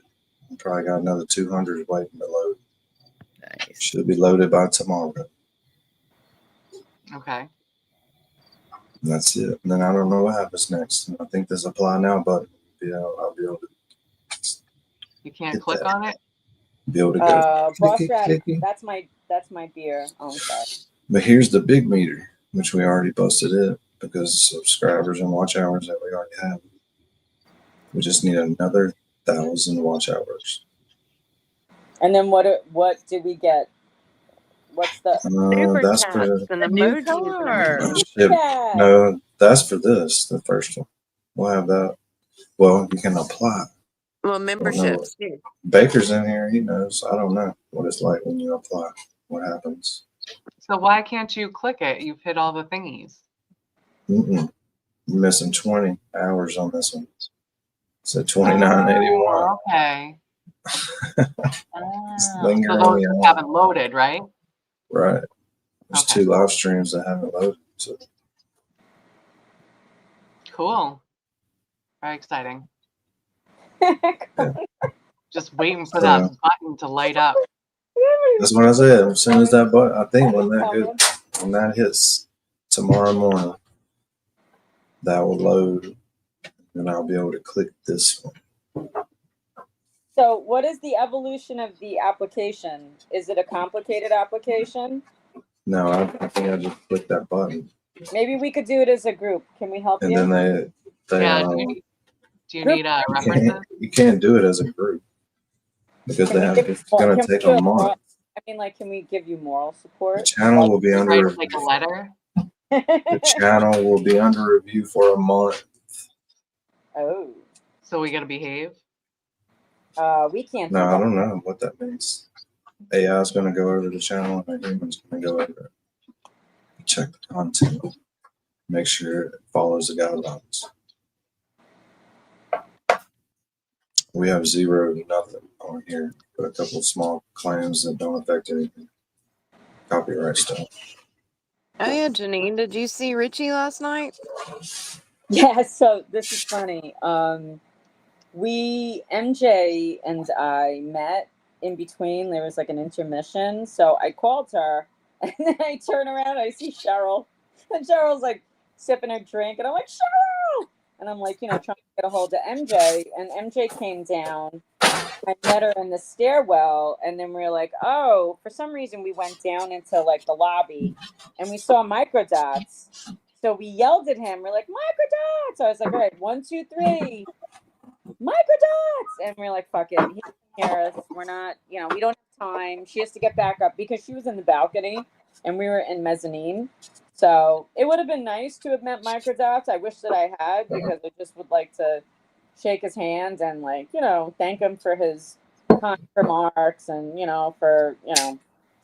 We probably got another 200 waiting to load. Nice. Should be loaded by tomorrow. Okay. And that's it. And then I don't know what happens next. And I think this apply now button. Yeah, I'll be able to You can't Hit click that. on it? be able to go. Boss clicky, Rat, clicky. that's my beer. Oh, I'm sorry. But here's the big meter, which we already posted it because subscribers and watch hours that we already have. We just need another 1,000 watch hours. And then what did we get? What's the That's for and A new emojis. car. shit. Yeah. No, that's for this, the first one. We'll have that. Well, you can apply. Well, memberships too. Baker's in here. He knows. I don't know what it's like when you apply. What happens? So why can't you click it? You've hit all the thingies. You're missing 20 hours on this one. It's at 29.81. Oh, okay. So lingering those on. haven't loaded, right? Right. There's Okay. 2 live streams that haven't loaded. So Cool. Very exciting. Just waiting for that button to light up. that's what I said. As soon as that button, I think when that hits tomorrow morning, That will load, and I'll be able to click this one. So what is the evolution of the application? Is it a complicated application? No, I think I just click that button, Maybe we could do it as a group. Can we help and you? then they Yeah. Do you need references? you can't do it as a group because it's going to take a month. I mean, like, can we give you moral support? The channel will be under Write, like a letter. the channel will be under review for a month. Oh. So we gotta behave. We can't. No, I don't know what that means. AI is going to go over the channel, and a human's going to go over it. Check the content. Make sure it follows the guidelines. We have nothing on here, but a couple of small claims that don't affect anything. Copyright stuff. Oh yeah, Janine, did you see Richie last night? Yeah, so this is funny. MJ and I met in between. There was like an intermission. So I called her and then I turn around, I see Cheryl. And Cheryl's like sipping her drink. And I'm like, Cheryl! And I'm like, trying to get a hold of MJ. And MJ came down. I met her in the stairwell. And then we were like, oh, for some reason we went down into like the lobby and we saw microdots. So we yelled at him. We're like, microdots. So I was like, all right, 1, 2, 3. Microdots. And we're like, fuck it. He can hear us. We're not, we don't have time. She has to get back up because she was in the balcony and we were in mezzanine. So it would have been nice to have met microdots. I wish that I had because I just would like to shake his hand and thank him for his kind remarks and, for,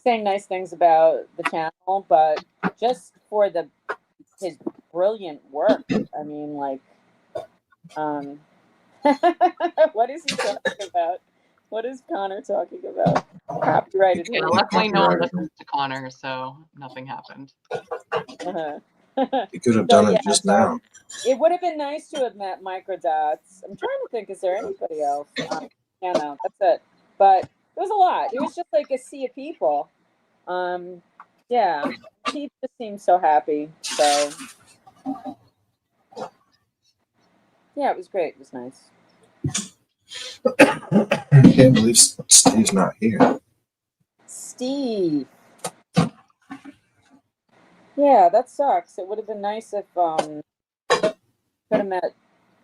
saying nice things about the channel, but just for his brilliant work. I mean, what is he talking about? What is Connor talking about? Copyrighted. Yeah, luckily no one listens to Connor, so nothing happened. You could have done it just now. It would have been nice to have met microdots. I'm trying to think, is there anybody else? Yeah, no, that's it. But it was a lot. It was just like a sea of people. Yeah, he just seemed so happy. So yeah, it was great. It was nice. I can't believe Steve's not here. Steve. Yeah, that sucks. It would have been nice if could have met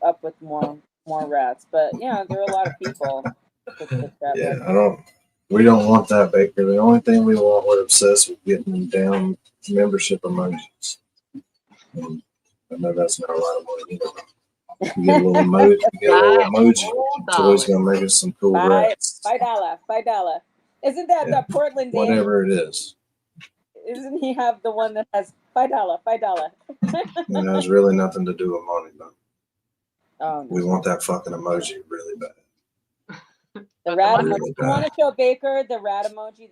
up with more rats. But yeah, there were a lot of people. Yeah, we don't want that, Baker. The only thing we want, we're obsessed with getting them down membership emojis. And I know that's not a lot of money. You get a little emoji. It's always gonna make us some cool rats. $5. Isn't that the Portland? Whatever it is. Isn't he have the one that has $5? It has really nothing to do with money, though. No. We want that fucking emoji really bad. The rat emoji. You want to show Baker the rat emoji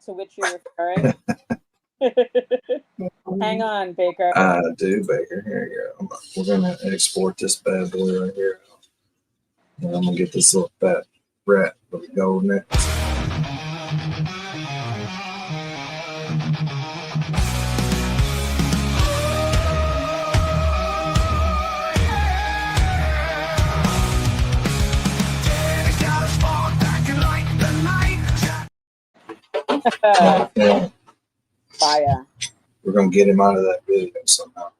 to which you're referring? Hang on, Baker. I do, Baker. Here you go. We're gonna export this bad boy right here. And I'm gonna get this little fat rat with the gold necklace. Fire. We're gonna get him out of that video somehow.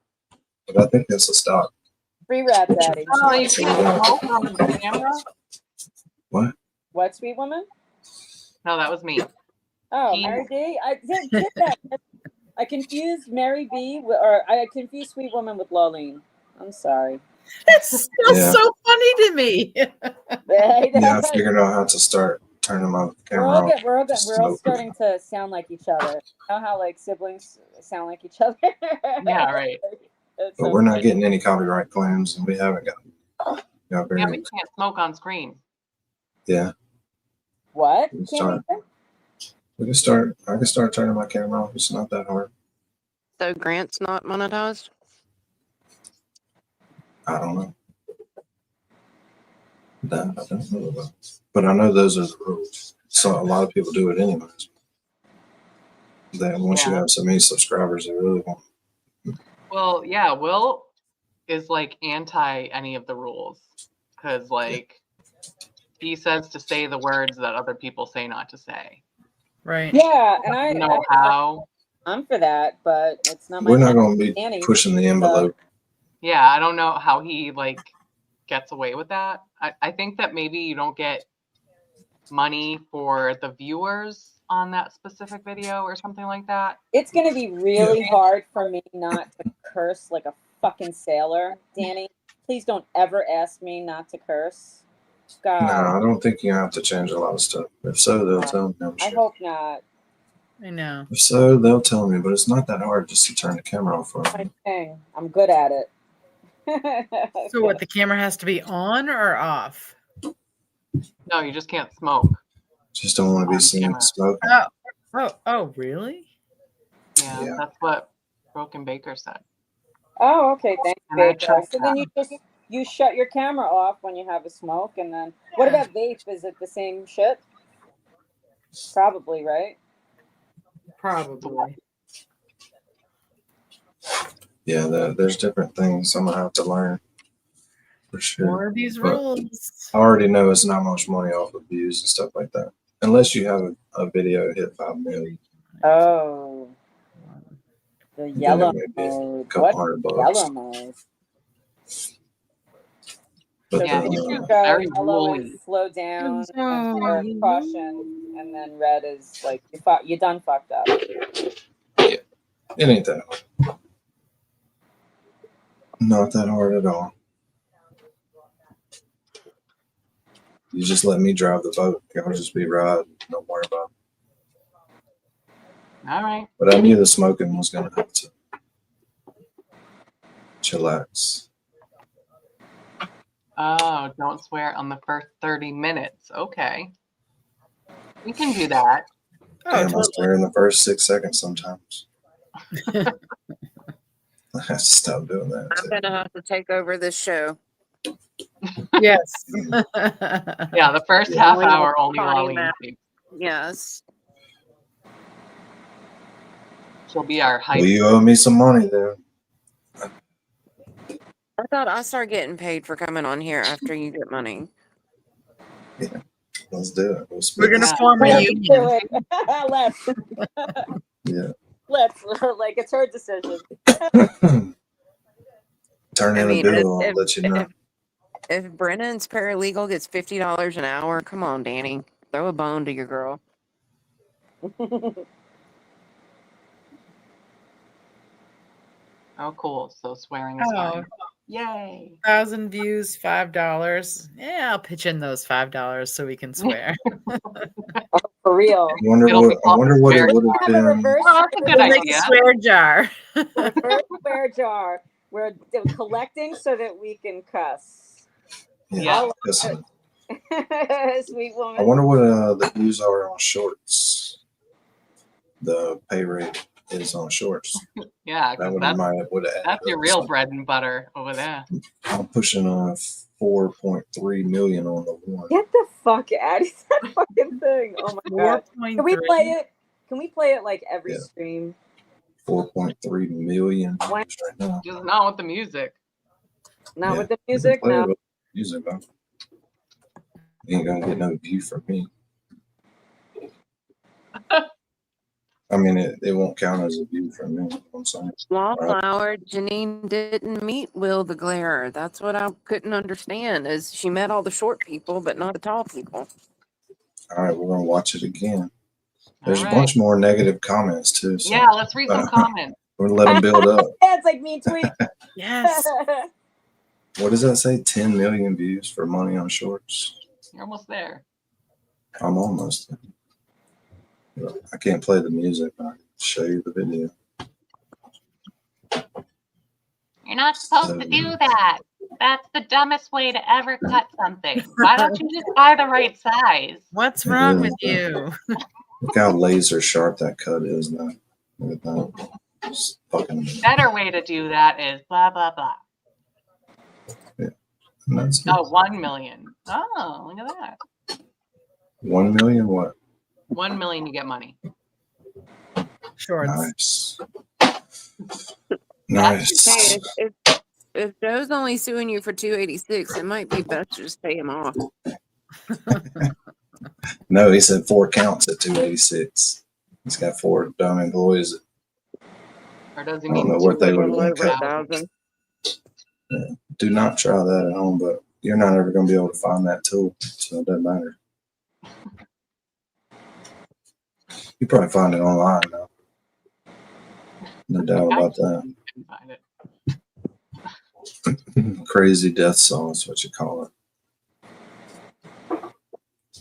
But I think that's a stop. Free rat daddy. Oh, you can't smoke on the camera? What? What, sweet woman? No, that was me. Oh, Mary B. I did that. I confused Mary B. I confused Sweet Woman with Lolene. I'm sorry. It's still so funny to me. Yeah, I figured out how to start turning my camera off. We're all starting to sound like each other. You know how like siblings sound like each other? Yeah, right. But we're not getting any copyright claims, and we haven't gotten. Yeah, we can't smoke on screen. Yeah. What? We can start. I can start turning my camera off. It's not that hard. So Grant's not monetized? I don't know. That I don't know about. But I know those are the rules. So a lot of people do it anyways. Then once you have so many subscribers, they really won't. Well, yeah, Will is like anti any of the rules because like he says to say the words that other people say not to say. Right. Yeah, and I know how. I'm for that, but it's not my We're not mouth, going to be Annie, pushing the envelope. Yeah, I don't know how he like gets away with that. I think that maybe you don't get money for the viewers on that specific video or something like that. It's gonna be really hard for me not to curse like a fucking sailor, Danny. Please don't ever ask me not to curse. God. No, I don't think you have to change a lot of stuff. If so, they'll tell me. I'm I sure. hope not. I know. If so, they'll tell me. But it's not that hard just to turn the camera off for me. Okay, I'm good at it. So what? The camera has to be on or off? No, you just can't smoke. Just don't want to be seen smoking. Oh, really? Yeah, that's what Broken Baker said. Oh, okay, thanks, And I Baker. checked So then you shut your camera off when you have a smoke, and then what about vape? Is it the same shit? Probably, right? Probably. Yeah, there's different things I'm gonna have to learn for sure. More of these But rules. I already know it's not much money off of views and stuff like that, unless you have a video hit 5 million. Oh, the Then yellow it may be a mode. couple What $100. yellow mode? But Yeah, yellow is slow down, and caution, and then red is like you done fucked up. yeah, it ain't that hard. Not that hard at all. You just let me drive the boat. I'll just be riding. Don't worry about it. All right. But I knew the smoking was gonna have to chillax. Oh, don't swear on the first 30 minutes. Okay. We can do that. Damn, I swear in the first 6 seconds sometimes. I have to stop doing that. I'm gonna have to take over this show. Yes. Yeah, the first half hour only while we speak. Yes. She'll be our hype. Well, you owe me some money there. I thought I start getting paid for coming on here after you get money. Yeah, let's do it. We're gonna form a union. Let's. Yeah. Let's. Like it's her decision. Turn in a bill. I'll let you know. If Brennan's paralegal gets $50 an hour, come on, Danny, throw a bone to your girl. Oh, cool. So swearing is fine. Yay. 1,000 views, $5. Yeah, I'll pitch in those $5 so we can swear. For real. I wonder what it would have been. Reverse swear jar. reverse swear jar. We're collecting so that we can cuss. Yeah. Listen, Sweet woman. I wonder what the views are on shorts. The pay rate is on shorts. Yeah, That that's your real bread and butter over there. I'm pushing 4.3 million on the one. Get the fuck out of that fucking thing. Oh my god. Can we play it? Can we play it like every stream? 4.3 million views right now. Just not with the music. Not with the music? Play it No. with music, though. You ain't gonna get no view from me. I mean, it won't count as a view from me. I'm saying. Wallflower, Janine didn't meet Will the Glare. That's what I couldn't understand. Is she met all the short people, but not the tall people. All right, we're gonna watch it again. There's a bunch more negative comments too. So, yeah, let's read some comments. We're gonna let them build up. Yeah, it's like me tweet. Yes. What does that say? 10 million views for money on shorts. You're almost there. I'm almost there. I can't play the music. I can show you the video. You're not supposed to do that. That's the dumbest way to ever cut something. Why don't you just buy the right size? What's wrong with you? Look how laser sharp that cut is now. Look at that. Just fucking. Better way to do that is blah, blah, blah. That's Oh, 1 million. Oh, look at that. 1 million what? 1 million, you get money. Shorts. Nice. Nice. If Joe's only suing you for $286, it might be best to just pay him off. No, he said 4 counts at 286. He's got 4 dumb employees. Or does he I don't mean know what they would have been Over cut. 1,000. Do not try that at home, but you're not ever going to be able to find that tool, so it doesn't matter. You probably find it online though. No doubt about that. Find it. Crazy death saw is what you call it.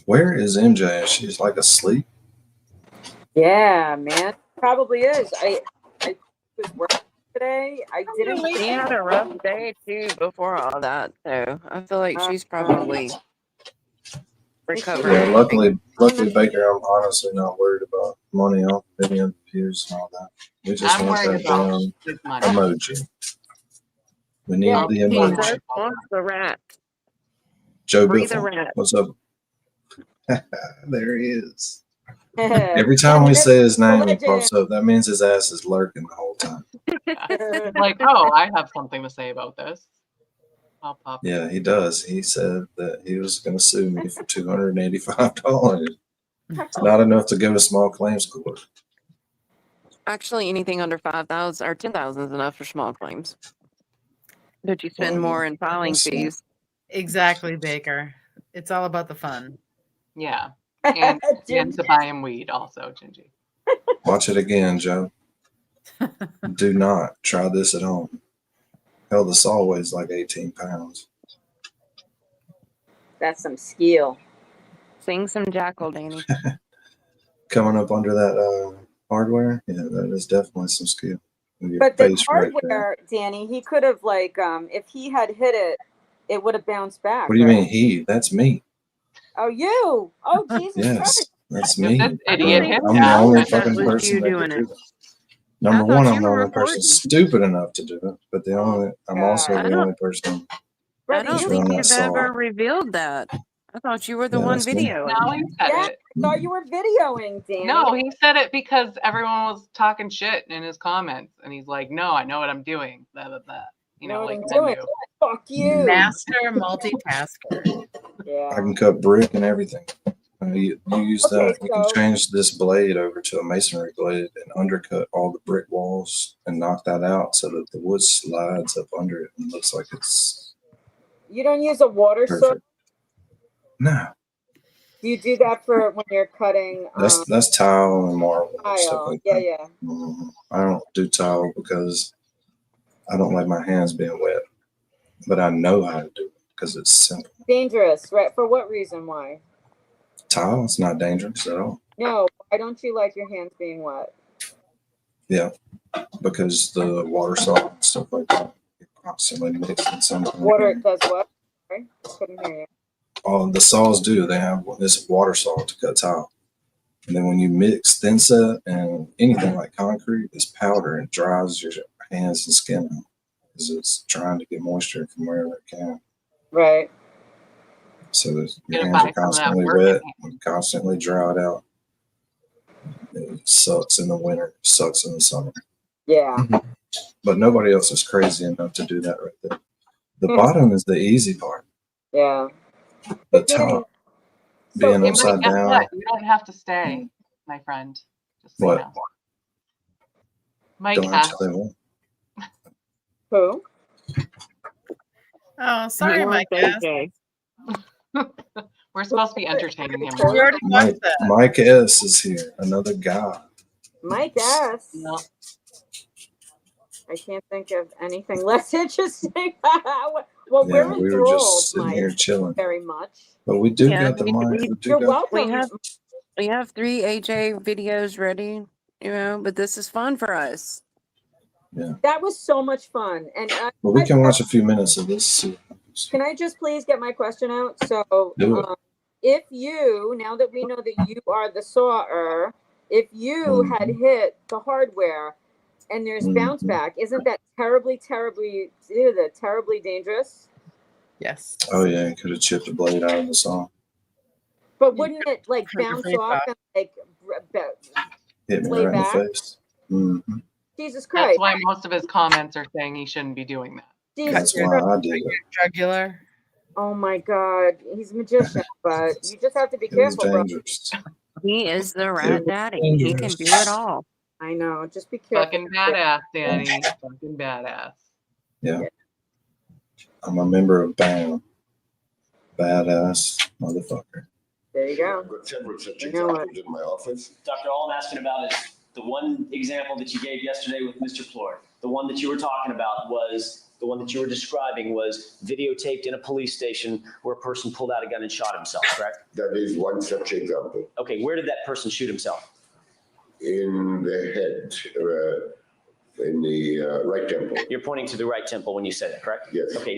Where is MJ? She's like asleep. Yeah, man. Probably is. I was working today. I didn't. She had a rough day too before all that, so I feel like she's probably recovering. Yeah, luckily Baker, I'm honestly not worried about money off video views and all that. We just I'm want worried that about damn this money. emoji. We need the He emoji. just wants the rat. Joe Free the Biffle, rat. what's up? There he is. Every time we say his name, he pops up. That means his ass is lurking the whole time. Like, oh, I have something to say about this. I'll pop. Yeah, he does. He said that he was going to sue me for $285. It's not enough to go to small claims court. Actually, anything under 5,000 or 10,000 is enough for small claims. But you spend more in filing fees. Exactly, Baker. It's all about the fun. Yeah. And to buy him weed also, Gingy. Watch it again, Joe. Do not try this at home. Hell, the saw weighs like 18 pounds. That's some skill. Sing some Jackal, Danny. Coming up under that hardware, yeah, that is definitely some skill. But the hardware, Danny, he could have if he had hit it, it would have bounced back. What do you right? mean he? That's me. Oh, you? Oh, Jesus Yes, Christ. that's me. Idiot I'm the only that fucking was person you that doing could do it. that. Number I thought one, you I'm the were only person recording. stupid enough to do it, but I'm also I the don't- only person. I don't who's think run you've that ever saw. revealed that. I thought you were the Yeah, one that's me. videoing. No, he said Yeah, it. I thought you were videoing, Danny. No, he said it because everyone was talking shit in his comments, and he's like, "No, I know what I'm doing." Blah blah blah. You know, like I'm doing. Fuck you. Master multitasker. Yeah. I can cut brick and everything. You use Okay, that. You can change this blade over to a masonry blade and undercut all the brick walls and knock that out so that the wood slides up under it and looks like it's You don't use a water saw? perfect. No, Do you do that for when you're cutting that's tile and marble and stuff tile? like Yeah, that. yeah. I don't do tile because I don't like my hands being wet, but I know how to do it because it's simple. Dangerous, right? For what reason? Why? Tile, it's not dangerous at all. No, why don't you like your hands being wet? Yeah, because the water salt and stuff like that, you're constantly mixing something. Water does what? Sorry, couldn't hear you. All the saws do, they have this water saw to cut tile. And then when you mix thin set and anything like concrete, it's powder and it dries your hands and skin out because it's trying to get moisture from wherever it can. Right. So your Gonna hands buy are some of that constantly working wet and constantly dried out. It sucks in the winter, sucks in the summer. Yeah. But nobody else is crazy enough to do that right there. The bottom is the easy part. Yeah. The top, being Hey, upside Mike, guess down. what? You don't have to stay, my friend. Just so you What? know. Mike Don't asked. actually Who? Oh, sorry, More Mike. AJ. We're supposed to be entertaining him. We already watched Mike, that. Mike S is here, another guy. Mike S. No. I can't think of anything less interesting. Well, Yeah, we're we were enthralled, just sitting Mike. here chilling. Very much. But we do Yeah, got the mic. We do You're got welcome. We have 3 AJ videos ready, but this is fun for us. That was so much fun. And Well, we can watch a few minutes of this. can I just please get my question out? So, Do it. if you, now that we know that you are the sawer, if you had hit the hardware and there's bounce back, isn't that terribly dangerous? Yes. Oh yeah, you could have chipped a blade out of the saw. But wouldn't it like Hurt your bounce face off off. and like Hit me lay right back? in the face. Jesus That's Christ. why most of his comments are saying he shouldn't be doing that. That's why I did it. Jugular. Oh my God, he's a magician, but you just have to be It was careful, bro. dangerous. He is the It rat was daddy. He can do it all. I know. Just be careful. Fucking badass, Danny. Fucking badass. Yeah. I'm a member of BAM. Badass motherfucker. There you go. I've got several such You know what? examples in my office. Doctor, all I'm asking about is the one example that you gave yesterday with Mr. Plord. The one that you were talking about was, the one that you were describing was videotaped in a police station where a person pulled out a gun and shot himself, correct? That is one such example. Okay, where did that person shoot himself? In the head, in the right temple. You're pointing to the right temple when you said it, correct? Yes. Okay,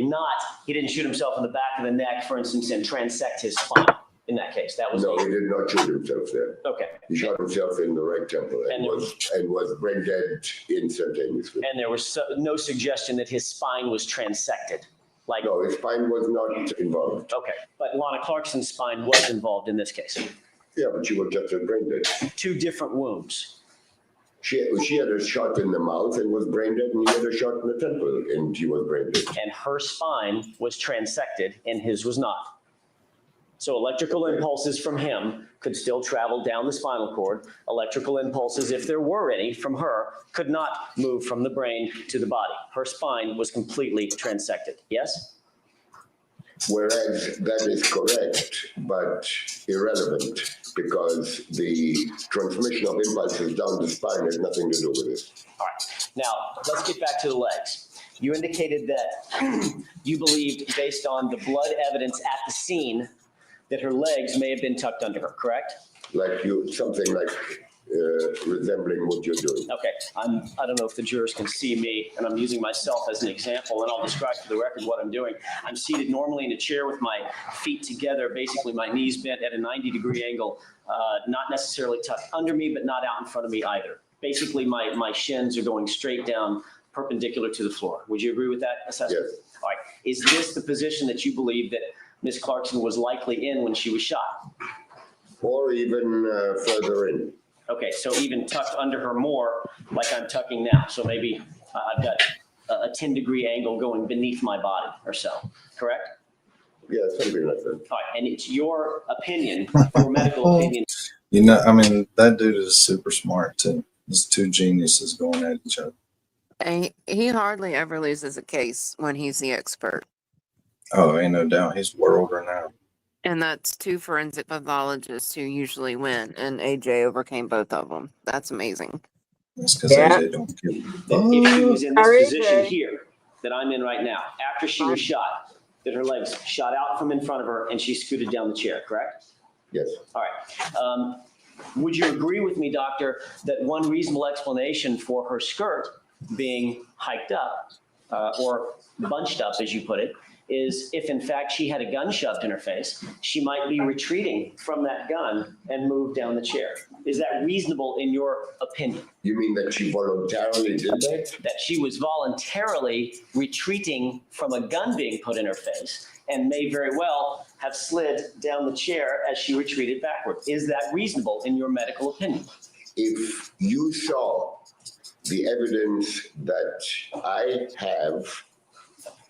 he didn't shoot himself in the back of the neck, for instance, and transect his spine. In that case, that was No, he did not shoot himself there. Okay. He shot himself in the right temple and was brain dead instantaneously. And there was no suggestion that his spine was transected. Like no, his spine was not involved. Okay, but Lana Clarkson's spine was involved in this case. Yeah, but she was just a brain dead. Two different wounds. She had a shot in the mouth and was brain dead, and he had a shot in the temple and she was brain dead. And her spine was transected and his was not. So electrical impulses from him could still travel down the spinal cord. Electrical impulses, if there were any from her, could not move from the brain to the body. Her spine was completely transected. Yes? Whereas that is correct, but irrelevant, because the transmission of impulses down the spine has nothing to do with it. All right. Now, let's get back to the legs. You indicated that you believed, based on the blood evidence at the scene, that her legs may have been tucked under her, correct? Like something like resembling what you're doing. Okay, I don't know if the jurors can see me, and I'm using myself as an example, and I'll describe for the record what I'm doing. I'm seated normally in a chair with my feet together, basically my knees bent at a 90-degree angle, not necessarily tucked under me, but not out in front of me either. Basically, my shins are going straight down, perpendicular to the floor. Would you agree with that assessment? Yes. All right. Is this the position that you believe that Ms. Clarkson was likely in when she was shot? Or even further in. Okay, so even tucked under her more, like I'm tucking now. So maybe I've got a 10-degree angle going beneath my body or so, correct? Yeah, something like that. All right, and it's your opinion, your medical opinion. You know, I mean, that dude is super smart too. There's two geniuses going at each other. And he hardly ever loses a case when he's the expert. Oh, ain't no doubt. He's world renowned. And that's two forensic pathologists who usually win. And AJ overcame both of them. That's amazing. That's because AJ don't kill. If she was in this position here that I'm in right now, after she was shot, that her legs shot out from in front of her and she scooted down the chair, correct? Yes. All right. Would you agree with me, doctor, that one reasonable explanation for her skirt being hiked up or bunched up, as you put it, is if in fact she had a gun shoved in her face, she might be retreating from that gun and move down the chair. Is that reasonable in your opinion? You mean that she voluntarily did that? That she was voluntarily retreating from a gun being put in her face and may very well have slid down the chair as she retreated backward. Is that reasonable in your medical opinion? If you saw the evidence that I have,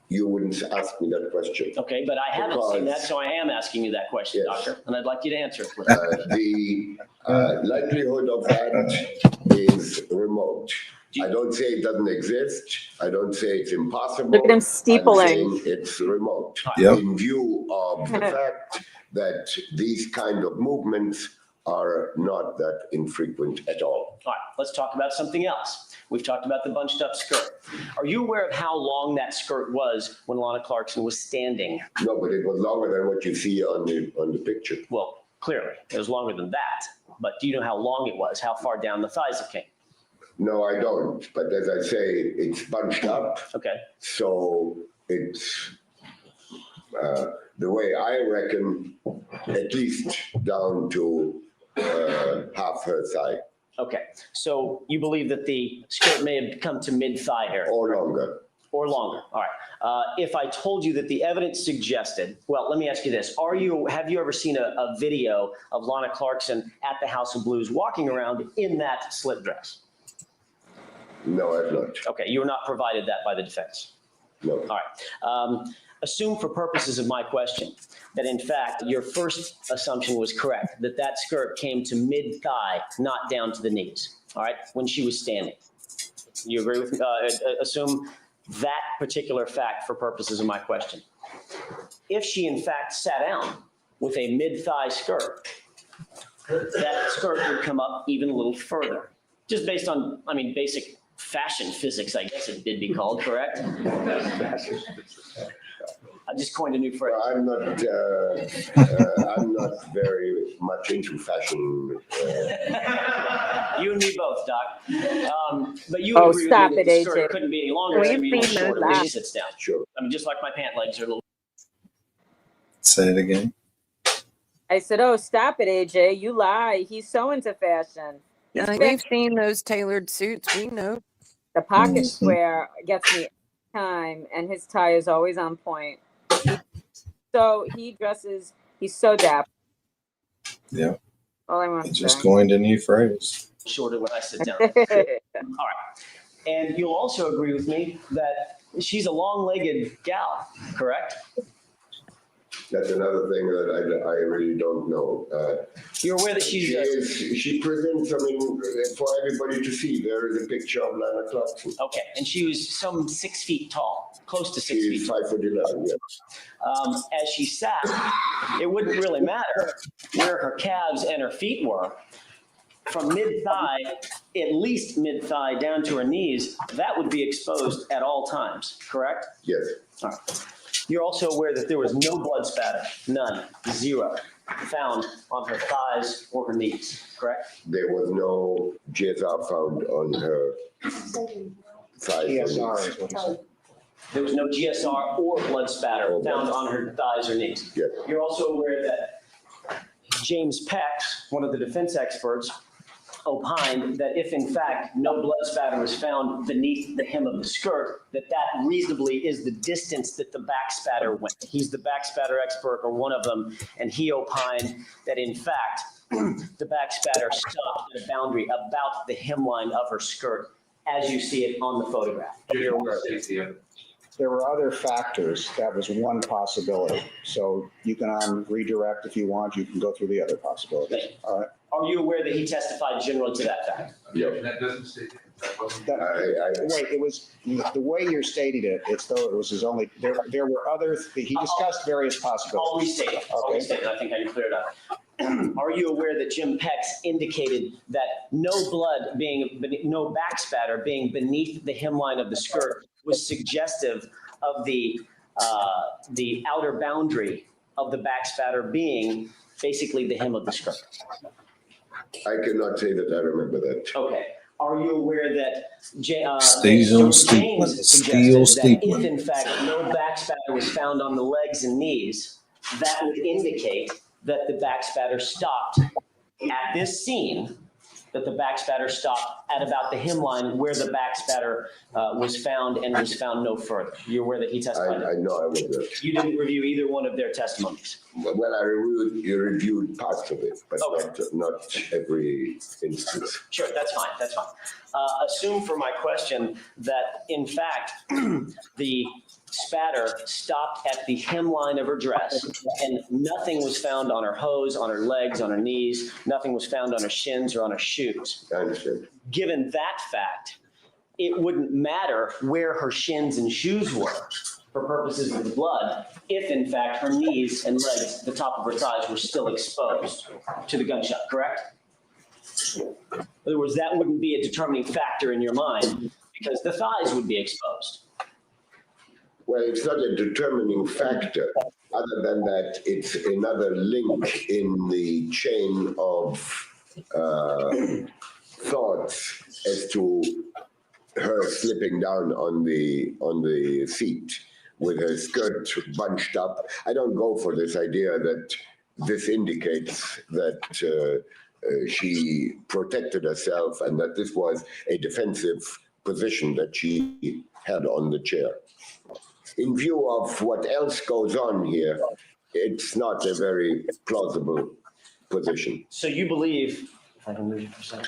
you wouldn't ask me that question. Okay, but I haven't seen that, so I am asking you that question, Yes. doctor, and I'd like you to answer it, please. The likelihood of that is remote. I don't say it doesn't exist. I don't say it's impossible. Look at him steepling. I'm saying it's remote. Yep. In view of the fact that these kind of movements are not that infrequent at all. All right, let's talk about something else. We've talked about the bunched up skirt. Are you aware of how long that skirt was when Lana Clarkson was standing? No, but it was longer than what you see on the picture. Well, clearly, it was longer than that. But do you know how long it was? How far down the thighs it came? No, I don't. But as I say, it's bunched up. Okay. So it's the way I reckon, at least down to half her thigh. Okay, so you believe that the skirt may have come to mid-thigh area? Or longer. Or longer, all right. If I told you that the evidence suggested, well, let me ask you this. Have you ever seen a video of Lana Clarkson at the House of Blues walking around in that slip dress? No, I've not. Okay, you were not provided that by the defense? No. All right. Assume for purposes of my question that in fact your first assumption was correct, that that skirt came to mid-thigh, not down to the knees, all right, when she was standing. You agree with me? Assume that particular fact for purposes of my question. If she in fact sat down with a mid-thigh skirt, that skirt would come up even a little further, just based on, I mean, basic fashion physics, I guess it did be called, correct? I just coined a new phrase. Well, I'm not very much into fashion. You and me both, Doc. But you Oh, agree with stop me that it, the skirt AJ. couldn't be any longer, We've it's gonna be a little seen those shorter when she last- sits down. Sure. I mean, just like my pant legs are a little. Say it again. I said, oh, stop it, AJ. You lie. He's so into fashion. We've seen those tailored suits. We know. The pocket square gets me every time, and his tie is always on point. So he dresses, he's so dapper. Yeah. All I want He to just say. coined a new phrase. Shorter when I sit down. All right. And you'll also agree with me that she's a long-legged gal, correct? That's another thing that I really don't know. You're aware that she presents, I mean, for everybody to see. There is a picture of Lana Clarkson. Okay, and she was some 6 feet tall, close to 6 feet She's tall. 5'11", yeah. As she sat, it wouldn't really matter where her calves and her feet were. From mid-thigh, at least mid-thigh down to her knees, that would be exposed at all times, correct? Yes. All right. You're also aware that there was no blood spatter, none, zero, found on her thighs or her knees, correct? There was no GSR found on her thighs. GSR is what he said. There was no GSR or blood spatter found on her thighs or knees. Yes. You're also aware that James Pex, one of the defense experts, opined that if in fact no blood spatter was found beneath the hem of the skirt, that reasonably is the distance that the back spatter went. He's the back spatter expert, or one of them, and he opined that in fact the back spatter stopped at a boundary about the hemline of her skirt, as you see it on the photograph. You're aware of it. There were other factors. That was one possibility. So you can redirect if you want. You can go through the other possibilities. All right. Are you aware that he testified generally to that fact? Yeah. That doesn't say. Wait, it was the way you're stating it. It's though it was his only. There were other. He discussed various possibilities. I'll restate it. I'll restate it. I think I can clear it up. Are you aware that Jim Pex indicated that no back spatter being beneath the hemline of the skirt was suggestive of the outer boundary of the back spatter being basically the hem of the skirt? I cannot say that I remember that. Okay. Are you aware that Steel James Steel suggested that if in fact no back spatter was found on the legs and knees, that would indicate that the back spatter stopped at this scene, that the back spatter stopped at about the hemline where the back spatter was found and was found no further? You're aware that he testified? I know I was not. You didn't review either one of their testimonies? Well, I reviewed parts of it, but not every instance. Sure, that's fine, that's fine. Assume for my question that in fact the spatter stopped at the hemline of her dress and nothing was found on her hose, on her legs, on her knees, nothing was found on her shins or on her shoes. I understand. Given that fact, it wouldn't matter where her shins and shoes were for purposes of the blood if in fact her knees and legs, the top of her thighs, were still exposed to the gunshot, correct? In other words, that wouldn't be a determining factor in your mind because the thighs would be exposed. Well, it's not a determining factor, other than that it's another link in the chain of thoughts as to her slipping down on the seat with her skirt bunched up. I don't go for this idea that this indicates that she protected herself and that this was a defensive position that she had on the chair. In view of what else goes on here, it's not a very plausible position. So you believe, if I can move you for a second,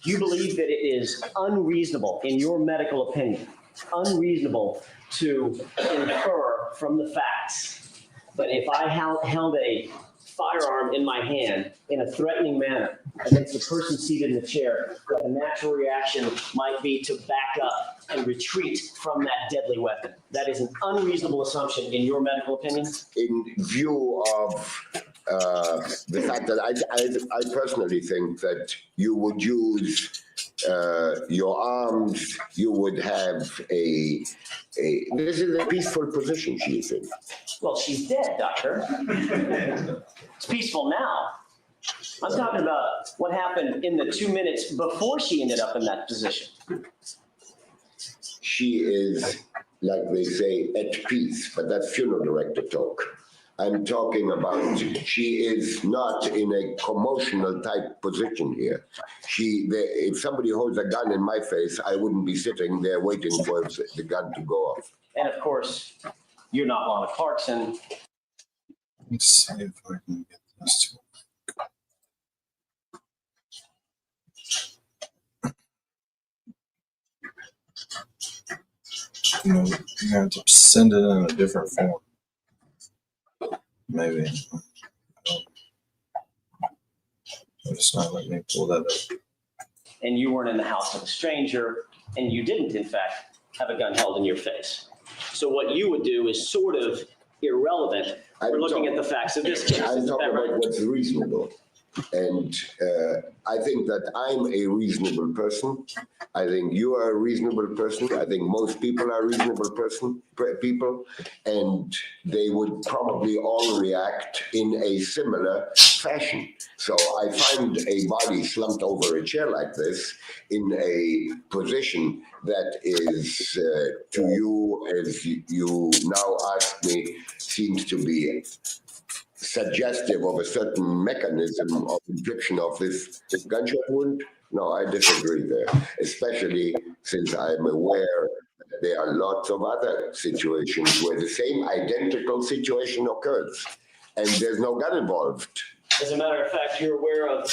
you believe that it is unreasonable, in your medical opinion, unreasonable to infer from the facts that if I held a firearm in my hand in a threatening manner against the person seated in the chair, that the natural reaction might be to back up and retreat from that deadly weapon. That is an unreasonable assumption in your medical opinion? In view of the fact that I personally think that you would use your arms, you would have this is a peaceful position, she's in. Well, she's dead, doctor. It's peaceful now. I'm talking about what happened in the 2 minutes before she ended up in that position. She is, like they say, at peace, but that's funeral director talk. I'm talking about she is not in a commotional type position here. If somebody holds a gun in my face, I wouldn't be sitting there waiting for the gun to go off. And of course, you're not Lana Clarkson. Let's see if I can get this to you have to send it in a different form. Maybe. It's not letting me pull that up. And you weren't in the house of a stranger, and you didn't, in fact, have a gun held in your face. So what you would do is sort of irrelevant. We're looking at the facts of this case. I'm talking about what's reasonable. And I think that I'm a reasonable person. I think you are a reasonable person. I think most people are reasonable people. And they would probably all react in a similar fashion. So I find a body slumped over a chair like this in a position that is, to you, as you now ask me, seems to be suggestive of a certain mechanism of infliction of this gunshot wound. No, I disagree there, especially since I'm aware that there are lots of other situations where the same identical situation occurs and there's no gun involved. As a matter of fact, you're aware of...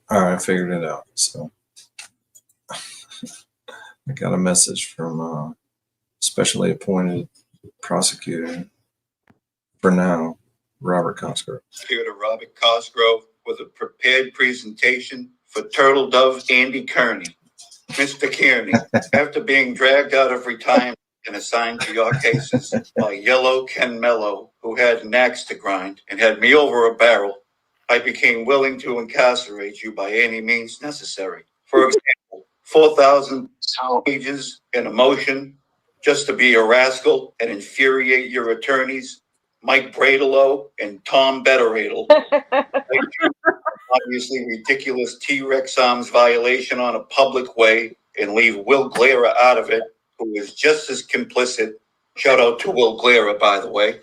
All right, I figured it out. So I got a message from specially appointed prosecutor for now, Robert Cosgrove. Here to Robert Cosgrove with a prepared presentation for Turtle Dove Andy Kearney. Mr. Kearney, after being dragged out of retirement and assigned to your cases by Yellow Ken Mello, who had an axe to grind and had me over a barrel, I became willing to incarcerate you by any means necessary. For example, 4,000 pages in a motion just to be a rascal and infuriate your attorneys, Mike Bradelo and Tom Betteradle. Obviously ridiculous T-Rex arms violation on a public way and leave Will Glera out of it, who is just as complicit. Shout out to Will Glera, by the way.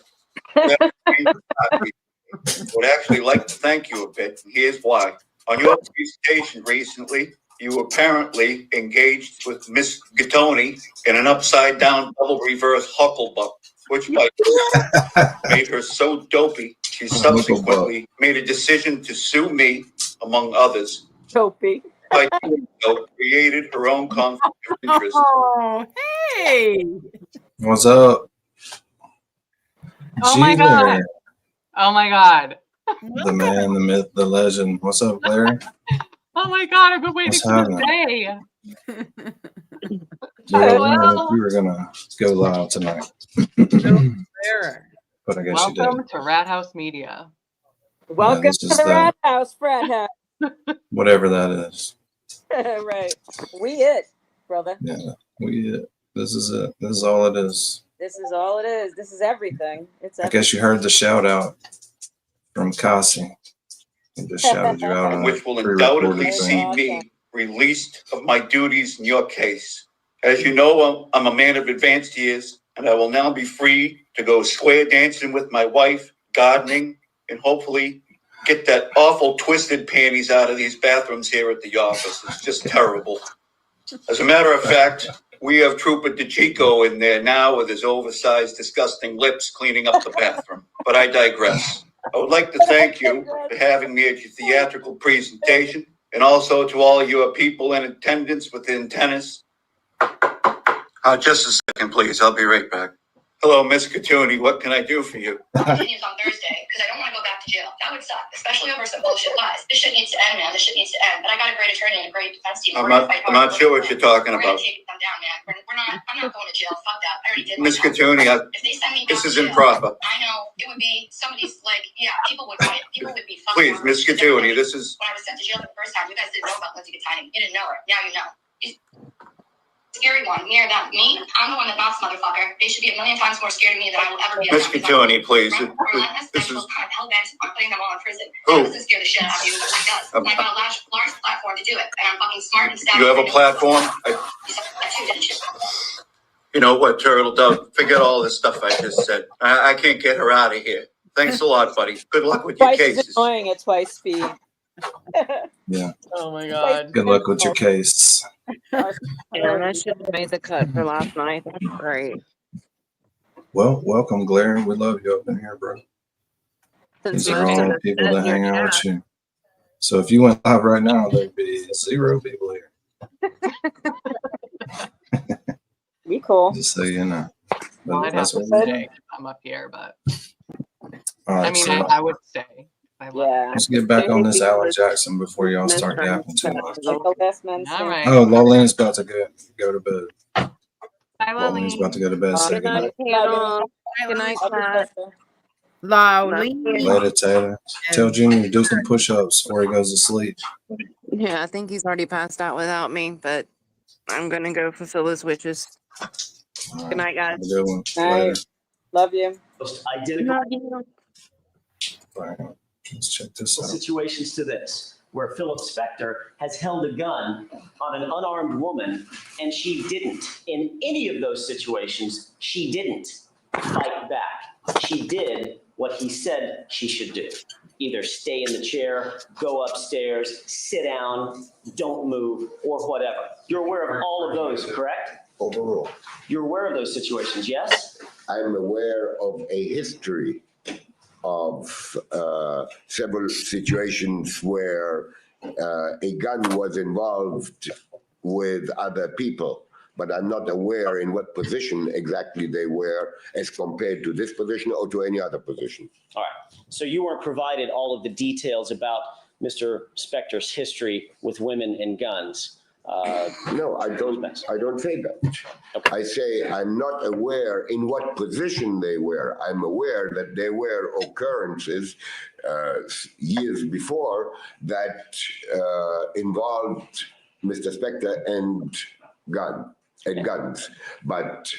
Would actually like to thank you a bit, and here's why. On your presentation recently, you apparently engaged with Miss Gattoni in an upside-down double reverse hucklebuck, which made her so dopey, she subsequently made a decision to sue me, among others. Dopey. By doing so, created her own conflict of interest. Oh, hey. What's up? Oh my God. Oh my God. The man, the myth, the legend. What's up, Larry? Oh my God, I've been waiting What's for this day. We were gonna go live tonight. But I guess you did. Welcome to Rat House Media. Welcome this to is the the- Rat House, Frat House. Whatever that is. Right. We it, brother. Yeah, this is it. This is all it is. This is all it is. This is everything. It's I guess you heard the shout out from Kasi. He just shouted you out on Which will a pre-recorded undoubtedly see thing. me released of my duties in your case. As you know, I'm a man of advanced years, and I will now be free to go square dancing with my wife, gardening, and hopefully get that awful twisted panties out of these bathrooms here at the office. It's just terrible. As a matter of fact, we have Trooper DeChico in there now with his oversized, disgusting lips cleaning up the bathroom. But I digress. I would like to thank you for having me at your theatrical presentation, and also to all your people in attendance within tennis. Just a second, please. I'll be right back. Hello, Miss Catuni. What can I do for you? Continues on Thursday because I don't want to go back to jail. That would suck, especially over some bullshit lies. This shit needs to end, man. This shit needs to end. But I got a great attorney and a great defense team. I'm not sure what you're talking We're about. gonna take them down, man. I'm not going to jail. Fuck that. I already did. Miss my job. Catuni, If they send me this down is to jail, improper. I know it would be somebody's like, yeah, people would riot. People would be fucking. Please, Miss Catuni, this is. When I was sent to jail the first time, you guys didn't know about Lindsay Catani. You didn't know her. Now you know. Scary one, near them. Me, I'm the one that knocks, motherfucker. They should be a million times more scared of me than I will ever be. Miss Catuni, please. This is hell-bent on putting them all in prison. Who? That doesn't scare the shit out of you, but it does. And I got a large platform to do it, and I'm fucking smart and savvy. You have a platform? That's you, didn't you? You know what, Turtle Dove? Forget all this stuff I just said. I can't get her out of here. Thanks a lot, buddy. Good luck with your Twice cases. is annoying at twice speed. Yeah. Oh my god. Good luck with your case. Yeah, I should have made the cut for last night. That's great. Well, welcome, Glare. We love you up in here, bro. Since These are most of all the people set that hang here, out with you. So if you went live right now, there'd be 0 people here. Be cool. Just so you know. But Well, I'd have that's to what we do. stay if I'm up here, but All right, I mean, so I would stay. Yeah. let's get back on this Alan Jackson before y'all start yapping too much. All right. Oh, Lolane's about to go to bed. Bye, Lolane's about to go to bed. Say Good night, Taylor. Good night, Pat. Lowly. Later, Taylor. Tell Junior to do some push-ups before he goes to sleep. Yeah, I think he's already passed out without me, but I'm gonna go fulfill his wishes. Good night, guys. Have a good one. All right. Later. Love you. Identical Love you. All right. Let's check this out. situations to this, where Philip Spector has held a gun on an unarmed woman, and she didn't. In any of those situations, she didn't fight back. She did what he said she should do. Either stay in the chair, go upstairs, sit down, don't move, or whatever. You're aware of all of those, correct? Overruled. You're aware of those situations, yes? I'm aware of a history of several situations where a gun was involved with other people, but I'm not aware in what position exactly they were as compared to this position or to any other position. All right. So you weren't provided all of the details about Mr. Spector's history with women and guns. No, I don't say that. Okay. I say I'm not aware in what position they were. I'm aware that there were occurrences years before that involved Mr. Spector and guns. But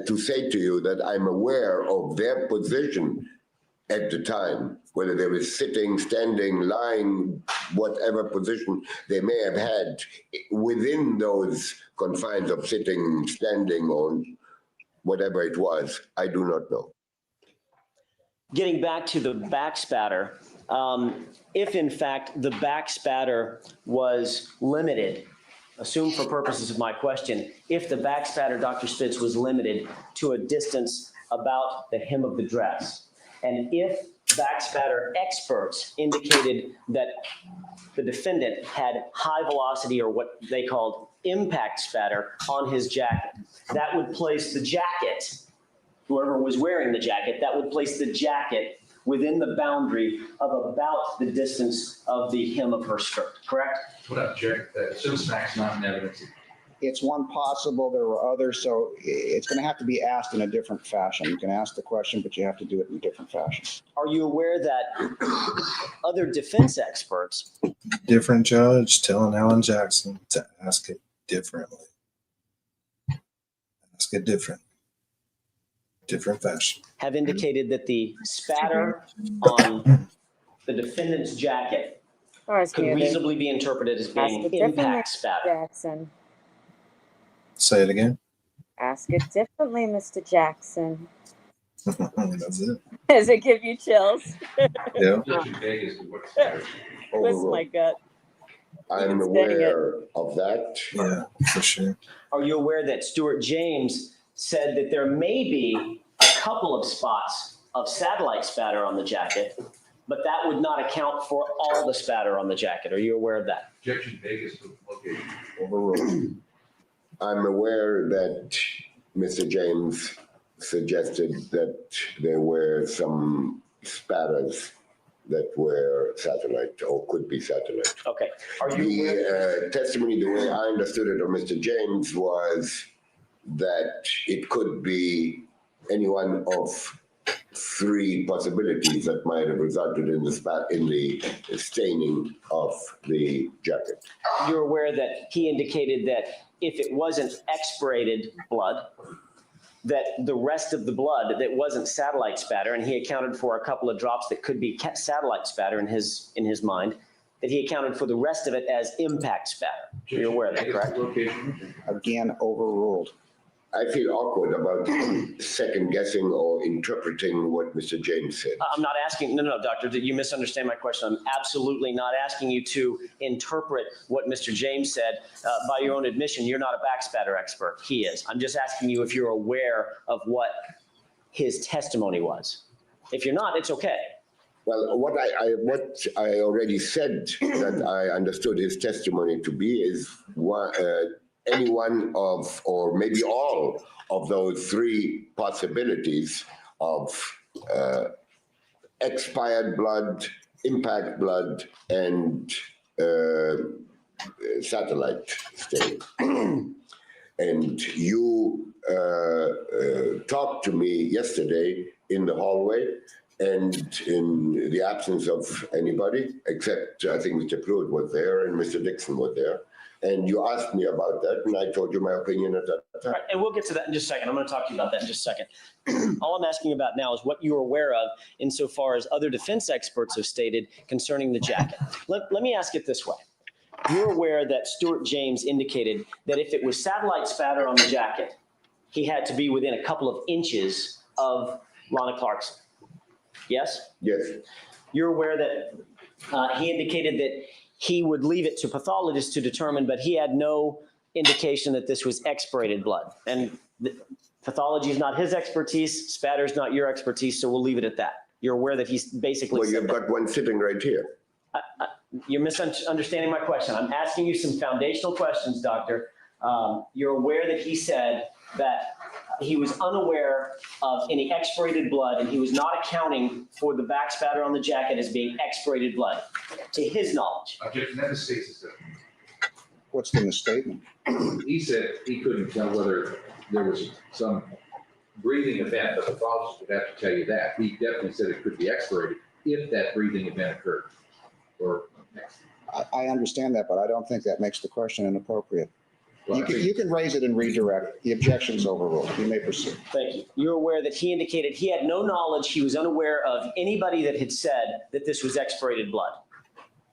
to say to you that I'm aware of their position at the time, whether they were sitting, standing, lying, whatever position they may have had within those confines of sitting, standing, or whatever it was, I do not know. Getting back to the back spatter, if in fact the back spatter was limited, assume for purposes of my question, if the back spatter, Dr. Spitz, was limited to a distance about the hem of the dress, and if backspatter experts indicated that the defendant had high velocity or what they called impact spatter on his jacket, that would place the jacket, whoever was wearing the jacket, that would place the jacket within the boundary of about the distance of the hem of her skirt, correct? What up, Jack? Fact's not in evidence. It's one possible. There were others, so it's going to have to be asked in a different fashion. You can ask the question, but you have to do it in a different fashion. Are you aware that other defense experts, Different judge telling Alan Jackson to ask it differently. Ask it different. Different fashion. have indicated that the spatter on the defendant's jacket could reasonably be interpreted as being impact spatter? Jackson. Say it again. Ask it differently, Mr. Jackson. That's it. Does it give you chills? Yeah. What's my gut? I'm aware of that. Yeah, for sure. Are you aware that Stuart James said that there may be a couple of spots of satellite spatter on the jacket, but that would not account for all the spatter on the jacket? Are you aware of that? Objection, Vegas location. Overruled. I'm aware that Mr. James suggested that there were some spatters that were satellite or could be satellite. Okay. Are you The testimony, the way I understood it of Mr. James, was that it could be any one of three possibilities that might have resulted in the staining of the jacket. You're aware that he indicated that if it wasn't expirated blood, that the rest of the blood that wasn't satellite spatter, and he accounted for a couple of drops that could be satellite spatter in his mind, that he accounted for the rest of it as impact spatter. You're aware of that, correct? Again, overruled. I feel awkward about second guessing or interpreting what Mr. James said. I'm not asking, no, doctor, you misunderstand my question. I'm absolutely not asking you to interpret what Mr. James said. By your own admission, you're not a backspatter expert. He is. I'm just asking you if you're aware of what his testimony was. If you're not, it's okay. Well, what I already said that I understood his testimony to be is any one of, or maybe all of those three possibilities of expired blood, impact blood, and satellite stain. And you talked to me yesterday in the hallway, and in the absence of anybody, except I think Mr. Pruitt was there and Mr. Dixon was there. And you asked me about that, and I told you my opinion at that time. Right, and we'll get to that in just a second. I'm going to talk to you about that in just a second. All I'm asking about now is what you're aware of insofar as other defense experts have stated concerning the jacket. Let me ask it this way. You're aware that Stuart James indicated that if it was satellite spatter on the jacket, he had to be within a couple of inches of Lana Clarkson. Yes? Yes. You're aware that he indicated that he would leave it to pathologists to determine, but he had no indication that this was expirated blood. And pathology is not his expertise, spatter is not your expertise, so we'll leave it at that. You're aware that he's basically— Well, you've got one sitting right here. You're misunderstanding my question. I'm asking you some foundational questions, doctor. You're aware that he said that he was unaware of any expirated blood, and he was not accounting for the back spatter on the jacket as being expirated blood, to his knowledge. Objection, that misstates his statement. What's in the statement? He said he couldn't tell whether there was some breathing event. The pathologist would have to tell you that. He definitely said it could be expirated if that breathing event occurred. Or I understand that, but I don't think that makes the question inappropriate. Well, you can raise it and redirect. The objection's overruled. You may proceed. Thank you. You're aware that he indicated he had no knowledge, he was unaware of anybody that had said that this was expirated blood,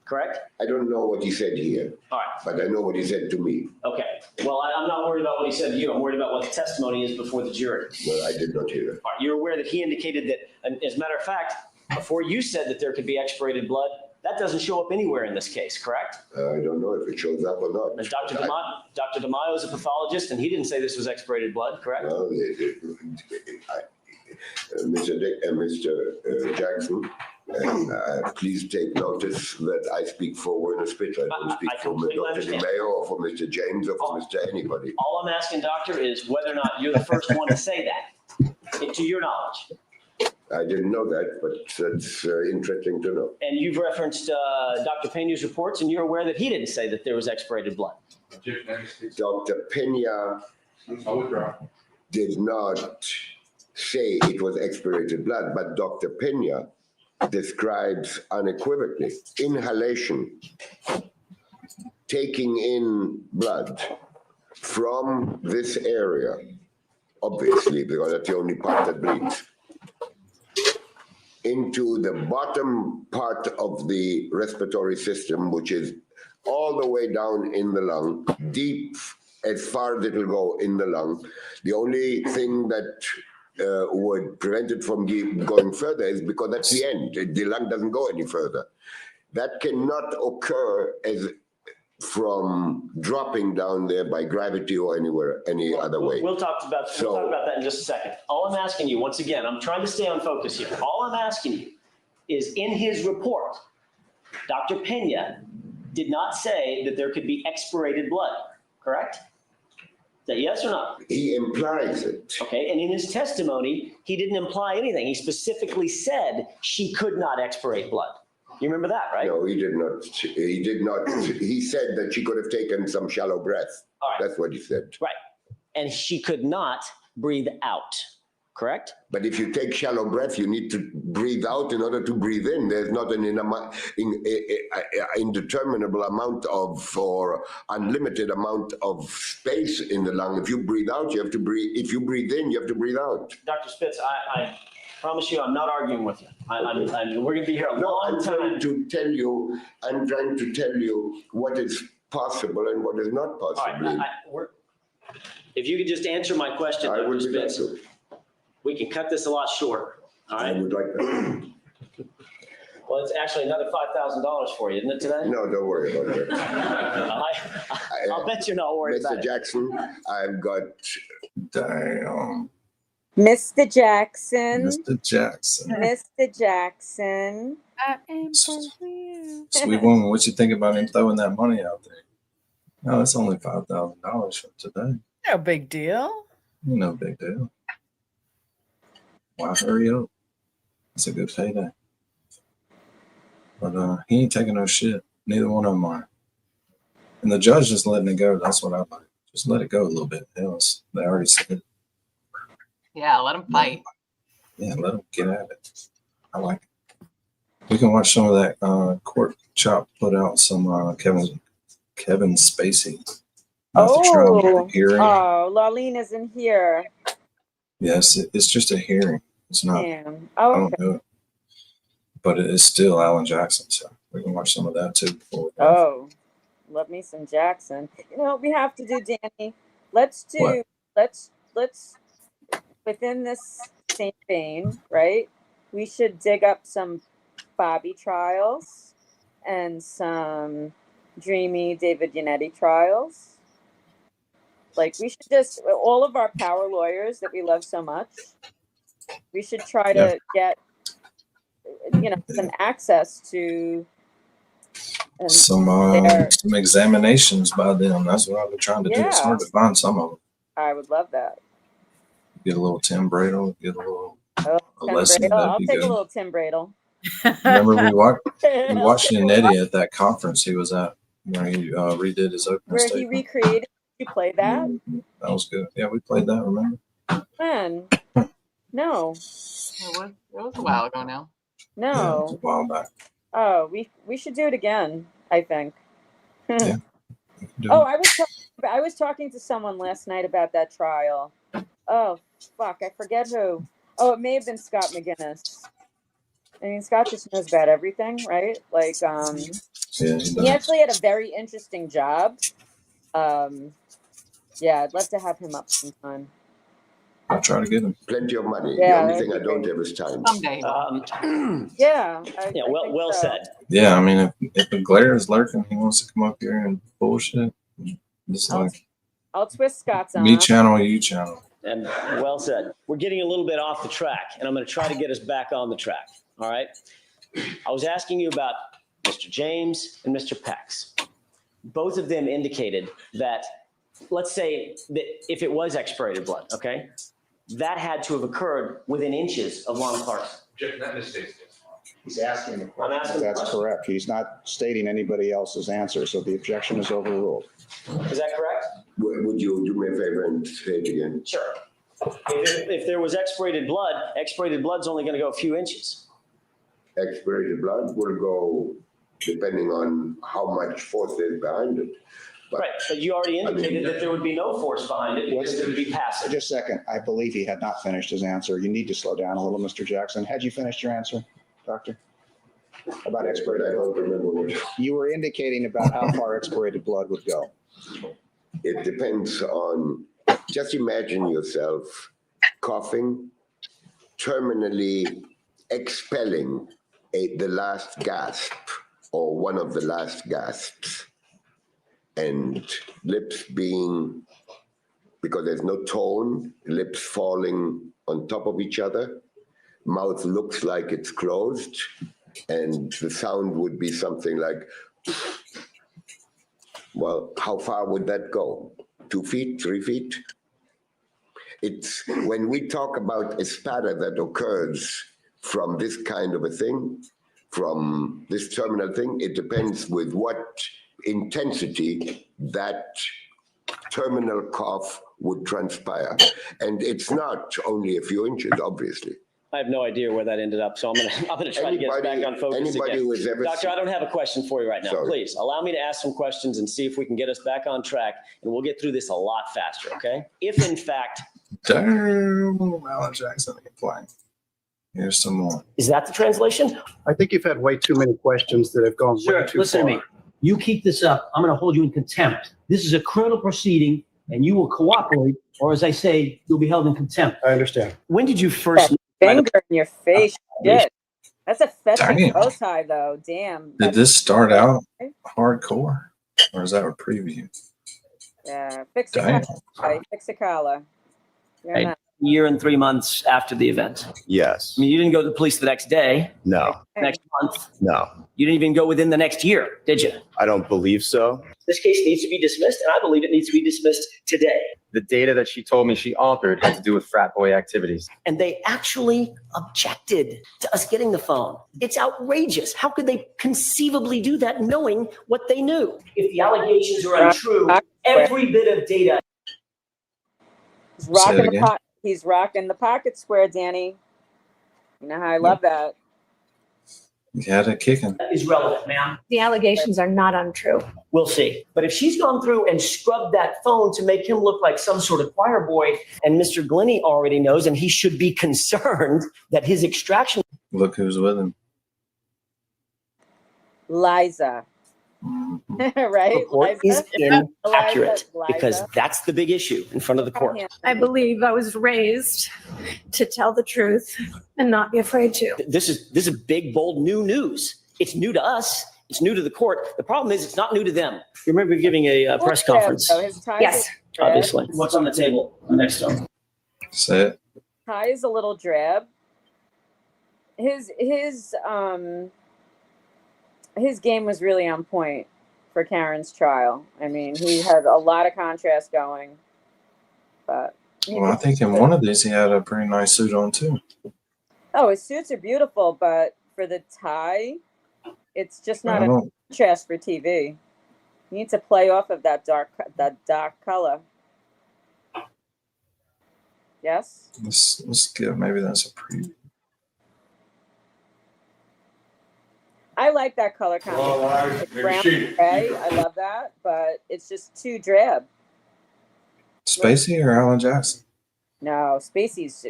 correct? I don't know what he said here, All right. but I know what he said to me. Okay. Well, I'm not worried about what he said to you. I'm worried about what the testimony is before the jury. Well, I did not hear that. All right. You're aware that he indicated that, and as a matter of fact, before you said that there could be expirated blood, that doesn't show up anywhere in this case, correct? I don't know if it shows up or not. And Dr. DeMaio is a pathologist, and he didn't say this was expirated blood, correct? No, Mr. Jackson, please take notice that I speak for Werner Spitz. I don't speak for Dr. DeMaio or for Mr. James or for Mr. anybody. All I'm asking, doctor, is whether or not you're the first one to say that, to your knowledge. I didn't know that, but that's interesting to know. And you've referenced Dr. Pena's reports, and you're aware that he didn't say that there was expirated blood. Dr. Pena did not say it was expirated blood, but Dr. Pena describes unequivocally inhalation, taking in blood from this area, obviously, because that's the only part that bleeds, into the bottom part of the respiratory system, which is all the way down in the lung, deep as far as it'll go in the lung. The only thing that would prevent it from going further is because that's the end. The lung doesn't go any further. That cannot occur as from dropping down there by gravity or any other way. We'll talk about that in just a second. All I'm asking you, once again, I'm trying to stay on focus here. All I'm asking you is, in his report, Dr. Pena did not say that there could be expirated blood, correct? that yes or no? He implies it. Okay, and in his testimony, he didn't imply anything. He specifically said she could not expirate blood. You remember that, right? No, he did not. He did not. He said that she could have taken some shallow breath. All right. That's what he said. Right. And she could not breathe out, correct? But if you take shallow breath, you need to breathe out in order to breathe in. There's not an indeterminable amount of or unlimited amount of space in the lung. If you breathe out, you have to breathe. If you breathe in, you have to breathe out. Dr. Spitz, I promise you I'm not arguing with you. We're going to be here a long time. I'm trying to tell you what is possible and what is not possible. All right, if you could just answer my question, Dr. Spitz, we can cut this a lot shorter. All right? I would like that. Well, it's actually another $5,000 for you, isn't it, today? No, don't worry about that. I'll bet you're not worried about it. Mr. Jackson, I've got... Damn. Mr. Jackson. Mr. Jackson. Mr. Jackson. I am for real. Sweet woman, what you think about him throwing that money out there? No, it's only $5,000 for today. No big deal. No big deal. Why hurry up? It's a good payday. But he ain't taking no shit. Neither one of them are. And the judge just letting it go. That's what I like. Just let it go a little bit. Else, they already said it. Yeah, let him fight. Yeah, let him get at it. I like it. We can watch some of that court chop put out some Kevin Spacey. Hearing. Oh, Larlene isn't here. Yes, it's just a hearing. It's not. Damn. I Oh, don't okay. know it. But it is still Alan Jackson, so we can watch some of that too. Before we go. Oh, love me some Jackson. You know what we have to do, Danny? Let's within this same vein, right? We should dig up some Bobby trials and some dreamy David Yannetti trials. Like, we should just, all of our power lawyers that we love so much, we should try to get, some access to some examinations by them. That's what I've been trying to do. It's hard to find some of them. I would love that. Get a little Tim Bradle. Get a little lesson. Bradle. I'll take a little Tim Bradle. Remember we watched Yannetti at that conference he was at where he redid his opening where statement. He recreated. You played that? That was good. Yeah, we played that. Remember? When? No. It was a while ago now. No. Yeah, it was a while back. Oh, we should do it again, I think. Yeah. Oh, I was talking to someone last night about that trial. Oh, fuck, I forget who. Oh, it may have been Scott McGinnis. I mean, Scott just knows about everything, right? Like, he actually had a very interesting job. Yeah, I'd love to have him up sometime. I'll try to get him. Plenty of money. Yeah, the only thing I don't have is time. Someday. Yeah. Well said. Yeah, I mean, if the glare is lurking, he wants to come up here and bullshit. Just like I'll twist Scott's arm. me channel, you channel. And well said. We're getting a little bit off the track, and I'm going to try to get us back on the track. All right. I was asking you about Mr. James and Mr. Pex. Both of them indicated that, let's say that if it was expirated blood, okay, that had to have occurred within inches of Lon Clarkson. That misstates it. He's asking the I'm question. asking the That's question. correct. He's not stating anybody else's answer, so the objection is overruled. Is that correct? Would you do me a favor and say it again? Sure. If there was expirated blood's only going to go a few inches. Expirated blood will go depending on how much force there's behind it. Right, but you already indicated that there would be no force behind it because it would be passive. Just a second. I believe he had not finished his answer. You need to slow down a little, Mr. Jackson. Had you finished your answer, Doctor? About expirated I don't blood. remember what. You were indicating about how far expirated blood would go. It depends on, just imagine yourself coughing, terminally expelling the last gasp or one of the last gasps, and lips being, because there's no tone, lips falling on top of each other, mouth looks like it's closed, and the sound would be something like, well, how far would that go? 2 feet, 3 feet. It's when we talk about a spatter that occurs from this kind of a thing, from this terminal thing, it depends with what intensity that terminal cough would transpire. And it's not only a few inches, obviously. I have no idea where that ended up, so I'm gonna try to get us back on focus again. Who has ever Doctor, I don't have a question for you right now. Sorry. Please allow me to ask some questions and see if we can get us back on track, and we'll get through this a lot faster, okay? If in fact... Damn, Alan Jackson ain't playing. Here's some more. Is that the translation? I think you've had way too many questions that have gone way too Listen far. to me. You keep this up, I'm going to hold you in contempt. This is a criminal proceeding, and you will cooperate, or as I say, you'll be held in contempt. I understand. When did you first... Finger in your face. Shit. That's a fetching Damn. bow tie, though. Damn. Did this start out hardcore, or is that a preview? Yeah. Fix the Damn. collar. Fix the collar. You're A not. year and 3 months after the event. Yes. I mean, you didn't go to the police the next day, No. next month. No. You didn't even go within the next year, did you? I don't believe so. This case needs to be dismissed, and I believe it needs to be dismissed today. The data that she told me she altered had to do with frat boy activities. And they actually objected to us getting the phone. It's outrageous. How could they conceivably do that knowing what they knew? If the allegations are untrue, every bit of data. He's rocking the pocket square, Danny. You know how I love that. You had it kicking. Is relevant, ma'am. The allegations are not untrue. We'll see. But if she's gone through and scrubbed that phone to make him look like some sort of choir boy, and Mr. Glennie already knows, and he should be concerned that his extraction. Look who's with him. Liza. Right? Report Liza? is inaccurate Liza. because that's the big issue in front of the court. I believe I was raised to tell the truth and not be afraid to. This is big, bold, new news. It's new to us. It's new to the court. The problem is it's not new to them. You remember giving a press conference? Yes. Obviously. What's on the table? Next one. Say it. Ty is a little drab. His game was really on point for Karen's trial. I mean, he had a lot of contrast going. But Well, I think in one of these he had a pretty nice suit on too. oh, his suits are beautiful, but for the tie, it's just not I a don't- contrast for TV. You need to play off of that dark color. Yes. Let's give maybe that's a preview. I like that color combination. Like brown and gray. I love that, but it's just too drab. Spacey or Alan Jackson? No, Spacey's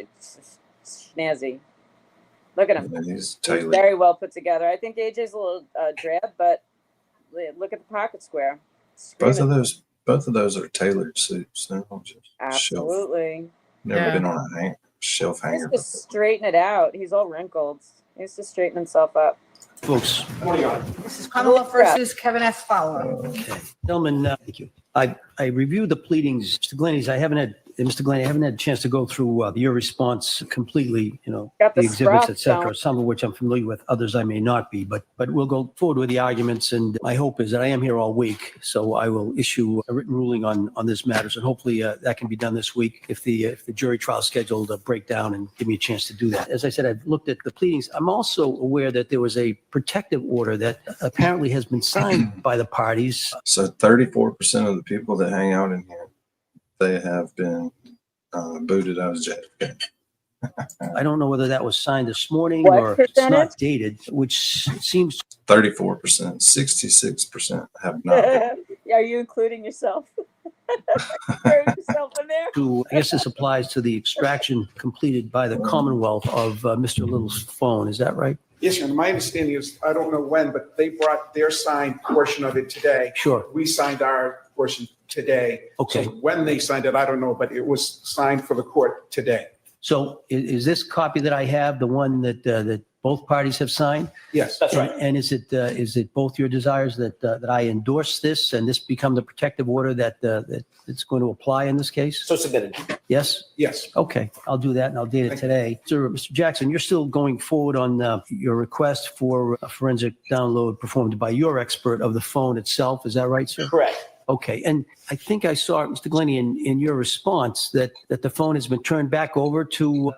snazzy. Look at him. Yeah, he's He's tailored. very well put together. I think AJ's a little drab, but look at the pocket square. Both of those are tailored suits. They're not just shelf. Absolutely. Never been on a shelf He hanger. needs to straighten it out. He's all wrinkled. He needs to straighten himself up. Folks. This is Commonwealth versus Kevin S. Fowler. Okay. Gentlemen, thank you. I reviewed the pleadings. Mr. Glennie, I haven't had a chance to go through your response completely, Got the the exhibits, scruff et cetera, going. some of which I'm familiar with, others I may not be, but we'll go forward with the arguments. And my hope is that I am here all week, so I will issue a written ruling on this matters. And hopefully that can be done this week if the jury trial scheduled break down and give me a chance to do that. As I said, I've looked at the pleadings. I'm also aware that there was a protective order that apparently has been signed by the parties. So 34% of the people that hang out in here, they have been booted out of jail. I don't know whether that was signed this morning What or it's percentage? not dated, which seems 34%, 66% have not. Are you including yourself? Throw yourself in there. to, I guess this applies to the extraction completed by the Commonwealth of Mr. Little's phone. Is that right? Yes, sir. And my understanding is, I don't know when, but they brought their signed portion of it today. Sure. We signed our portion today. Okay. So when they signed it, I don't know, but it was signed for the court today. So is this copy that I have the one that both parties have signed? Yes. That's right. And is it both your desires that I endorse this and this become the protective order that it's going to apply in this case? So submitted. Yes? Yes. Okay, I'll do that and I'll date it today. Mr. Jackson, you're still going forward on your request for a forensic download performed by your expert of the phone itself. Is that right, sir? Correct. Okay, and I think I saw, Mr. Glennie, in your response that the phone has been turned back over to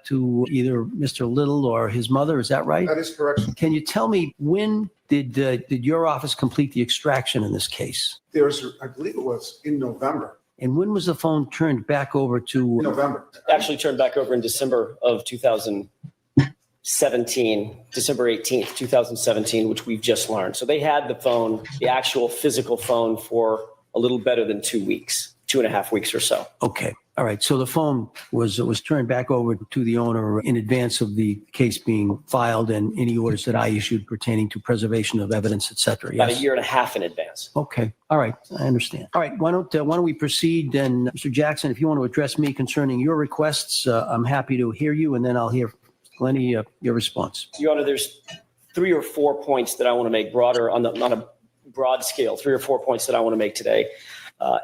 either Mr. Little or his mother. Is that right? That is correct. Can you tell me when did your office complete the extraction in this case? I believe it was in November. And when was the phone turned back over to? November. Actually turned back over in December of 2017, December 18th, 2017, which we've just learned. So they had the phone, the actual physical phone, for a little better than 2 weeks, 2.5 weeks or so. Okay. All right. So the phone was turned back over to the owner in advance of the case being filed and any orders that I issued pertaining to preservation of evidence, et cetera. About Yes. a year and a half in advance. Okay. All right. I understand. All right. Why don't we proceed? And Mr. Jackson, if you want to address me concerning your requests, I'm happy to hear you, and then I'll hear, Glennie, your response. Your Honor, there's 3 or 4 points that I want to make broader on a broad scale, 3 or 4 points that I want to make today.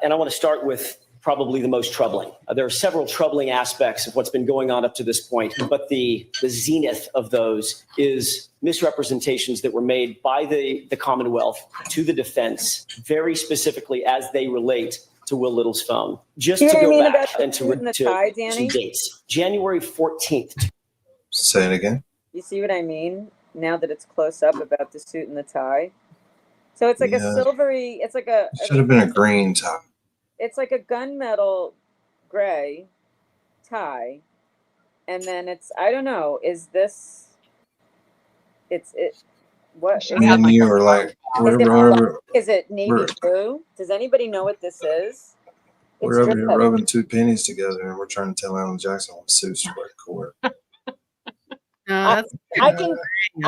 And I want to start with probably the most troubling. There are several troubling aspects of what's been going on up to this point, but the zenith of those is misrepresentations that were made by the Commonwealth to the defense, very specifically as they relate to Will Little's phone. Just to go back and to some dates. January 14th. Say it again. You see what I mean? Now that it's close up about the suit and the tie. So it's like a silvery, it's like a... It should have been a green tie. It's like a gunmetal gray tie. And then it's, I don't know, is this, what? Me and you are like, whatever. Is it navy blue? Does anybody know what this is? We're over here rubbing 2 pennies together and we're trying to tell Alan Jackson what suits to wear to court. I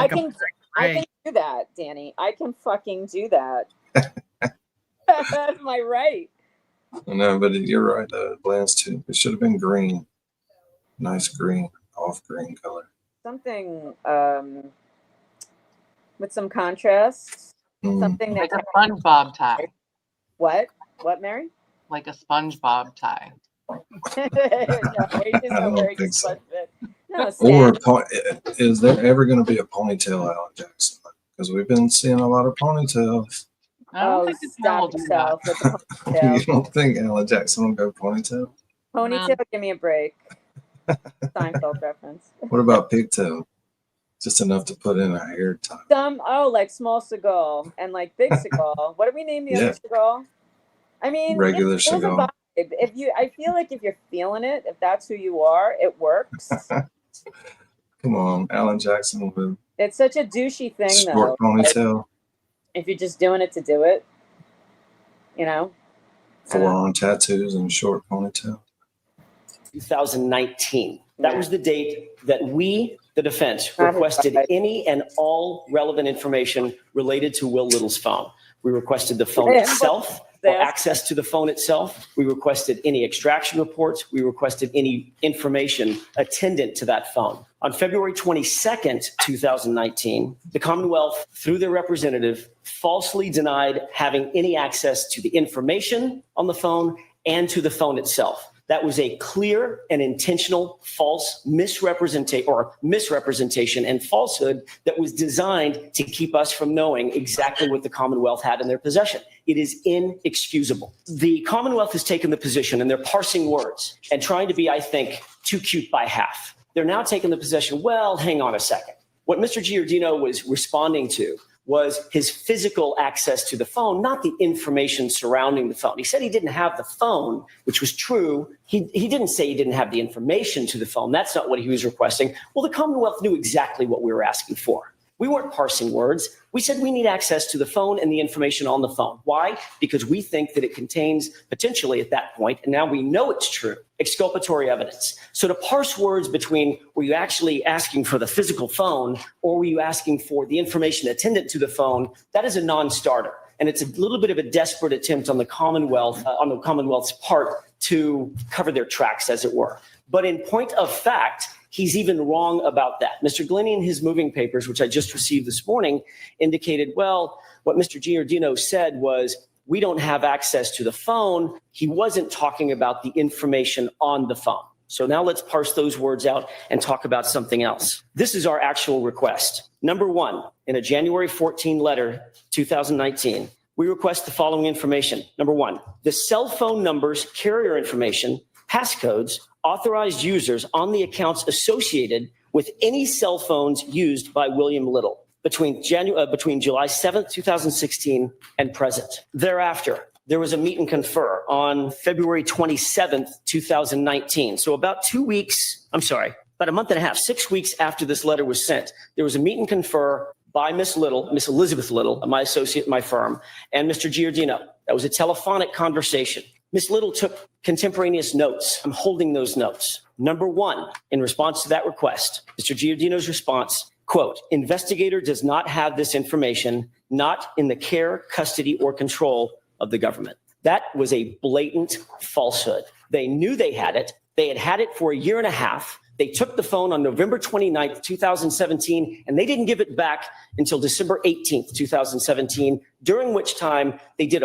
can do that, Danny. I can fucking do that. That's my right. No, but you're right. It blends too. It should have been green. Nice green, off green color. Something with some contrast. Something like a SpongeBob tie. What? What, Mary? Like a SpongeBob tie. No, I don't think so. No, or is there ever going to be a ponytail, Alan Jackson? Because we've been seeing a lot of ponytails. Stop yourself with the ponytail. You don't think Alan Jackson will go ponytail? Ponytail, give me a break. Seinfeld reference. What about pigtail? Just enough to put in a hair tie. Like small Seagal and like big Seagal. What do we name the other Seagal? I mean, regular Seagal. I feel like if you're feeling it, if that's who you are, it works. Come on, Alan Jackson with it's such a douchey thing, short ponytail. If you're just doing it to do it, you know. Forearm tattoos and short ponytail. 2019. That was the date that we, the defense, requested any and all relevant information related to Will Little's phone. We requested the phone itself, or access to the phone itself. We requested any extraction reports. We requested any information attendant to that phone. On February 22nd, 2019, the Commonwealth, through their representative, falsely denied having any access to the information on the phone and to the phone itself. That was a clear and intentional false misrepresentation and falsehood that was designed to keep us from knowing exactly what the Commonwealth had in their possession. It is inexcusable. The Commonwealth has taken the position, and they're parsing words and trying to be, I think, too cute by half. They're now taking the position, well, hang on a second. What Mr. Giordino was responding to was his physical access to the phone, not the information surrounding the phone. He said he didn't have the phone, which was true. He didn't say he didn't have the information to the phone. That's not what he was requesting. Well, the Commonwealth knew exactly what we were asking for. We weren't parsing words. We said we need access to the phone and the information on the phone. Why? Because we think that it contains potentially at that point, and now we know it's true, exculpatory evidence. So to parse words between were you actually asking for the physical phone or were you asking for the information attendant to the phone, that is a non-starter. And it's a little bit of a desperate attempt on the Commonwealth's part to cover their tracks, as it were. But in point of fact, he's even wrong about that. Mr. Glennie in his moving papers, which I just received this morning, indicated, well, what Mr. Giordino said was, we don't have access to the phone. He wasn't talking about the information on the phone. So now let's parse those words out and talk about something else. This is our actual request. Number one, in a January 14 letter, 2019, we request the following information. Number one, the cell phone numbers, carrier information, passcodes, authorized users on the accounts associated with any cell phones used by William Little between July 7th, 2016 and present. Thereafter, there was a meet and confer on February 27th, 2019. So about about a month and a half, 6 weeks after this letter was sent, there was a meet and confer by Miss Elizabeth Little, my associate in my firm, and Mr. Giordino. That was a telephonic conversation. Miss Little took contemporaneous notes. I'm holding those notes. Number one, in response to that request, Mr. Giordino's response, quote, investigator does not have this information, not in the care, custody, or control of the government. That was a blatant falsehood. They knew they had it. They had had it for a year and a half. They took the phone on November 29th, 2017, and they didn't give it back until December 18th, 2017, during which time they did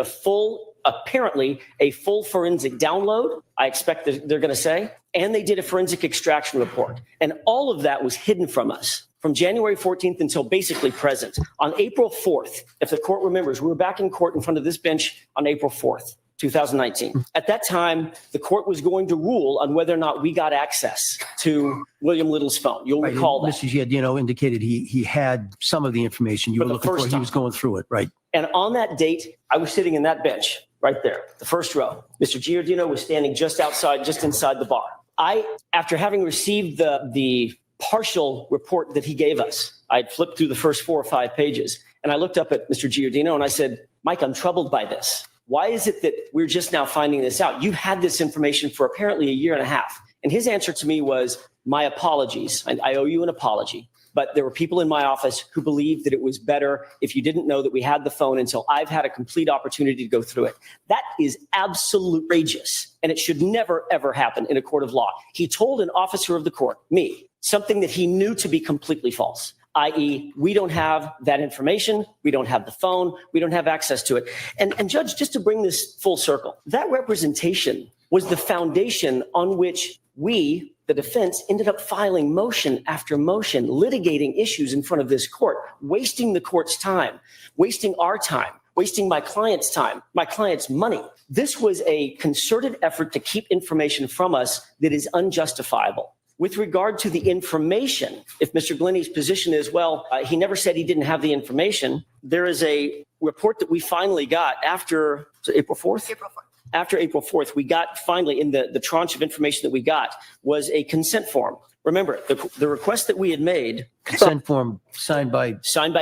apparently a full forensic download, I expect that they're going to say, and they did a forensic extraction report. And all of that was hidden from us from January 14th until basically present. On April 4th, if the court remembers, we were back in court in front of this bench on April 4th, 2019. At that time, the court was going to rule on whether or not we got access to William Little's phone. You'll recall that. Mr. Giordino indicated he had some of the information you were looking for. He was going through it, right? And on that date, I was sitting in that bench right there, the first row. Mr. Giordino was standing just inside the bar. After having received the partial report that he gave us, I'd flipped through the first 4 or 5 pages, and I looked up at Mr. Giordino and I said, Mike, I'm troubled by this. Why is it that we're just now finding this out? You've had this information for apparently a year and a half. And his answer to me was, my apologies. I owe you an apology. But there were people in my office who believed that it was better if you didn't know that we had the phone until I've had a complete opportunity to go through it. That is absolute outrageous, and it should never, ever happen in a court of law. He told an officer of the court, me, something that he knew to be completely false, i.e., we don't have that information, we don't have the phone, we don't have access to it. And Judge, just to bring this full circle, that representation was the foundation on which we, the defense, ended up filing motion after motion, litigating issues in front of this court, wasting the court's time, wasting our time, wasting my client's time, my client's money. This was a concerted effort to keep information from us that is unjustifiable. With regard to the information, if Mr. Glenny's position is, he never said he didn't have the information, there is a report that we finally got after April 4th? April 4th. After April 4th, we got finally in the tranche of information that we got was a consent form. Remember, the request that we had made. Consent form signed by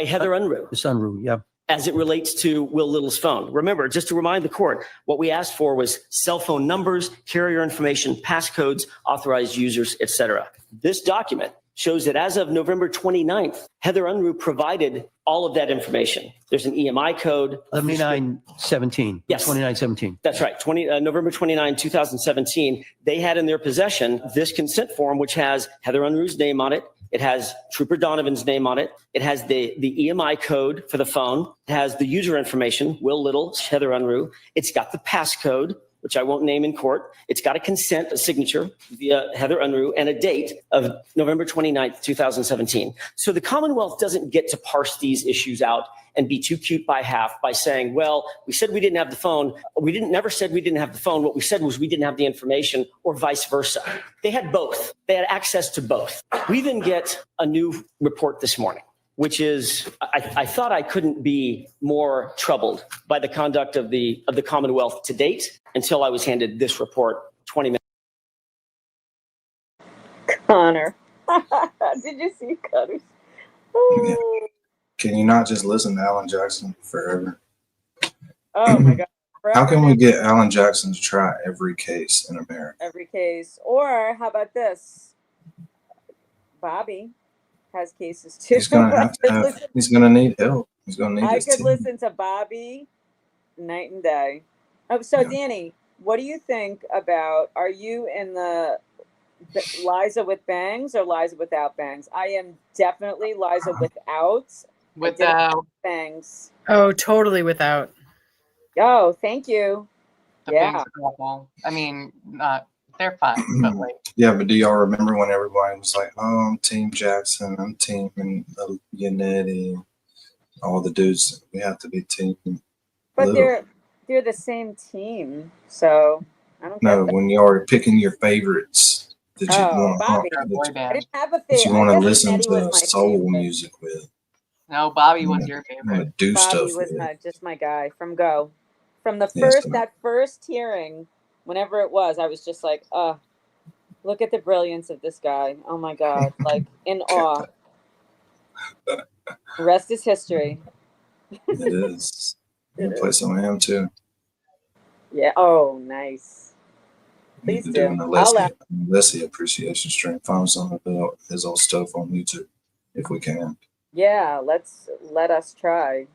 Heather Unruh. Ms. Unruh, yeah. As it relates to Will Little's phone. Remember, just to remind the court, what we asked for was cell phone numbers, carrier information, passcodes, authorized users, etc. This document shows that as of November 29th, Heather Unruh provided all of that information. There's an EMI code. 2917. Yes. 2917. That's right. November 29, 2017, they had in their possession this consent form, which has Heather Unruh's name on it. It has Trooper Donovan's name on it. It has the EMI code for the phone. It has the user information, Will Little, Heather Unruh. It's got the passcode, which I won't name in court. It's got a signature via Heather Unruh, and a date of November 29th, 2017. So the Commonwealth doesn't get to parse these issues out and be too cute by half by saying, we said we didn't have the phone. We never said we didn't have the phone. What we said was we didn't have the information, or vice versa. They had both. They had access to both. We then get a new report this morning, which is, I thought I couldn't be more troubled by the conduct of the Commonwealth to date until I was handed this report 20 minutes. Connor, did you see Connor? Yeah. Can you not just listen to Alan Jackson forever? Oh my God. How can we get Alan Jackson to try every case in America? Every case. Or how about this? Bobby has cases too. He's gonna he's gonna need help. He's gonna need I his could team. listen to Bobby night and day. Oh, so yeah. Danny, what do you think about, are you in the Liza with bangs or Liza without bangs? I am definitely Liza without. Without bangs. Oh, totally without. Oh, thank you. The bangs are awful. I mean, they're fine, but like. Yeah, but do y'all remember when everybody was like, "Oh, I'm Team Jackson, I'm Team Yannetti, all the dudes, we have to be Team But Little. they're the same team, so I don't No, get that. when you are picking your favorites that you Oh, want Bobby. Boy I band. didn't have a that you favorite. want I to guess listen Nettie was to my soul favorite. music with. No, Bobby You was wanna- your you wanna favorite. do Bobby stuff was with. just my guy from Go. From the Yes, that first hearing, whenever it was, I was just like, look at the brilliance of this guy. Oh my God. Like in awe. The rest is history. it is. I'm gonna play some of him too. Yeah. Oh, nice. Need Please to do do. an I'll Alessi appreciation stream. Find some of his old stuff on YouTube if we can. Yeah, let us try.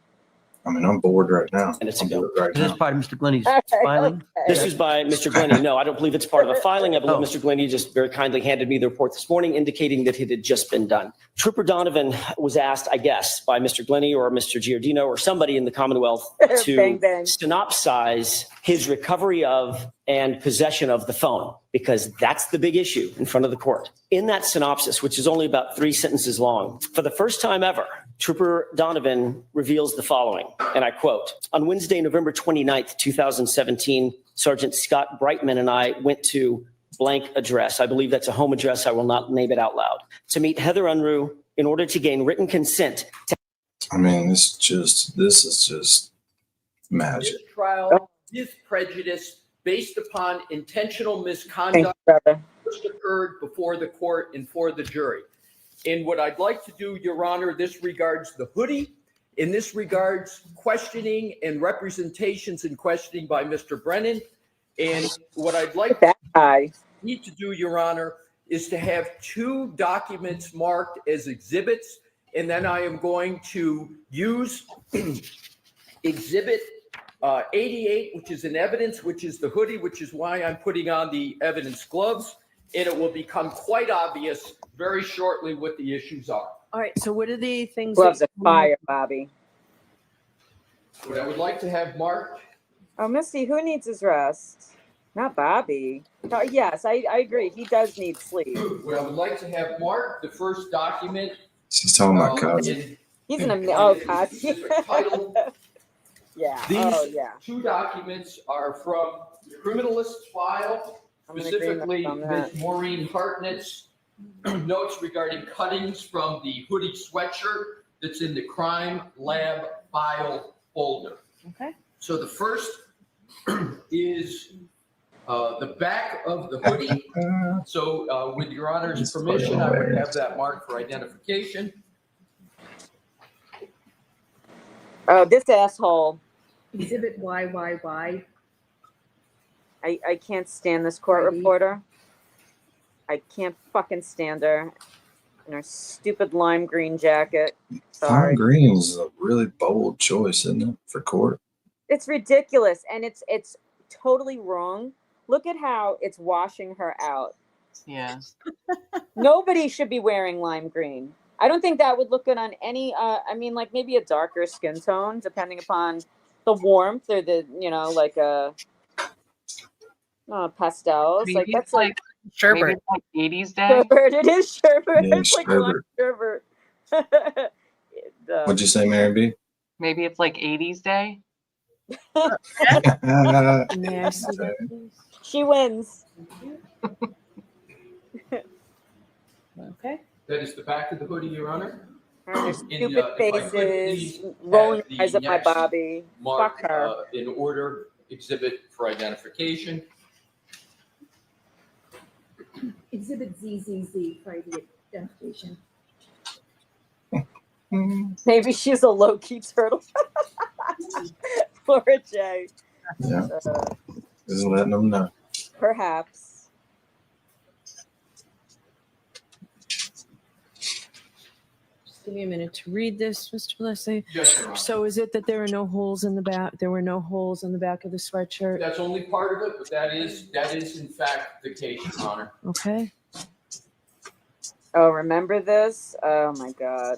I mean, I'm bored right now. Minutes I'm ago. bored right Is this now. part of Mr. Glenny's Okay, filing? okay. This is by Mr. Glenny. No, I don't believe it's part of a filing. I believe Oh. Mr. Glenny just very kindly handed me the report this morning indicating that it had just been done. Trooper Donovan was asked, I guess, by Mr. Glenny or Mr. Giordino or somebody in the Commonwealth to Bang, bang. synopsize his recovery of and possession of the phone, because that's the big issue in front of the court. In that synopsis, which is only about 3 sentences long, for the first time ever, Trooper Donovan reveals the following, and I quote, "On Wednesday, November 29th, 2017, Sergeant Scott Brightman and I went to blank address. I believe that's a home address. I will not name it out loud. To meet Heather Unruh in order to gain written consent to..." I mean, this is just magic. This trial is prejudiced based upon intentional misconduct which occurred before the court and for the jury. And what I'd like to do, Your Honor, this regards the hoodie. In this regards questioning and representations and questioning by Mr. Brennan. And what I'd like need to do, Your Honor, is to have 2 documents marked as exhibits. And then I am going to use exhibit 88, which is an evidence, which is the hoodie, which is why I'm putting on the evidence gloves. And it will become quite obvious very shortly what the issues are. All right. So what are the things? Gloves of fire, Bobby. What I would like to have marked. Oh, Misty, who needs his rest? Not Bobby. Oh, yes, I agree. He does need sleep. What I would like to have marked, the first document. She's talking about Cosby. He's an Cosby. Yeah. These 2 documents are from the criminalist file, specifically Ms. Maureen Hartnett's notes regarding cuttings from the hoodie sweatshirt that's in the crime lab file folder. Okay. So the first is the back of the hoodie. So with Your Honor's permission, I would have that marked for identification. Oh, this asshole. Exhibit YYY. I can't stand this court reporter. I can't fucking stand her in her stupid lime green jacket. Sorry. Lime green is a really bold choice, isn't it, for court? It's ridiculous, and it's totally wrong. Look at how it's washing her out. Yeah. Nobody should be wearing lime green. I don't think that would look good on any. I mean, like maybe a darker skin tone, depending upon the warmth or the like pastels. Maybe like it's that's like sherbet. Maybe it's like 80s day. Sherbet. It is sherbet. Yeah, It's like sherbet. sherbet. What'd you say, Mary B? Maybe it's like 80s day. She wins. Okay. That is the back of the hoodie, Your Honor. Her stupid if I could faces, please rolling have the eyes at my next Bobby. mark, Fuck her. in order, exhibit for identification. Exhibit ZZZ for identification. Maybe she's a low-key turtle. Laura J. Yeah. Just letting them know. Perhaps. Just give me a minute to read this, Mr. Leslie. Yes, Your Honor. So is it that there are no holes in the back? There were no holes in the back of the sweatshirt? That's only part of it, but that is in fact the case, Your Honor. Okay. Oh, remember this? Oh my God.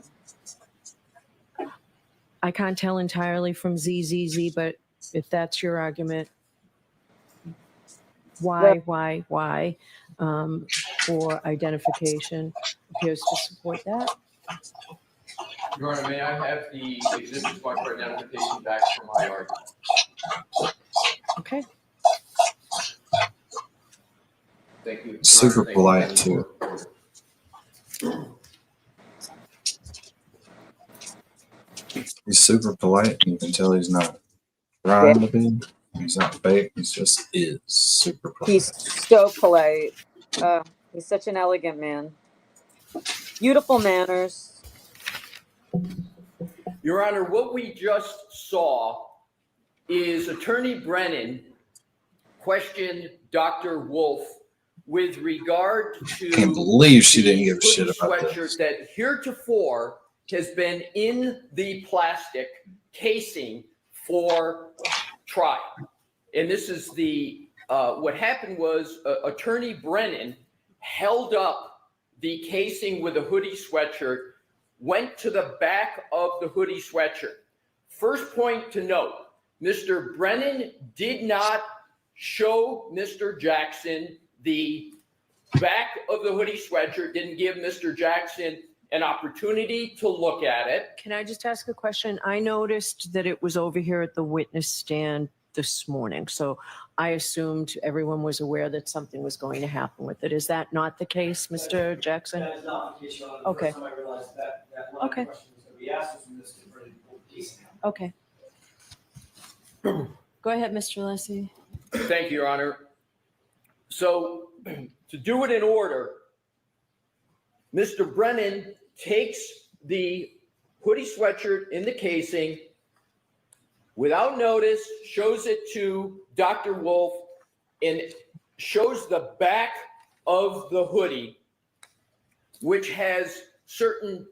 I can't tell entirely from ZZZ, but if that's your argument, why, for identification appears to support that. Your Honor, may I have the exhibits marked for identification back for my argument? Okay. Thank you. Your Super Honor, polite thank you. too. He's super polite. You can tell he's not trying to be. He's not fake. He's just is super polite. He's so polite. He's such an elegant man. Beautiful manners. Your Honor, what we just saw is Attorney Brennan question Dr. Wolf with regard to I can't believe she didn't give a shit about sweatshirt this. that heretofore has been in the plastic casing for trial. And this is the, what happened was Attorney Brennan held up the casing with a hoodie sweatshirt, went to the back of the hoodie sweatshirt. First point to note, Mr. Brennan did not show Mr. Jackson the back of the hoodie sweatshirt, didn't give Mr. Jackson an opportunity to look at it. Can I just ask a question? I noticed that it was over here at the witness stand this morning. So I assumed everyone was aware that something was going to happen with it. Is that not the case, Mr. Jackson? That is not the case, Your Honor. Okay. The first time I realized that line Okay. of questions was going to be asked was from Mr. Brennan before the case happened. Okay. Go ahead, Mr. Lessie. Thank you, Your Honor. So to do it in order, Mr. Brennan takes the hoodie sweatshirt in the casing without notice, shows it to Dr. Wolf, and shows the back of the hoodie, which has certain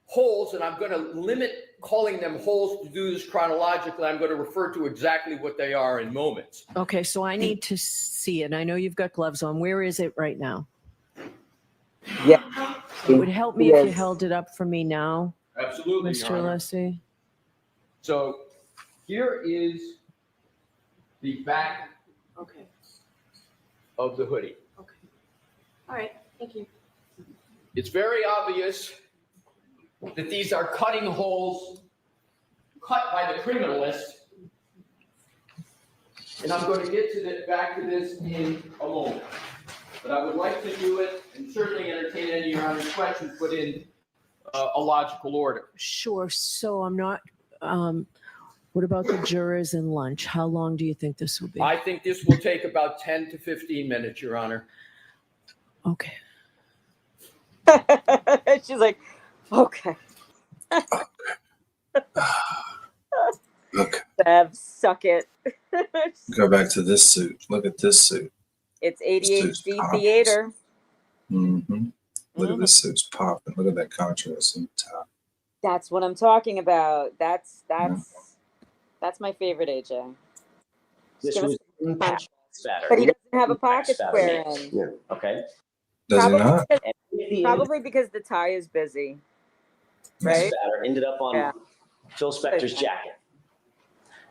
holes, and I'm going to limit calling them holes to do this chronologically. I'm going to refer to exactly what they are in moments. Okay, so I need to see it. I know you've got gloves on. Where is it right now? Yeah. It would help me if you held it up for me now, Absolutely, Your Mr. Honor. Lessie. So here is the back of the hoodie. All right, thank you. It's very obvious that these are cutting holes cut by the criminalist. And I'm going to get to the, back to this in a moment. But I would like to do it and certainly entertain any of your Honor's questions, but in a logical order. Sure. So I'm not, what about the jurors and lunch? How long do you think this will be? I think this will take about 10 to 15 minutes, Your Honor. Okay. She's like, okay. Look, Bev, suck it. go back to this suit. Look at this suit. It's Suit's ADHD popping. theater. Mm-hmm. Look at this suit's popping. Look at that contrast in the top. That's what I'm talking about. That's my favorite AJ. This Give us was some impact punch. spatter. But he doesn't have a Impact pocket spatter. square in. Yeah. Okay. Does he not? Probably because the tie is busy. Right? Spatter ended up on Yeah. Phil Spector's jacket.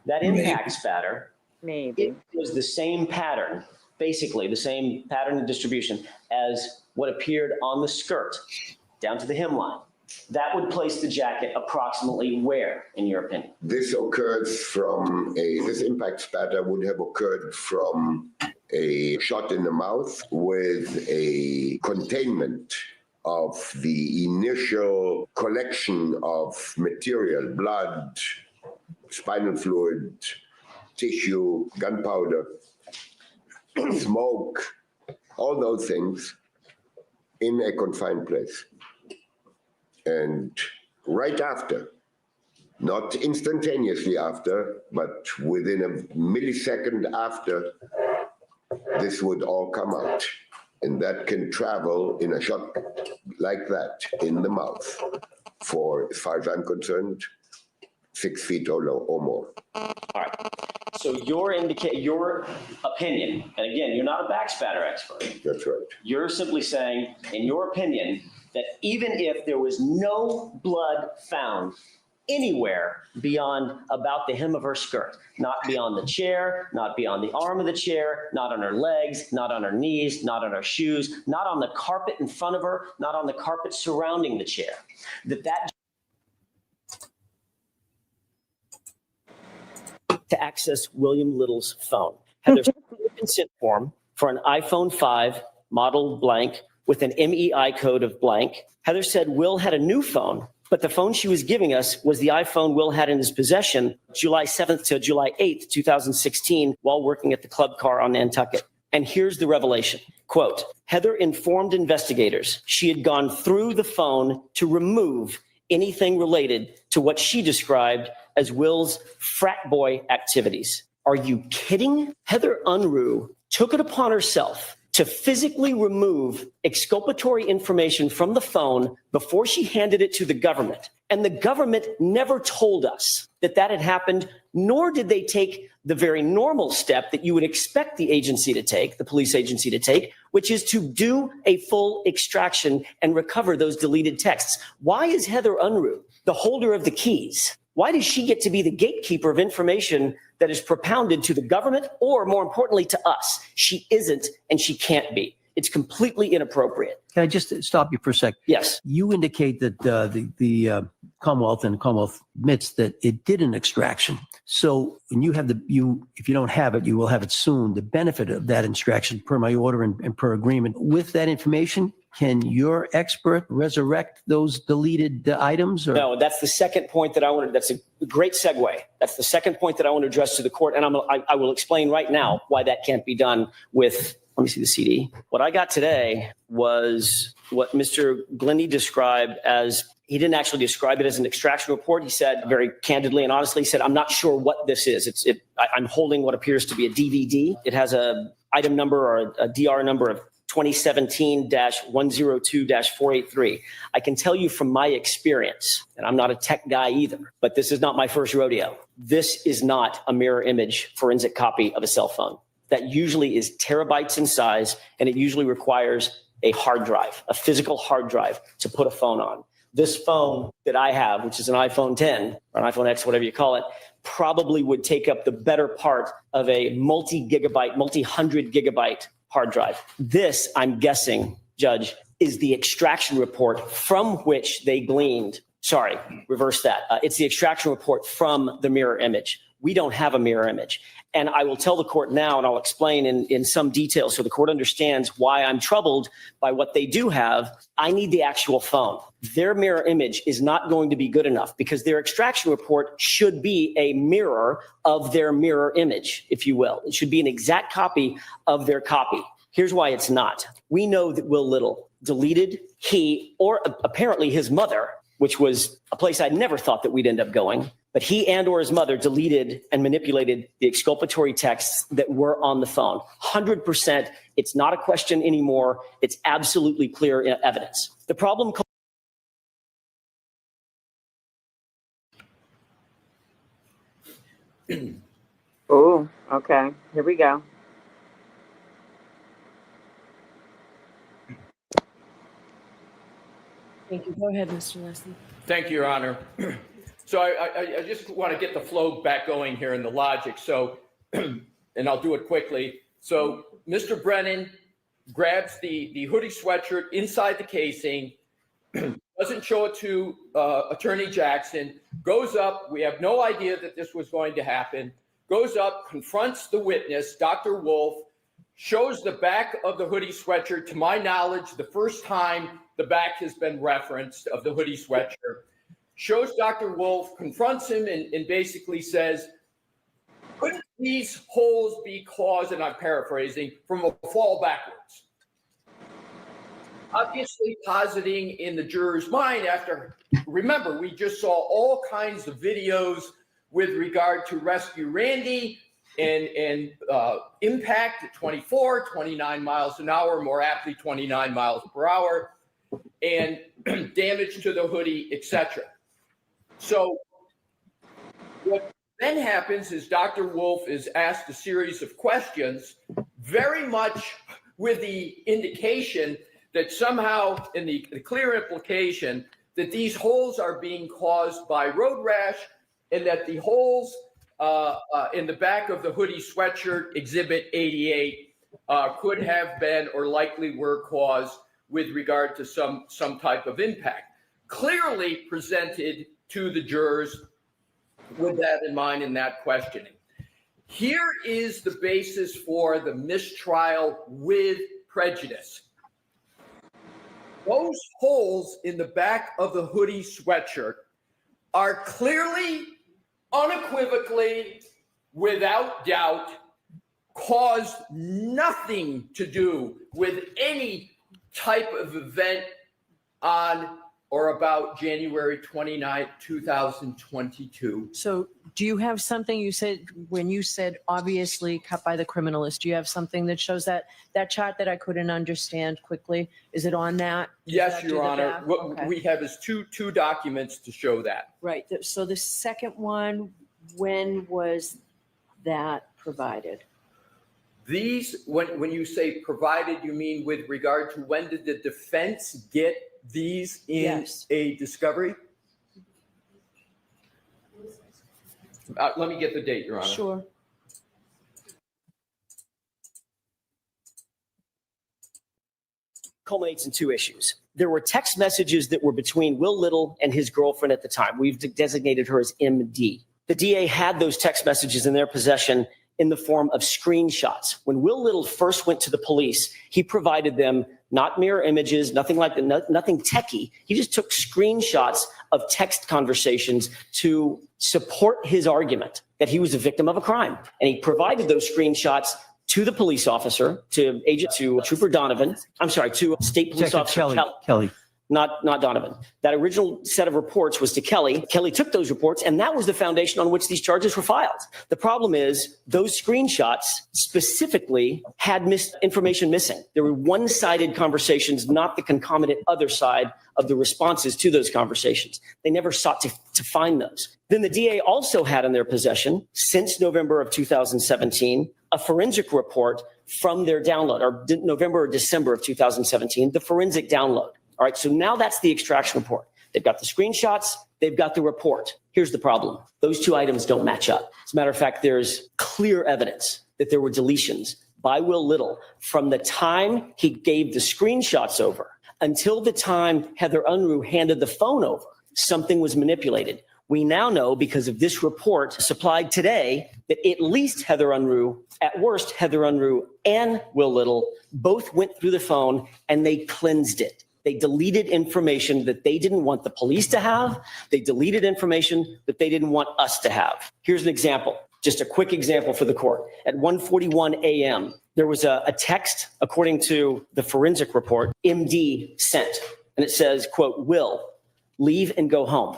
That impact spatter, Maybe. it was the same pattern, basically the same pattern of distribution as what appeared on the skirt down to the hemline. That would place the jacket approximately where, in your opinion? This occurs from this impact spatter would have occurred from a shot in the mouth with a containment of the initial collection of material, blood, spinal fluid, tissue, gunpowder, smoke, all those things in a confined place. And right after, not instantaneously after, but within a millisecond after, this would all come out. And that can travel in a shot like that in the mouth for, as far as I'm concerned, 6 feet or more. All right. So your opinion, and again, you're not a backspatter expert. That's right. You're simply saying, in your opinion, that even if there was no blood found anywhere beyond about the hem of her skirt, not beyond the chair, not beyond the arm of the chair, not on her legs, not on her knees, not on her shoes, not on the carpet in front of her, not on the carpet surrounding the chair, that to access William Little's phone. Heather signed a consent form for an iPhone 5 model blank with an MEI code of blank. Heather said Will had a new phone, but the phone she was giving us was the iPhone Will had in his possession July 7th to July 8th, 2016, while working at the club car on Nantucket. And here's the revelation. Quote, Heather informed investigators she had gone through the phone to remove anything related to what she described as Will's frat boy activities. Are you kidding? Heather Unruh took it upon herself to physically remove exculpatory information from the phone before she handed it to the government. And the government never told us that that had happened, nor did they take the very normal step that you would expect the agency to take, the police agency to take, which is to do a full extraction and recover those deleted texts. Why is Heather Unruh the holder of the keys? Why does she get to be the gatekeeper of information that is propounded to the government or, more importantly, to us? She isn't, and she can't be. It's completely inappropriate. Can I just stop you for a sec? Yes. You indicate that the Commonwealth and the Commonwealth admits that it did an extraction. So when you have if you don't have it, you will have it soon. The benefit of that extraction, per my order and per agreement, with that information, can your expert resurrect those deleted items? Or? No, that's the second point that I wanted. That's a great segue. That's the second point that I want to address to the court. And I will explain right now why that can't be done with, let me see the CD. What I got today was what Mr. Glendy described as, he didn't actually describe it as an extraction report. He said very candidly and honestly, he said, I'm not sure what this is. I'm holding what appears to be a DVD. It has a item number or a DR number of 2017-102-483. I can tell you from my experience, and I'm not a tech guy either, but this is not my first rodeo. This is not a mirror image forensic copy of a cell phone. That usually is terabytes in size, and it usually requires a hard drive, a physical hard drive to put a phone on. This phone that I have, which is an iPhone 10 or an iPhone X, whatever you call it, probably would take up the better part of a multi-gigabyte, multi-hundred gigabyte hard drive. This, I'm guessing, Judge, is the extraction report from which they gleaned. Sorry, reverse that. It's the extraction report from the mirror image. We don't have a mirror image. And I will tell the court now, and I'll explain in some detail so the court understands why I'm troubled by what they do have. I need the actual phone. Their mirror image is not going to be good enough because their extraction report should be a mirror of their mirror image, if you will. It should be an exact copy of their copy. Here's why it's not. We know that Will Little deleted, he or apparently his mother, which was a place I never thought that we'd end up going, but he and or his mother deleted and manipulated the exculpatory texts that were on the phone. 100%. It's not a question anymore. It's absolutely clear evidence. The problem. Oh, okay. Here we go. Thank you. Go ahead, Mr. Leslie. Thank you, Your Honor. So I just want to get the flow back going here in the logic. So, and I'll do it quickly. So Mr. Brennan grabs the hoodie sweatshirt inside the casing, doesn't show it to Attorney Jackson, goes up. We have no idea that this was going to happen. Goes up, confronts the witness, Dr. Wolf, shows the back of the hoodie sweatshirt. To my knowledge, the first time the back has been referenced of the hoodie sweatshirt. Shows Dr. Wolf, confronts him, and basically says, couldn't these holes be caused, and I'm paraphrasing, from a fall backwards? Obviously positing in the juror's mind after, remember, we just saw all kinds of videos with regard to Rescue Randy and impact at 24, 29 miles an hour, more aptly 29 miles per hour, and damage to the hoodie, etc. So what then happens is Dr. Wolf is asked a series of questions, very much with the indication that somehow in the clear implication that these holes are being caused by road rash and that the holes in the back of the hoodie sweatshirt, Exhibit 88, could have been or likely were caused with regard to some type of impact. Clearly presented to the jurors with that in mind in that questioning. Here is the basis for the mistrial with prejudice. Those holes in the back of the hoodie sweatshirt are clearly, unequivocally, without doubt, caused nothing to do with any type of event on or about January 29th, 2022. So do you have something you said when you said obviously cut by the criminalist? Do you have something that shows that chart that I couldn't understand quickly? Is it on that? Does Yes, that do Your the Honor. math? What Okay. we have is two documents to show that. Right. So the second one, when was that provided? These, when you say provided, you mean with regard to when did the defense get these in Yes. a discovery? Let me get the date, Your Honor. Sure. Culminates in two issues. There were text messages that were between Will Little and his girlfriend at the time. We've designated her as MD. The DA had those text messages in their possession in the form of screenshots. When Will Little first went to the police, he provided them not mirror images, nothing like that, nothing techie. He just took screenshots of text conversations to support his argument that he was a victim of a crime. And he provided those screenshots to the police officer, to Trooper Donovan. I'm sorry, to State Police Detective Officer Kelly. Not Donovan. That original set of reports was to Kelly. Kelly took those reports, and that was the foundation on which these charges were filed. The problem is those screenshots specifically had information missing. There were one-sided conversations, not the concomitant other side of the responses to those conversations. They never sought to find those. Then the DA also had in their possession, since November of 2017, a forensic report from their download, or November or December of 2017, the forensic download. All right, so now that's the extraction report. They've got the screenshots, they've got the report. Here's the problem. Those two items don't match up. As a matter of fact, there's clear evidence that there were deletions by Will Little from the time he gave the screenshots over until the time Heather Unruh handed the phone over. Something was manipulated. We now know, because of this report supplied today, that at least Heather Unruh, at worst Heather Unruh and Will Little, both went through the phone and they cleansed it. They deleted information that they didn't want the police to have. They deleted information that they didn't want us to have. Here's an example, just a quick example for the court. At 1:41 a.m., there was a text, according to the forensic report, MD sent. And it says, quote, Will, leave and go home.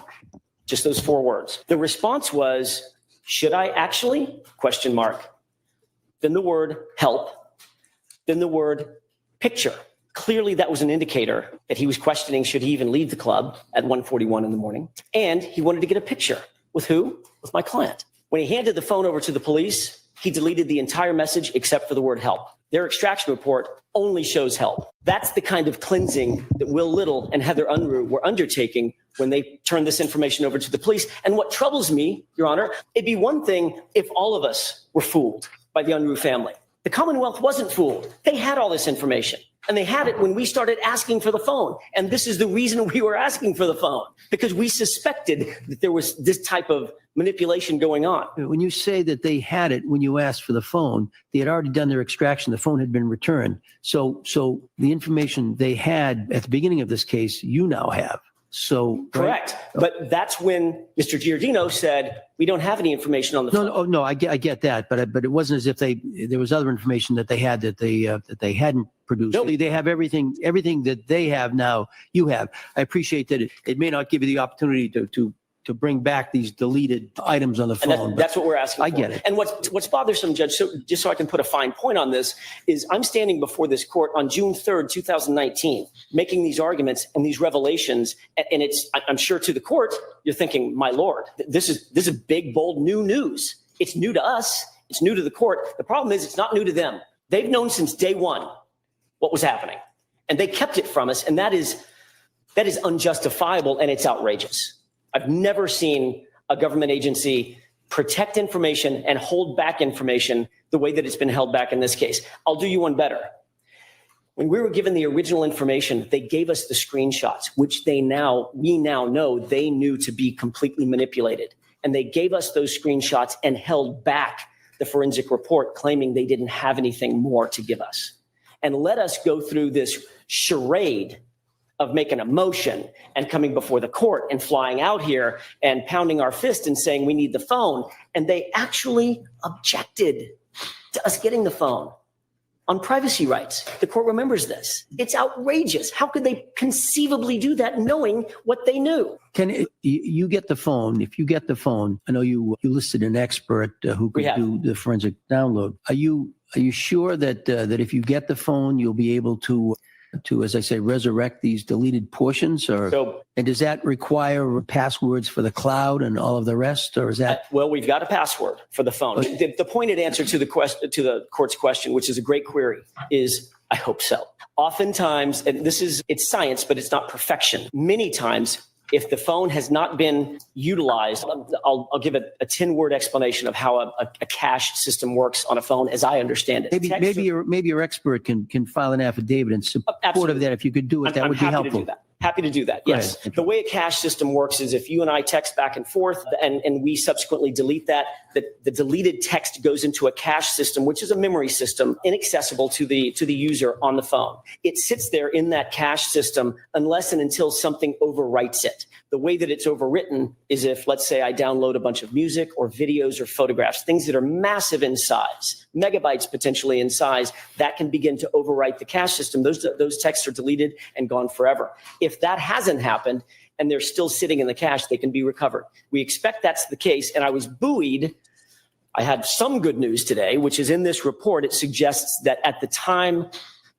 Just those 4 words. The response was, should I actually? Question mark. Then the word help. Then the word picture. Clearly, that was an indicator that he was questioning, should he even leave the club at 1:41 in the morning? And he wanted to get a picture. With who? With my client. When he handed the phone over to the police, he deleted the entire message except for the word help. Their extraction report only shows help. That's the kind of cleansing that Will Little and Heather Unruh were undertaking when they turned this information over to the police. And what troubles me, Your Honor, it'd be one thing if all of us were fooled by the Unruh family. The Commonwealth wasn't fooled. They had all this information. And they had it when we started asking for the phone. And this is the reason we were asking for the phone, because we suspected that there was this type of manipulation going on. When you say that they had it when you asked for the phone, they had already done their extraction. The phone had been returned. So the information they had at the beginning of this case, you now have. So correct. Right? But that's when Mr. Giordino said, we don't have any information on the phone. No, I get that. But it wasn't as if there was other information that they had that they hadn't produced. No. They have everything that they have now, you have. I appreciate that it may not give you the opportunity to bring back these deleted items on the phone. And that's what we're asking for. I get it. And what's bothersome, Judge, just so I can put a fine point on this, is I'm standing before this court on June 3rd, 2019, making these arguments and these revelations. And I'm sure to the court, you're thinking, my Lord, this is big, bold, new news. It's new to us. It's new to the court. The problem is it's not new to them. They've known since day one what was happening. And they kept it from us. And that is unjustifiable, and it's outrageous. I've never seen a government agency protect information and hold back information the way that it's been held back in this case. I'll do you one better. When we were given the original information, they gave us the screenshots, which we now know they knew to be completely manipulated. And they gave us those screenshots and held back the forensic report claiming they didn't have anything more to give us. And let us go through this charade of making a motion and coming before the court and flying out here and pounding our fist and saying we need the phone. And they actually objected to us getting the phone on privacy rights. The court remembers this. It's outrageous. How could they conceivably do that knowing what they knew? You get the phone? If you get the phone, I know you listed an expert who could do the forensic download. Are you sure that if you get the phone, you'll be able to, as I say, resurrect these deleted portions? And does that require passwords for the cloud and all of the rest, or is that? Well, we've got a password for the phone. The pointed answer to the court's question, which is a great query, is I hope so. Oftentimes, and it's science, but it's not perfection. Many times, if the phone has not been utilized, I'll give a 10-word explanation of how a cache system works on a phone as I understand it. Maybe your expert can file an affidavit in support of that. If you could do it, that would be helpful. Happy to do that. Yes. The way a cache system works is if you and I text back and forth and we subsequently delete that, the deleted text goes into a cache system, which is a memory system inaccessible to the user on the phone. It sits there in that cache system unless and until something overwrites it. The way that it's overwritten is if, let's say, I download a bunch of music or videos or photographs, things that are massive in size, megabytes potentially in size, that can begin to overwrite the cache system. Those texts are deleted and gone forever. If that hasn't happened and they're still sitting in the cache, they can be recovered. We expect that's the case. And I was buoyed. I had some good news today, which is in this report. It suggests that at the time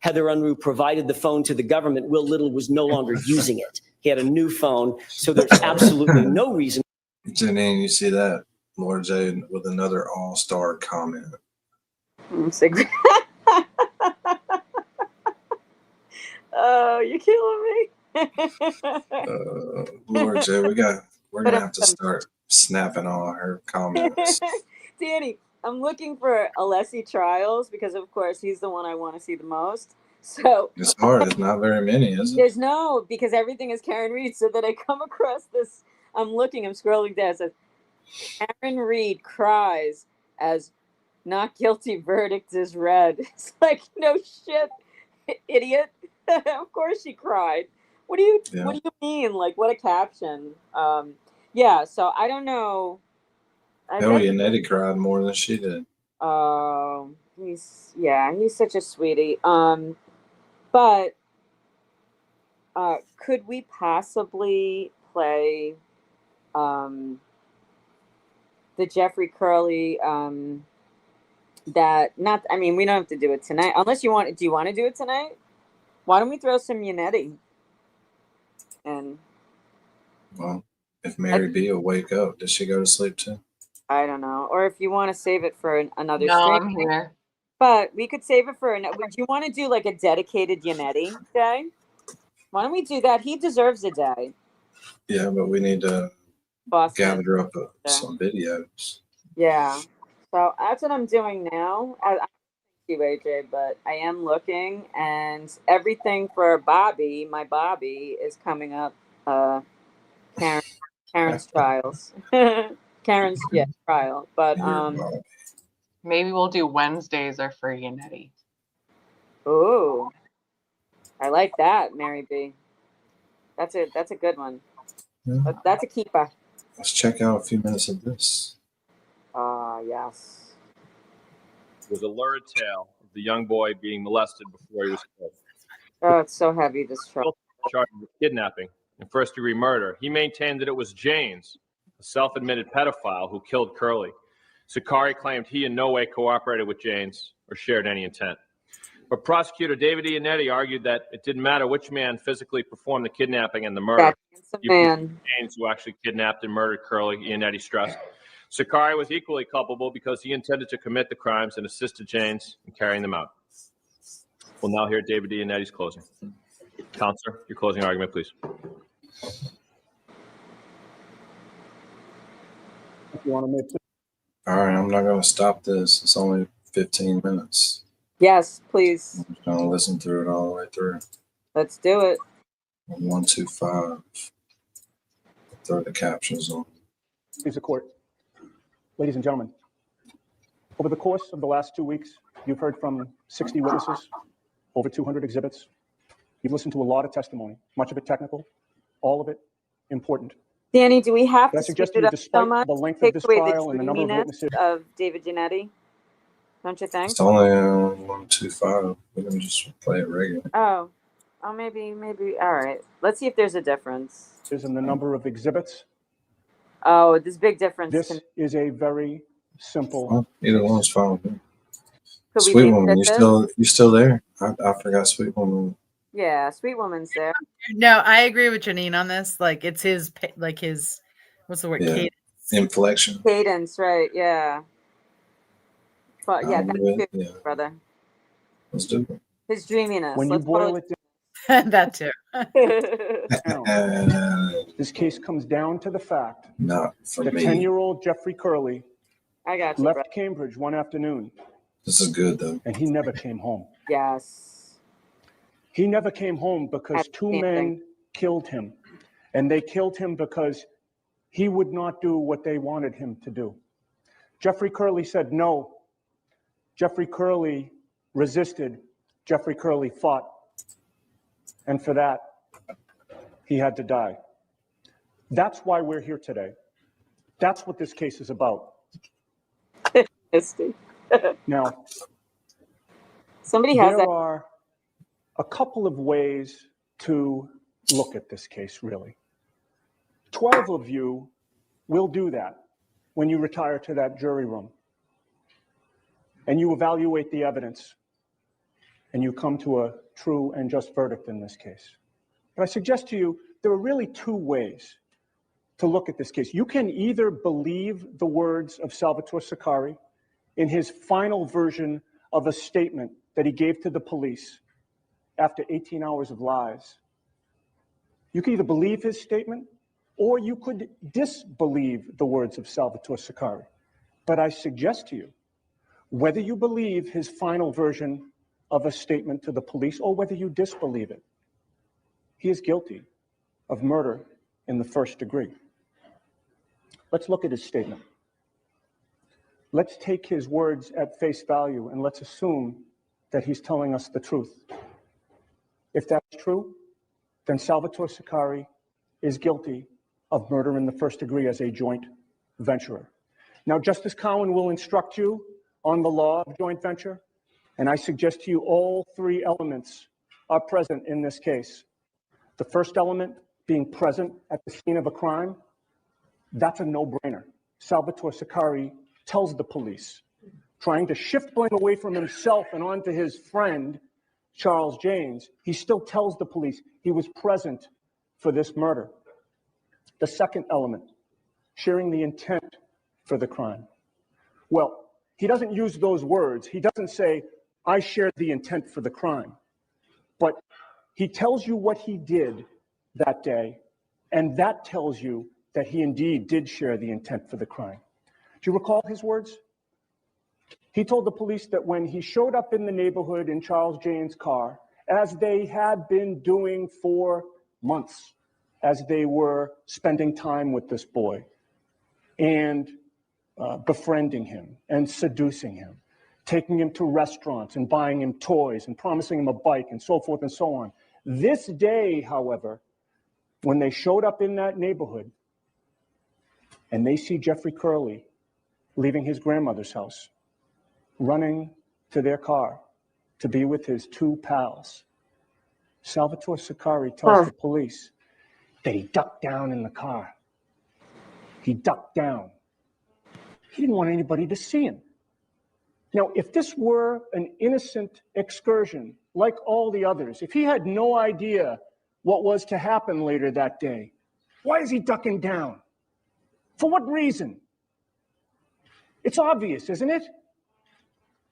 Heather Unruh provided the phone to the government, Will Little was no longer using it. He had a new phone. So there's absolutely no reason. Janine, you see that? Lord Jade with another all-star comment. Oh, you're killing me. Lord Jade, we're gonna have to start snapping all her comments. Danny, I'm looking for Alessi Trials because, of course, he's the one I want to see the most. So it's hard. There's not very many, is it? There's no, because everything is Karen Reed. So that I come across this, I'm scrolling down. It says, Karen Reed cries as not guilty verdict is read. It's like, no shit, idiot. Of course she cried. What do you mean? Like, what a caption. Yeah, so I don't know. Yannetti cried more than she did. Oh, he's such a sweetie. But could we possibly play the Jeffrey Curley we don't have to do it tonight. Unless you want, do you want to do it tonight? Why don't we throw some Yannetti? And well, if Mary B will wake up, does she go to sleep too? I don't know. Or if you want to save it for another No, stream. I'm here. But we could save it for would you want to do like a dedicated Yannetti day? Why don't we do that? He deserves a day. Yeah, but we need to gather up some videos. Yeah. So that's what I'm doing now. I thank you, AJ, but I am looking, and everything for Bobby, my Bobby, is coming up. Karen's trials. Karen's trial. But maybe we'll do Wednesdays are for Yannetti. Ooh, I like that, Mary B. That's a good one. Yeah. That's a keeper. Let's check out a few minutes of this. Yes. It was a lurid tale of the young boy being molested before he was killed. Oh, it's so heavy, this trial. Charged with kidnapping and first-degree murder. He maintained that it was James, a self-admitted pedophile, who killed Curley. Sakari claimed he in no way cooperated with James or shared any intent. But prosecutor David Yannetti argued that it didn't matter which man physically performed the kidnapping and the murder. James, who actually kidnapped and murdered Curley, Yannetti stressed. Sakari was equally culpable because he intended to commit the crimes and assisted James in carrying them out. We'll now hear David Yannetti's closing. Counselor, your closing argument, please. You want to make All right, I'm not going to stop this. It's only 15 minutes. Yes, please. I'm just going to listen through it all the way through. Let's do it. 1, 2, 5. Throw the captions on. Please, the court. Ladies and gentlemen, Over the course of the last 2 weeks, you've heard from 60 witnesses, over 200 exhibits. You've listened to a lot of testimony, much of it technical, all of it important. Danny, do we have But I to speed suggest to it you, up so despite much the to length of take this away the trial and the number of dreaminess witnesses, of David Giannetti? Don't you think? It's only 125. We can just play it regular. Oh, maybe. All right. Let's see if there's a difference. in the number of exhibits, Oh, there's a big difference. this is a very simple. Well, either one's fine with me. Could we Sweet make Woman, this? you still there? I forgot Sweet Woman. Yeah, Sweet Woman's there. No, I agree with Janine on this. Like, it's his, what's the word? Yeah. Cadence. Inflection. Cadence, right? Yeah. But yeah, that's good, Yeah. brother. Let's do it. His dreaminess. When you Let's boil boil it down, That too. this case comes down to the fact Not for that me. 10-year-old Jeffrey Curley I got you, left brother. Cambridge one afternoon, This is good, though. and he never came home. Yes. He never came home because That's two the same men thing. killed him, and they killed him because he would not do what they wanted him to do. Jeffrey Curley said no. Jeffrey Curley resisted. Jeffrey Curley fought. And for that, he had to die. That's why we're here today. That's what this case is about. Now, somebody has there that. are a couple of ways to look at this case, really. 12 of you will do that when you retire to that jury room and you evaluate the evidence and you come to a true and just verdict in this case. But I suggest to you, there are really two ways to look at this case. You can either believe the words of Salvatore Siccari in his final version of a statement that he gave to the police after 18 hours of lies. You can either believe his statement or you could disbelieve the words of Salvatore Siccari. But I suggest to you, whether you believe his final version of a statement to the police or whether you disbelieve it, he is guilty of murder in the first degree. Let's look at his statement. Let's take his words at face value and let's assume that he's telling us the truth. If that's true, then Salvatore Siccari is guilty of murder in the first degree as a joint venturer. Now, Justice Cowan will instruct you on the law of joint venture, and I suggest to you all three elements are present in this case. The first element, being present at the scene of a crime, that's a no-brainer. Salvatore Siccari tells the police, trying to shift blame away from himself and onto his friend, Charles James, he still tells the police he was present for this murder. The second element, sharing the intent for the crime. Well, he doesn't use those words. He doesn't say, I shared the intent for the crime. But he tells you what he did that day, and that tells you that he indeed did share the intent for the crime. Do you recall his words? He told the police that when he showed up in the neighborhood in Charles Jane's car, as they had been doing for months, as they were spending time with this boy and befriending him and seducing him, taking him to restaurants and buying him toys and promising him a bike and so forth and so on. This day, however, when they showed up in that neighborhood and they see Jeffrey Curley leaving his grandmother's house, running to their car to be with his two pals, Salvatore Siccari tells the police that he ducked down in the car. He ducked down. He didn't want anybody to see him. Now, if this were an innocent excursion, like all the others, if he had no idea what was to happen later that day, why is he ducking down? For what reason? It's obvious, isn't it?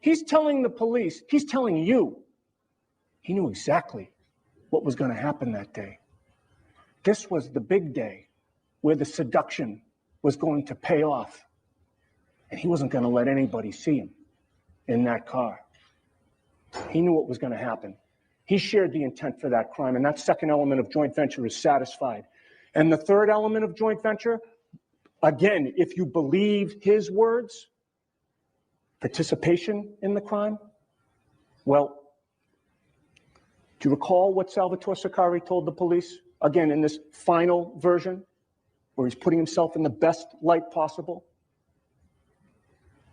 He's telling the police, he's telling you, he knew exactly what was going to happen that day. This was the big day where the seduction was going to pay off. And he wasn't going to let anybody see him in that car. He knew what was going to happen. He shared the intent for that crime, and that second element of joint venture is satisfied. And the third element of joint venture, again, if you believe his words, Participation in the crime? Well, do you recall what Salvatore Sicari told the police? Again, in this final version, where he's putting himself in the best light possible.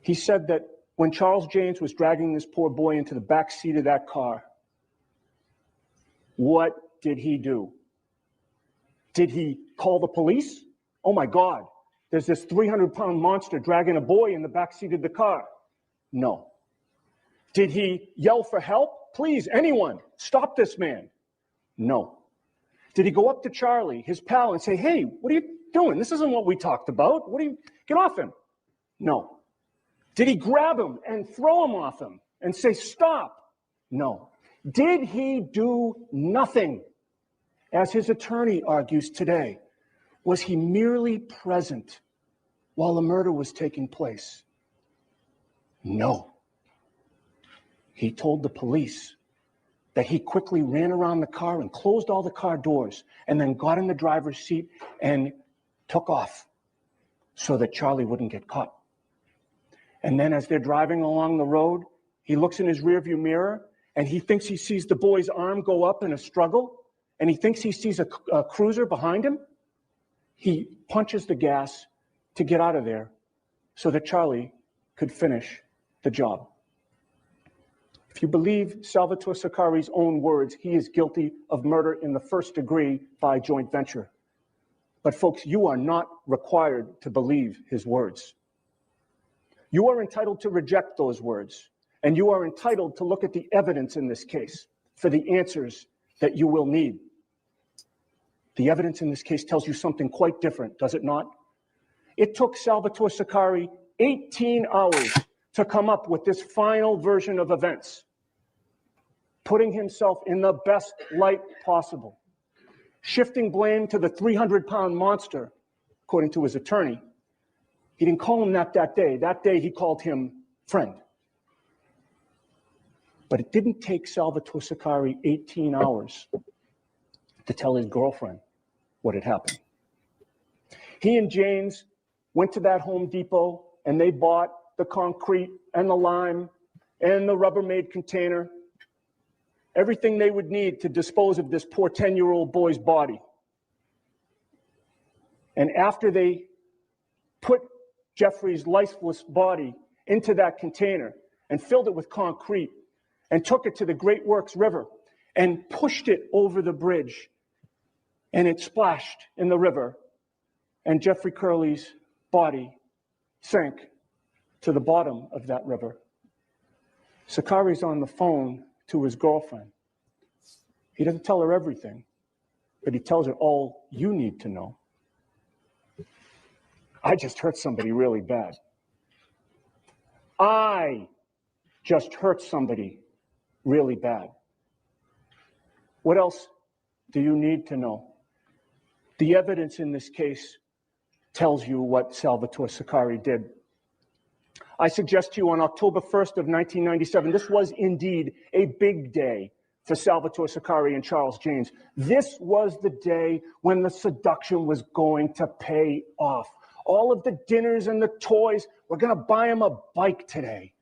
He said that when Charles James was dragging this poor boy into the back seat of that car, what did he do? Did he call the police? Oh my God, there's this 300-pound monster dragging a boy in the back seat of the car. No. Did he yell for help? Please, anyone, stop this man. No. Did he go up to Charlie, his pal, and say, hey, what are you doing? This isn't what we talked about. Get off him. No. Did he grab him and throw him off him and say, stop? No. Did he do nothing? As his attorney argues today, was he merely present while the murder was taking place? No. He told the police that he quickly ran around the car and closed all the car doors and then got in the driver's seat and took off so that Charlie wouldn't get caught. And then as they're driving along the road, he looks in his rearview mirror and he thinks he sees the boy's arm go up in a struggle, and he thinks he sees a cruiser behind him. He punches the gas to get out of there so that Charlie could finish the job. If you believe Salvatore Sicari's own words, he is guilty of murder in the first degree by joint venture. But folks, you are not required to believe his words. You are entitled to reject those words, and you are entitled to look at the evidence in this case for the answers that you will need. The evidence in this case tells you something quite different, does it not? It took Salvatore Sicari 18 hours to come up with this final version of events, putting himself in the best light possible, shifting blame to the 300-pound monster, according to his attorney. He didn't call him that day. That day he called him friend. But it didn't take Salvatore Sicari 18 hours to tell his girlfriend what had happened. He and James went to that Home Depot and they bought the concrete and the lime and the Rubbermaid container, everything they would need to dispose of this poor 10-year-old boy's body. And after they put Jeffrey's lifeless body into that container and filled it with concrete and took it to the Great Works River and pushed it over the bridge, and it splashed in the river, and Jeffrey Curley's body sank to the bottom of that river. Sicari's on the phone to his girlfriend. He doesn't tell her everything, but he tells her all you need to know. I just hurt somebody really bad. I just hurt somebody really bad. What else do you need to know? The evidence in this case tells you what Salvatore Sicari did. I suggest to you on October 1st of 1997, this was indeed a big day for Salvatore Sicari and Charles James. This was the day when the seduction was going to pay off. All of the dinners and the toys, we're going to buy him a bike today.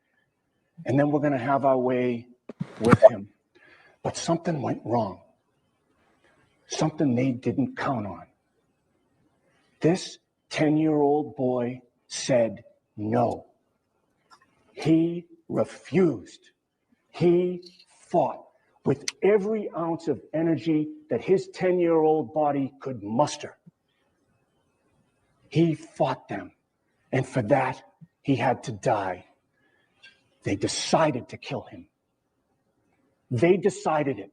And then we're going to have our way with him. But something went wrong. Something they didn't count on. This 10-year-old boy said no. He refused. He fought with every ounce of energy that his 10-year-old body could muster. He fought them, and for that, he had to die. They decided to kill him. They decided it,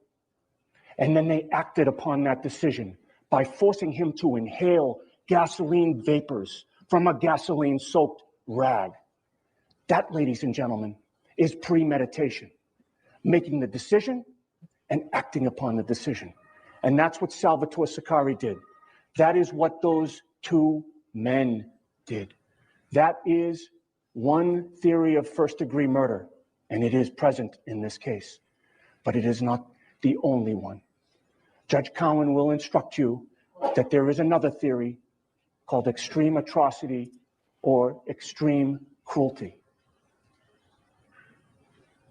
and then they acted upon that decision by forcing him to inhale gasoline vapors from a gasoline-soaked rag. That, ladies and gentlemen, is premeditation, making the decision and acting upon the decision. And that's what Salvatore Sicari did. That is what those two men did. That is one theory of first-degree murder, and it is present in this case. But it is not the only one. Judge Cowan will instruct you that there is another theory called extreme atrocity or extreme cruelty.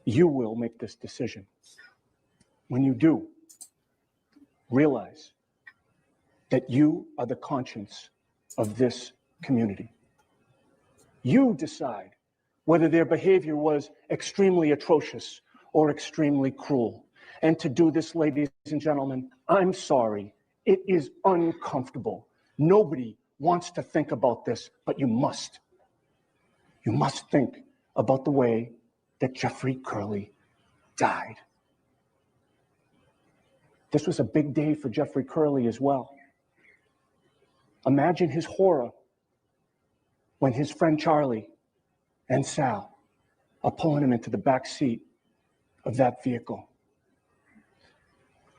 You will make this decision. When you do, realize that you are the conscience of this community. You decide whether their behavior was extremely atrocious or extremely cruel. And to do this, ladies and gentlemen, I'm sorry. It is uncomfortable. Nobody wants to think about this, but you must. You must think about the way that Jeffrey Curley died. This was a big day for Jeffrey Curley as well. Imagine his horror when his friend Charlie and Sal are pulling him into the back seat of that vehicle.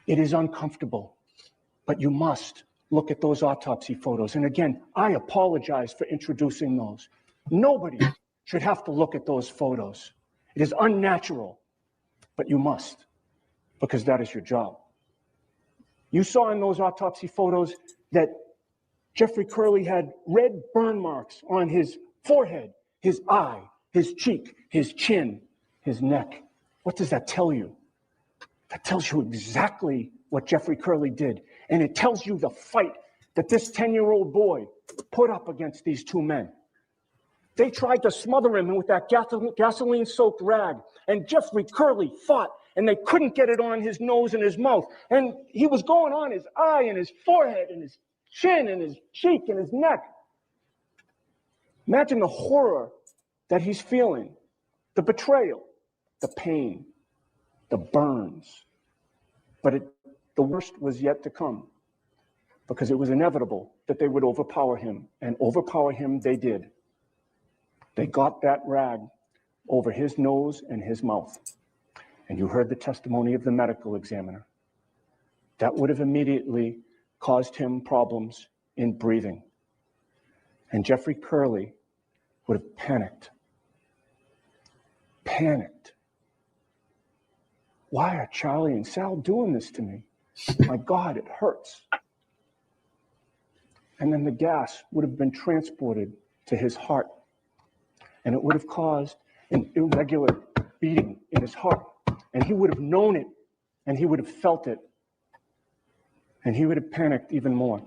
It is uncomfortable, but you must look at those autopsy photos. And again, I apologize for introducing those. Nobody should have to look at those photos. It is unnatural, but you must, because that is your job. You saw in those autopsy photos that Jeffrey Curley had red burn marks on his forehead, his eye, his cheek, his chin, his neck. What does that tell you? That tells you exactly what Jeffrey Curley did. And it tells you the fight that this 10-year-old boy put up against these two men. They tried to smother him with that gasoline-soaked rag, and Jeffrey Curley fought, and they couldn't get it on his nose and his mouth. And he was going on his eye and his forehead and his chin and his cheek and his neck. Imagine the horror that he's feeling, the betrayal, the pain, the burns. But the worst was yet to come, because it was inevitable that they would overpower him, and overpower him they did. They got that rag over his nose and his mouth. And you heard the testimony of the medical examiner. That would have immediately caused him problems in breathing. And Jeffrey Curley would have panicked. Panicked. Why are Charlie and Sal doing this to me? My God, it hurts. And then the gas would have been transported to his heart. And it would have caused an irregular beating in his heart. And he would have known it, and he would have felt it. And he would have panicked even more.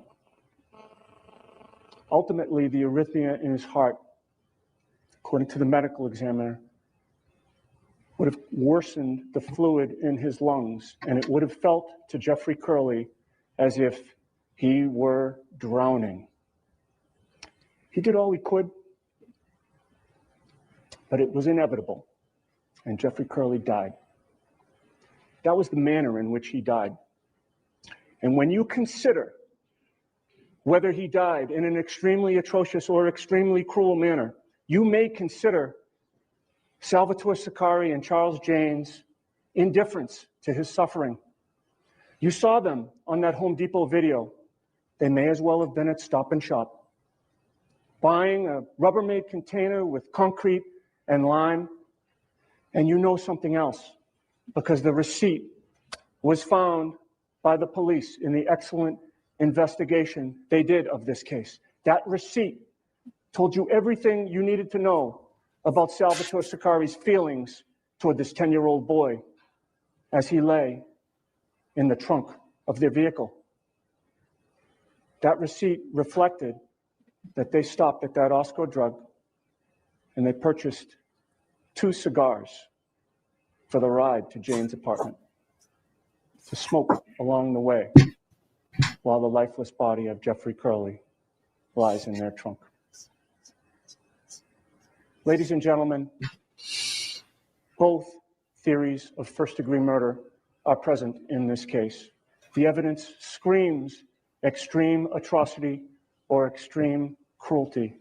Ultimately, the arrhythmia in his heart, according to the medical examiner, would have worsened the fluid in his lungs, and it would have felt to Jeffrey Curley as if he were drowning. He did all he could, but it was inevitable, and Jeffrey Curley died. That was the manner in which he died. And when you consider whether he died in an extremely atrocious or extremely cruel manner, you may consider Salvatore Siccari and Charles Jane's indifference to his suffering. You saw them on that Home Depot video. They may as well have been at Stop and Shop, buying a Rubbermaid container with concrete and lime. And you know something else, because the receipt was found by the police in the excellent investigation they did of this case. That receipt told you everything you needed to know about Salvatore Siccari's feelings toward this 10-year-old boy as he lay in the trunk of their vehicle. That receipt reflected that they stopped at that Oscar drug and they purchased 2 cigars for the ride to Jane's apartment to smoke along the way while the lifeless body of Jeffrey Curley lies in their trunk. Ladies and gentlemen, both theories of first-degree murder are present in this case. The evidence screams extreme atrocity or extreme cruelty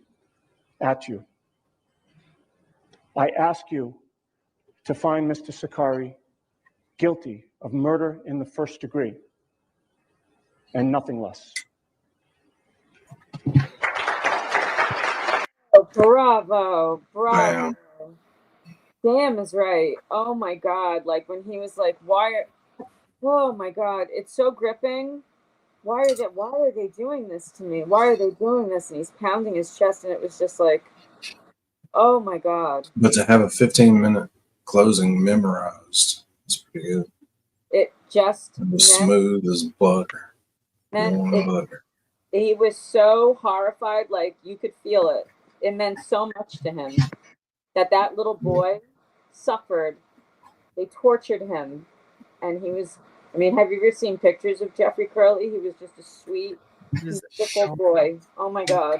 at you. I ask you to find Mr. Siccari guilty of murder in the first degree and nothing less. Oh, bravo, bravo. Damn is right. Oh my God. Like when he was like, oh my God, it's so gripping. Why are they doing this to me? Why are they doing this? And he's pounding his chest, and it was just like, oh my God. But to have a 15-minute closing memorized. It's pretty good. It just It was smooth as butter. Warm butter. He was so horrified, like you could feel it. It meant so much to him that little boy suffered. They tortured him, and he was. I mean, have you ever seen pictures of Jeffrey Curley? He was just a sweet, beautiful boy. Oh my God.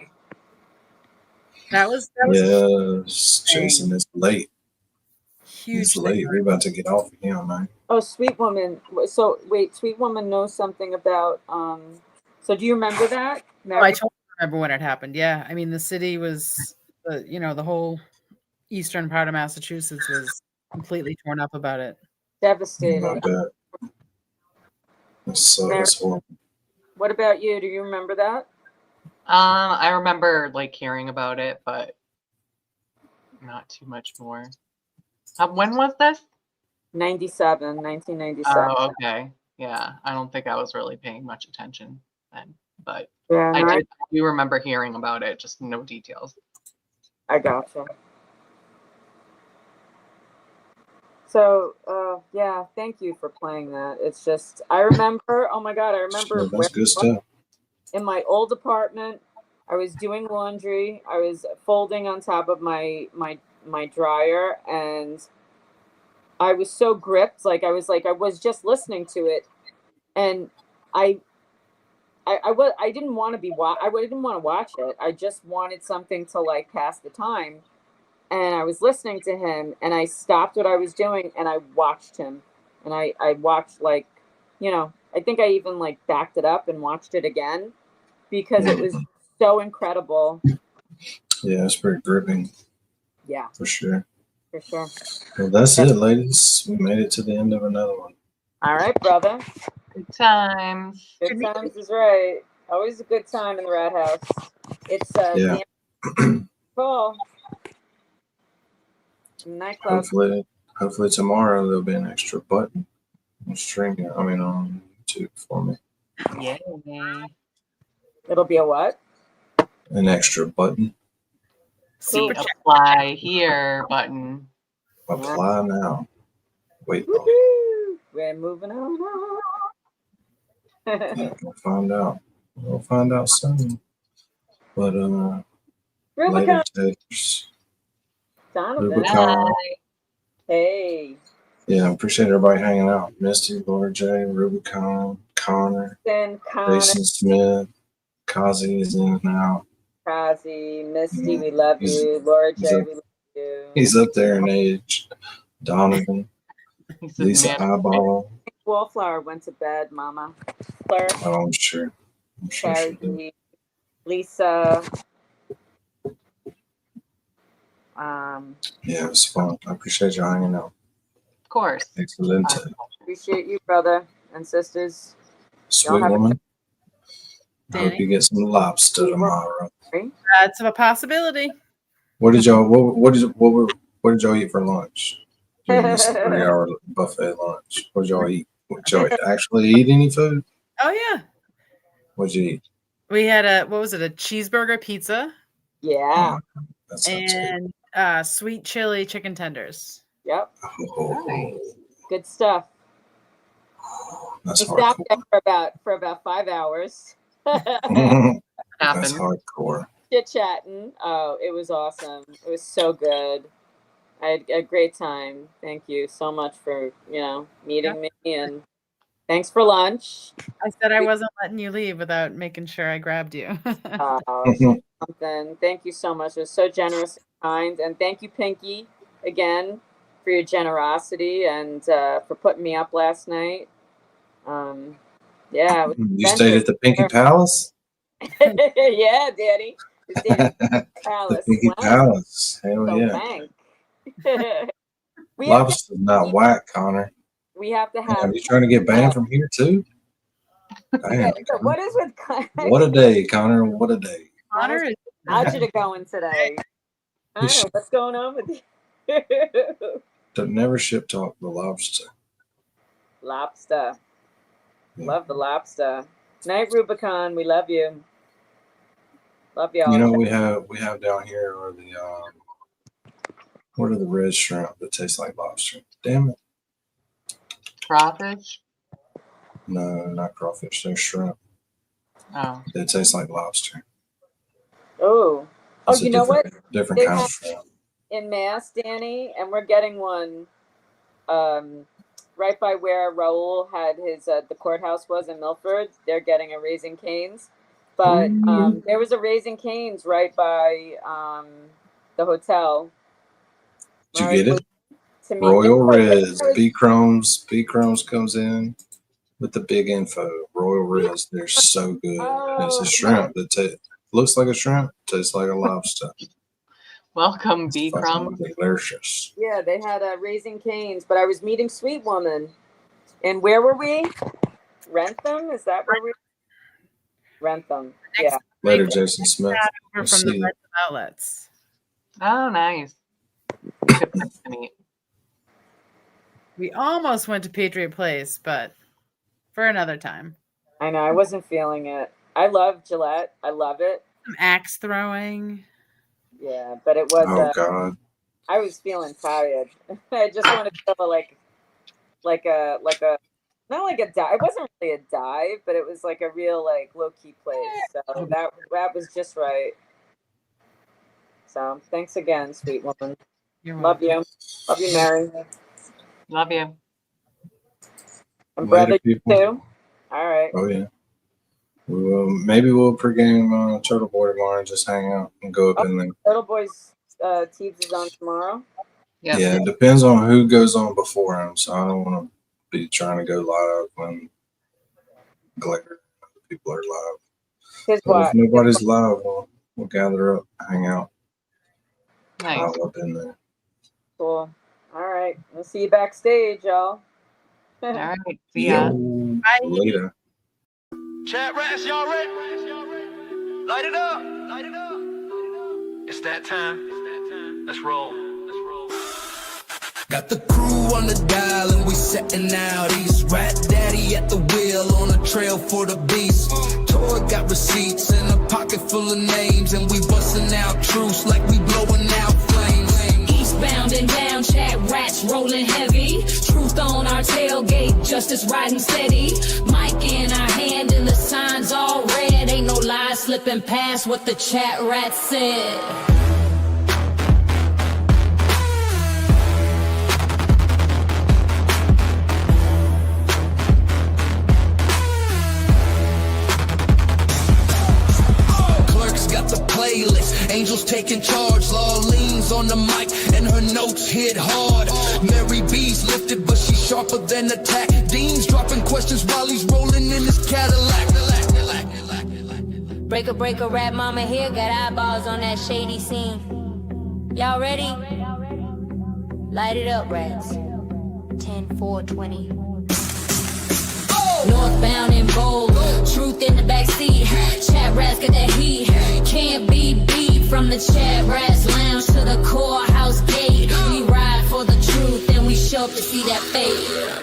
That was Yes, Jason is late. huge. It's late. We're about to get off of him, man. Oh, Sweet Woman. So wait, Sweet Woman knows something about. So do you remember that? Oh, I totally remember when it happened. Yeah, I mean, the city was, the whole eastern part of Massachusetts was completely torn up about it. Devastated. I bet. That's horrible. What about you? Do you remember that? I remember like hearing about it, but not too much more. When was this? 1997. Oh, okay. Yeah, I don't think I was really paying much attention then, but Yeah, I do remember hearing about it, just no details. I gotcha. So, yeah, thank you for playing that. It's just, I remember, oh my God, I remember That's good stuff. in my old apartment, I was doing laundry. I was folding on top of my dryer, and I was so gripped. I was just listening to it, and I didn't want to I didn't want to watch it. I just wanted something to like pass the time. And I was listening to him, and I stopped what I was doing, and I watched him. And I watched, like, I think I even like backed it up and watched it again because it was so incredible. Yeah, it's pretty gripping. Yeah. For sure. For sure. Well, that's it, ladies. We made it to the end of another one. All right, brother. Good times. Good times is right. Always a good time in the Rat House. It's Yeah. cool. Nightclub. Hopefully tomorrow there'll be an extra button on streaming. On YouTube for me. Yeah. It'll be a what? An extra button. See, apply here button. Apply now. Wait. Woo-hoo! We're moving on. Yeah, we'll find out. We'll find out soon. But later, takers. Donovan. Hey. Yeah, I appreciate everybody hanging out. Misty, Laura J, Rubicon, Connor, Jason Smith, Kazi is in and out. Kazi, Misty, we love you. Laura J, we love you. He's up there in age. Donovan, Lisa Eyeball. Wallflower went to bed, Mama. Claire. Oh, I'm sure. Kazi, Lisa. Yeah, it was fun. I appreciate you hanging out. Of course. Excellent. Appreciate you, brother and sisters. Sweet woman. I hope you get some lobster tomorrow. That's a possibility. What did y'all eat for lunch? During this 3-hour buffet lunch. What did y'all eat? Did y'all actually eat any food? Oh yeah. What'd you eat? We had a cheeseburger pizza. Yeah. And sweet chili chicken tenders. Yep. Oh. Good stuff. That's we stopped there for about 5 hours. That's hardcore. Chit chatting. Oh, it was awesome. It was so good. I had a great time. Thank you so much for meeting me, and thanks for lunch. I said I wasn't letting you leave without making sure I grabbed you. Something. Thank you so much. It was so generous and kind, and thank you, Pinky, again for your generosity and for putting me up last night. Yeah. You stayed at the Pinky Palace? Yeah, Daddy. Palace. The Pinky Palace. Hell yeah. Lobster's not whack, Connor. We have to have. Are you trying to get banned from here too? Damn, what is with Connor? What a day, Connor. What a day. Connor, how'd you going today? I don't know what's going on with you. Don't never ship talk the lobster. Lobster. Yeah. Love the lobster. Night Rubicon, we love you. Love y'all. You know we have down here are the What are the red shrimp that taste like lobster? Damn it. Crawfish? No, not crawfish. They're shrimp. Oh. They taste like lobster. Oh. It's a You know what? different They kind have of shrimp. in Mass, Danny, and we're getting one right by where Raul had his the courthouse was in Milford. They're getting a Raising Cane's, but there was a Raising Cane's right by the hotel. Did you get it? To me, Royal Riz. B Chromes comes in with the big info. Royal Riz. They're so good. It's a shrimp that looks like a shrimp, tastes like a lobster. Welcome, B Crumb. Delicious. Yeah, they had a Raising Cane's, but I was meeting Sweet Woman. And where were we? Rentham? Is that where we Rentham. Yeah. Later, Jason Smith. From We'll the see. Red Outlets. Oh, nice. Good place to meet. We almost went to Patriot Place, but for another time. I know, I wasn't feeling it. I love Gillette. I love it. Some axe throwing. Yeah, but it was. Oh God. I was feeling tired. I just wanted to feel like a not like a dive. It wasn't really a dive, but it was like a real like low key place. So that was just right. So thanks again, Sweet Woman. Love you. Love you, Mary. Love you. And Later, brother, you people. too. All right. Oh yeah. Maybe we'll pregame Turtle Boy tomorrow and just hang out and go up in there. Turtle Boy's Tibbitz is on tomorrow. Yep. Yeah, it depends on who goes on before him. So I don't want to be trying to go live when people are live. His But what? if nobody's live, we'll gather up, hang out. Nice. I'll up in there. Cool. All right. We'll see you backstage, y'all. All right. See ya. Yo, later. Chat rats, y'all ready? Light it up. Light it up. It's that time. Let's roll. Got the crew on the dial and we setting out east. Rat daddy at the wheel on a trail for the beast. Toy got receipts and a pocket full of names, and we busting out truce like we blowing out flames. Eastbound and down, chat rats rolling heavy. Truth on our tailgate, justice riding steady. Mic in our hand and the signs all red. Ain't no lies slipping past what the chat rat said. Playlist. Angels taking charge, Law leans on the mic and her notes hit hard. Mary B's lifted, but she's sharper than attack. Dean's dropping questions while he's rolling in his Cadillac. Breaker, rap mama here, got eyeballs on that shady scene. Y'all ready? Light it up, rats. 10, 4, 20. Northbound and bold, truth in the backseat. Chat rats got that heat, can't be beat. From the chat rats lounge to the courthouse gate. We ride for the truth and we show up to see that fate.